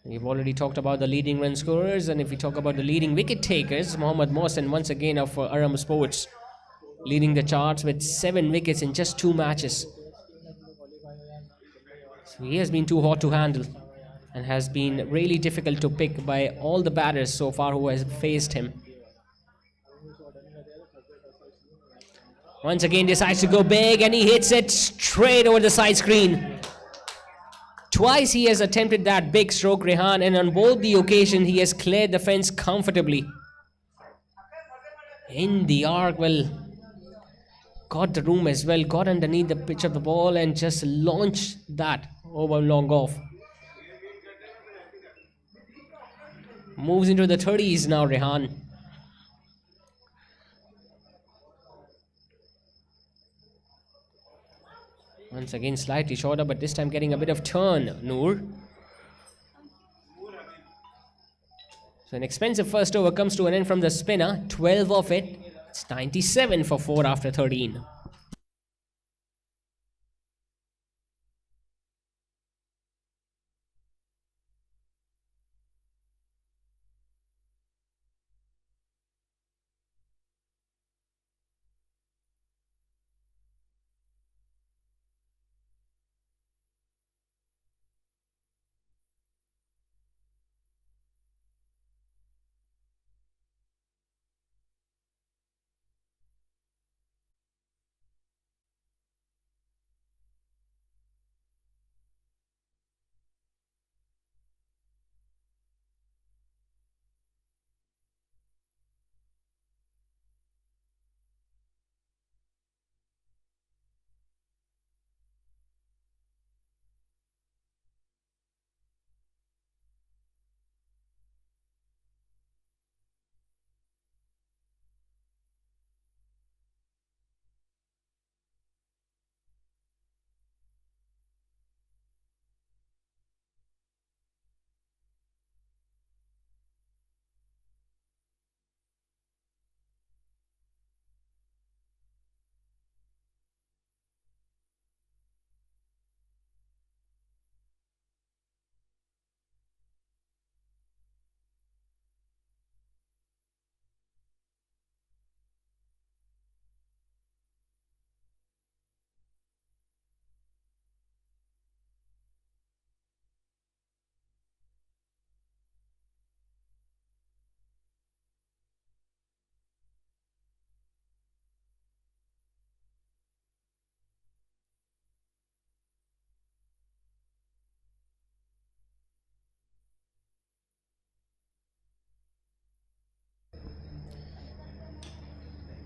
[SPEAKER 1] We've already talked about the leading run scorers, and if we talk about the leading wicket takers, Mohammad Mohsen once again of Arham Sports, leading the charts with 7 wickets in just 2 matches. So he has been too hot to handle and has been really difficult to pick by all the batters so far who has faced him. Once again decides to go big and he hits it straight over the side screen. Twice he has attempted that big stroke, Rehan, and on both the occasions he has cleared the fence comfortably. In the arc, well, got the room as well, got underneath the pitch of the ball and just launched that over long off. Moves into the 30s now, Rehan. Once again slightly shorter, but this time getting a bit of turn, Noor. So an expensive first over comes to an end from the spinner. 12 of it. It's 97 for 4 after 13.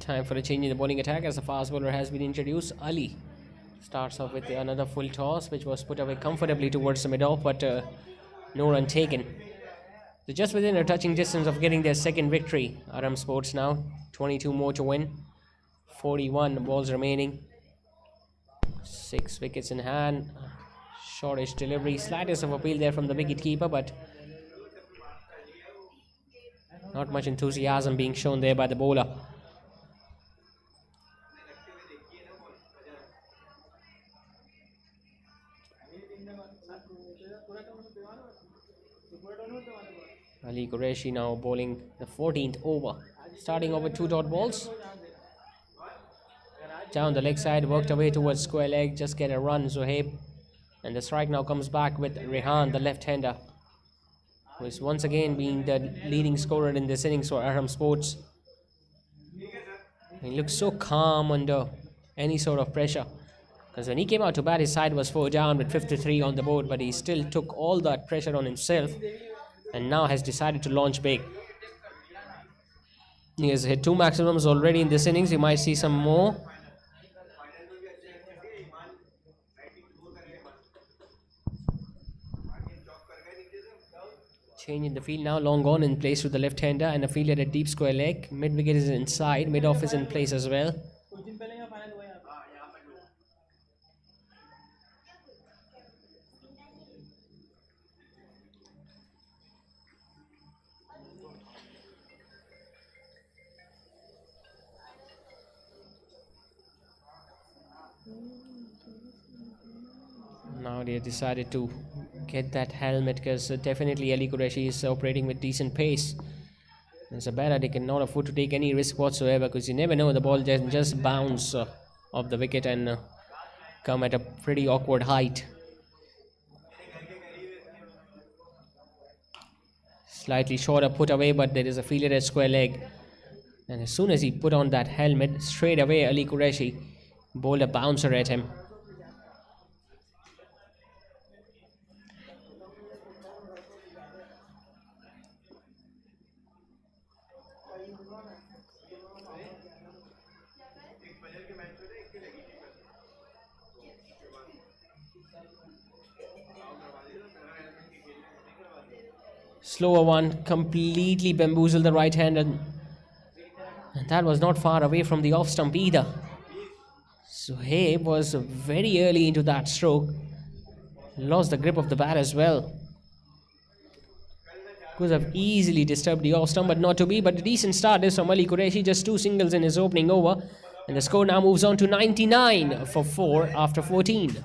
[SPEAKER 1] Time for a change in the bowling attack as the fast bowler has been introduced. Ali starts off with another full toss, which was put away comfortably towards the mid-off, but no run taken. So just within a touching distance of getting their second victory. Arham Sports now 22 more to win. 41 balls remaining. 6 wickets in hand. Shortish delivery. Slightest of appeal there from the wicket keeper, but not much enthusiasm being shown there by the bowler. Ali Qureshi now bowling the 14th over. Starting off with 2 dot balls. Down the leg side, worked away towards square leg, just get a run, Zohaib. And the strike now comes back with Rehan, the left-hander, who is once again being the leading scorer in this innings for Arham Sports. He looks so calm under any sort of pressure. Because when he came out to bat, his side was 4 down with 53 on the board, but he still took all that pressure on himself and now has decided to launch big. He has hit 2 maximums already in this innings. He might see some more. Change in the field now, long on in place with the left-hander and a field at a deep square leg. Mid-wicket is inside, mid-off is in place as well. Now they have decided to get that helmet because definitely Ali Qureshi is operating with decent pace. As a batter, they cannot afford to take any risk whatsoever because you never know, the ball just bounce off the wicket and come at a pretty awkward height. Slightly shorter put away, but there is a fielder at square leg. And as soon as he put on that helmet, straight away Ali Qureshi bowled a bouncer at him. Slower one completely bamboozled the right hand, and that was not far away from the off stump either. Zohaib was very early into that stroke. Lost the grip of the bat as well. Could have easily disturbed the off stump, but not to be. But a decent start is from Ali Qureshi, just 2 singles in his opening over. And the score now moves on to 99 for 4 after 14.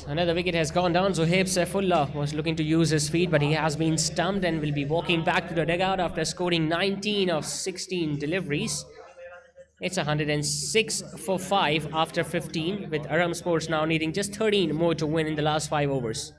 [SPEAKER 1] Another wicket has gone down. Zohaib Saifullah was looking to use his feet, but he has been stumped and will be walking back to the dugout after scoring 19 of 16 deliveries. It's 106 for 5 after 15, with Arham Sports now needing just 13 more to win in the last 5 overs.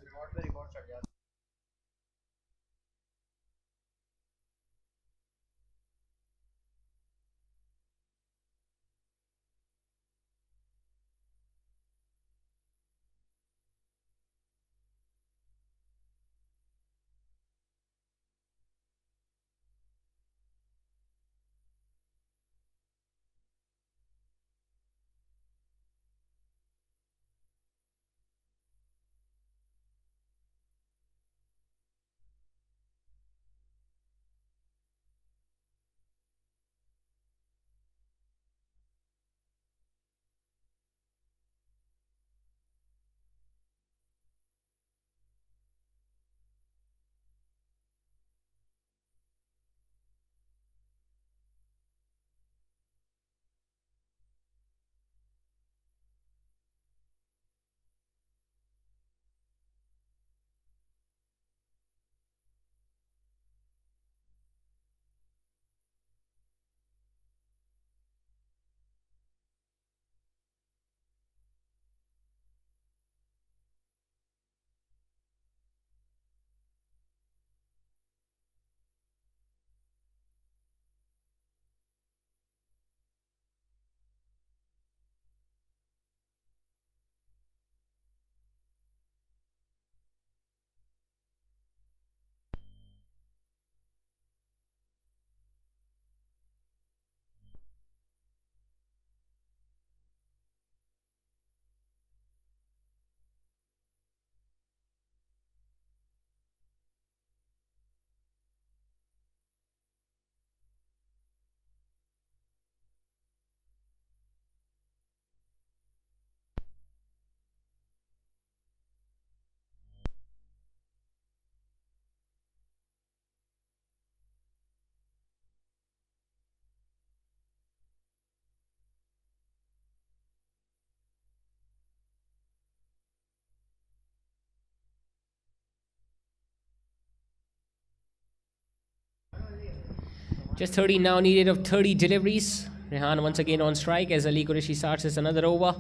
[SPEAKER 1] Just 30 now needed of 30 deliveries. Rehan once again on strike as Ali Qureshi starts his another over.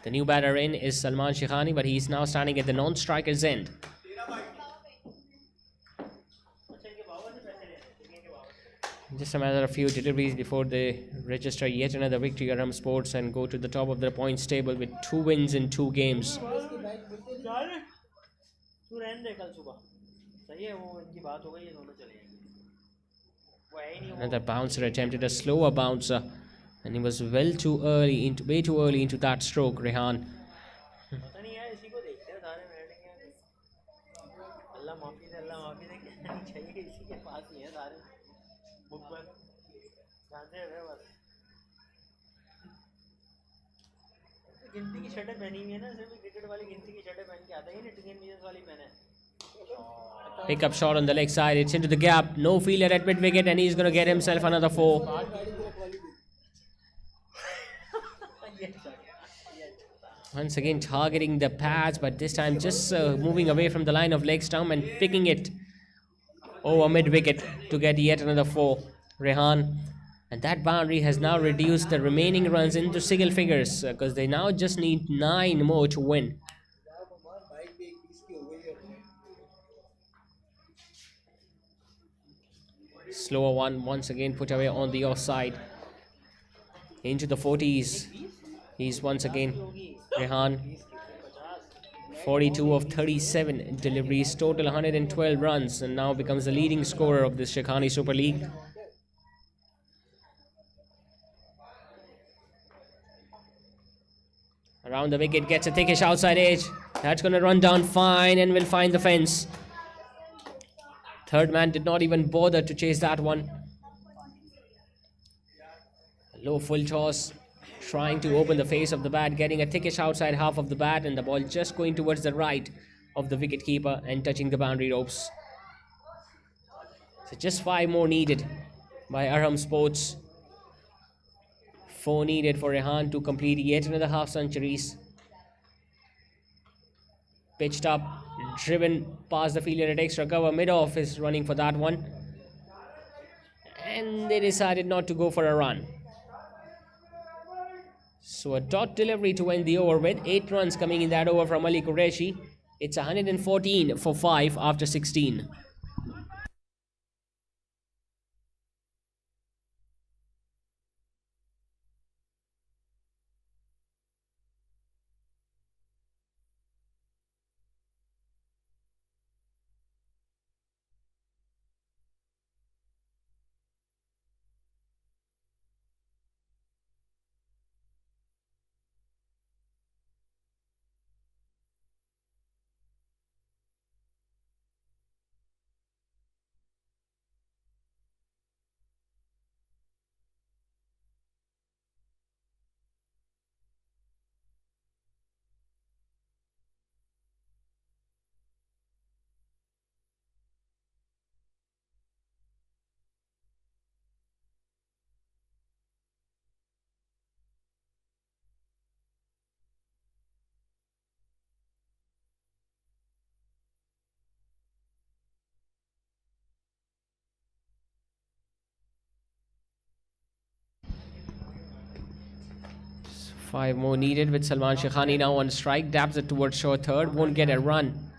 [SPEAKER 1] The new batter in is Salman Shaikhani, but he is now standing at the non-striker's end. Just a matter of few deliveries before they register yet another victory. Arham Sports and go to the top of the points table with 2 wins in 2 games. Another bouncer attempted a slower bouncer, and he was way too early into that stroke. Rehan.
[SPEAKER 2] गिनती की शर्टें पहनी हुई है ना, सिर्फ cricket वाली गिनती की शर्टें पहन के आता है, ये TNVisions वाली पहने।
[SPEAKER 1] Pick up shot on the leg side. It's into the gap. No fielder at mid wicket, and he's going to get himself another 4. Once again targeting the pads, but this time just moving away from the line of leg stump and picking it over mid wicket to get yet another 4. Rehan. And that boundary has now reduced the remaining runs into single figures because they now just need 9 more to win. Slower one once again put away on the offside. Into the 40s. He's once again Rehan. 42 of 37 deliveries, total 112 runs, and now becomes the leading scorer of this Shaikhani Super League. Around the wicket, gets a thickish outside edge. That's going to run down fine and will find the fence. Third man did not even bother to chase that one. Low full toss, trying to open the face of the bat, getting a thickish outside half of the bat, and the ball just going towards the right of the wicketkeeper and touching the boundary ropes. So just 5 more needed by Arham Sports. 4 needed for Rehan to complete yet another half centuries. Pitched up, driven past the fielder at extra cover. Mid-off is running for that one. And they decided not to go for a run. So a dot delivery to end the over with 8 runs coming in that over from Ali Qureshi. It's 114 for 5 after 16. Five more needed with Salman Shaikhani now on strike. Dabs it towards short third. Won't get a run.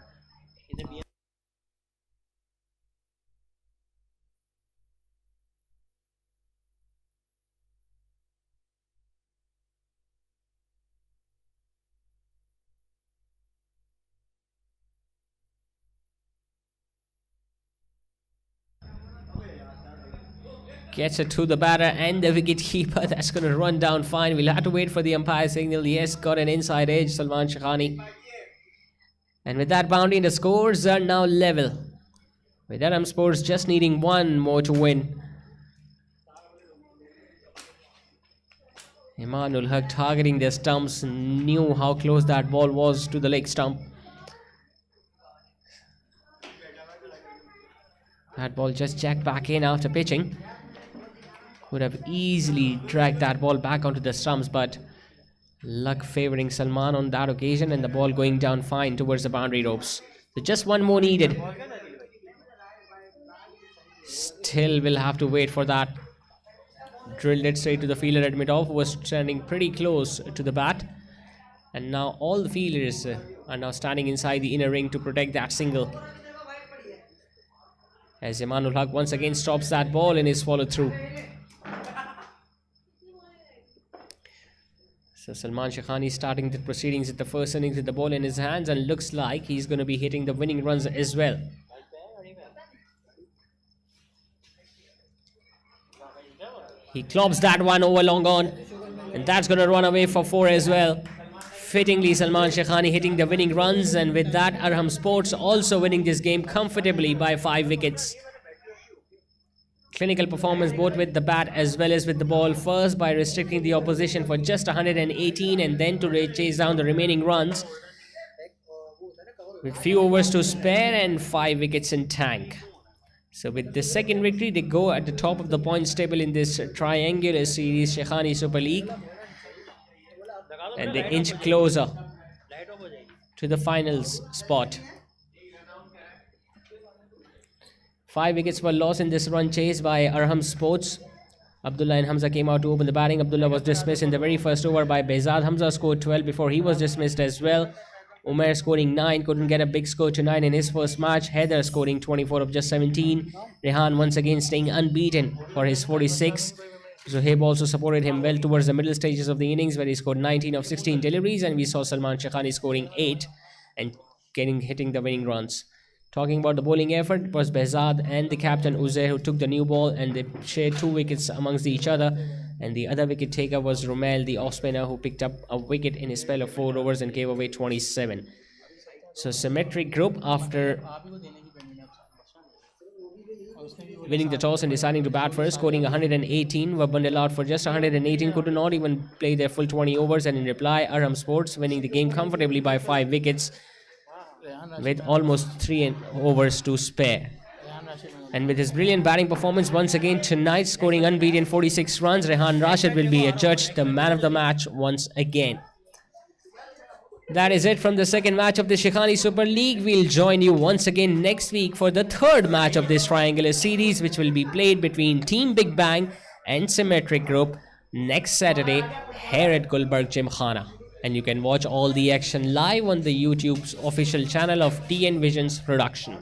[SPEAKER 1] Gets it to the batter and the wicket keeper. That's going to run down fine. We'll have to wait for the umpire signal. Yes, got an inside edge, Salman Shaikhani. And with that boundary, the scores are now level. With Arham Sports just needing one more to win. Imanul Haq targeting their stumps, knew how close that ball was to the leg stump. That ball just jacked back in after pitching. Would have easily dragged that ball back onto the stumps, but luck favoring Salman on that occasion and the ball going down fine towards the boundary ropes. So just one more needed. Still will have to wait for that. Drilled it straight to the fielder at mid-off, who was standing pretty close to the bat. And now all the fielders are now standing inside the inner ring to protect that single. As Imanul Haq once again stops that ball in his follow-through. So Salman Shaikhani starting the proceedings with the first innings with the ball in his hands, and looks like he's going to be hitting the winning runs as well. He clops that one over long on, and that's going to run away for 4 as well. Fittingly, Salman Shaikhani hitting the winning runs, and with that Arham Sports also winning this game comfortably by 5 wickets. Clinical performance both with the bat as well as with the ball, first by restricting the opposition for just 118 and then to chase down the remaining runs with few overs to spare and 5 wickets in tank. So with the second victory, they go at the top of the points table in this triangular series, Shaikhani Super League, and they inch closer to the finals spot. 5 wickets were lost in this run chase by Arham Sports. Abdullah and Hamza came out to open the batting. Abdullah was dismissed in the very first over by Behzad. Hamza scored 12 before he was dismissed as well. Umair scoring 9, couldn't get a big score tonight in his first match. Heather scoring 24 of just 17. Rehan once again staying unbeaten for his 46. Zohaib also supported him well towards the middle stages of the innings, where he scored 19 of 16 deliveries, and we saw Salman Shaikhani scoring 8 and hitting the winning runs. Talking about the bowling effort, it was Behzad and the captain Uzair who took the new ball, and they shared 2 wickets amongst each other. And the other wicket taker was Romel, the off-spinner, who picked up a wicket in a spell of 4 overs and gave away 27. So Symmetry group, after winning the toss and deciding to bat first, scoring 118, were bundled out for just 118, could not even play their full 20 overs, and in reply, Arham Sports winning the game comfortably by 5 wickets with almost 3 overs to spare. And with his brilliant batting performance once again tonight, scoring unbeaten 46 runs, Rehan Rashid will be adjudged the man of the match once again. That is it from the second match of the Shaikhani Super League. We'll join you once again next week for the third match of this triangular series, which will be played between Team Big Bang and Symmetry Group next Saturday here at Gulbarg Gymkhana. And you can watch all the action live on the YouTube's official channel of TNVisions production.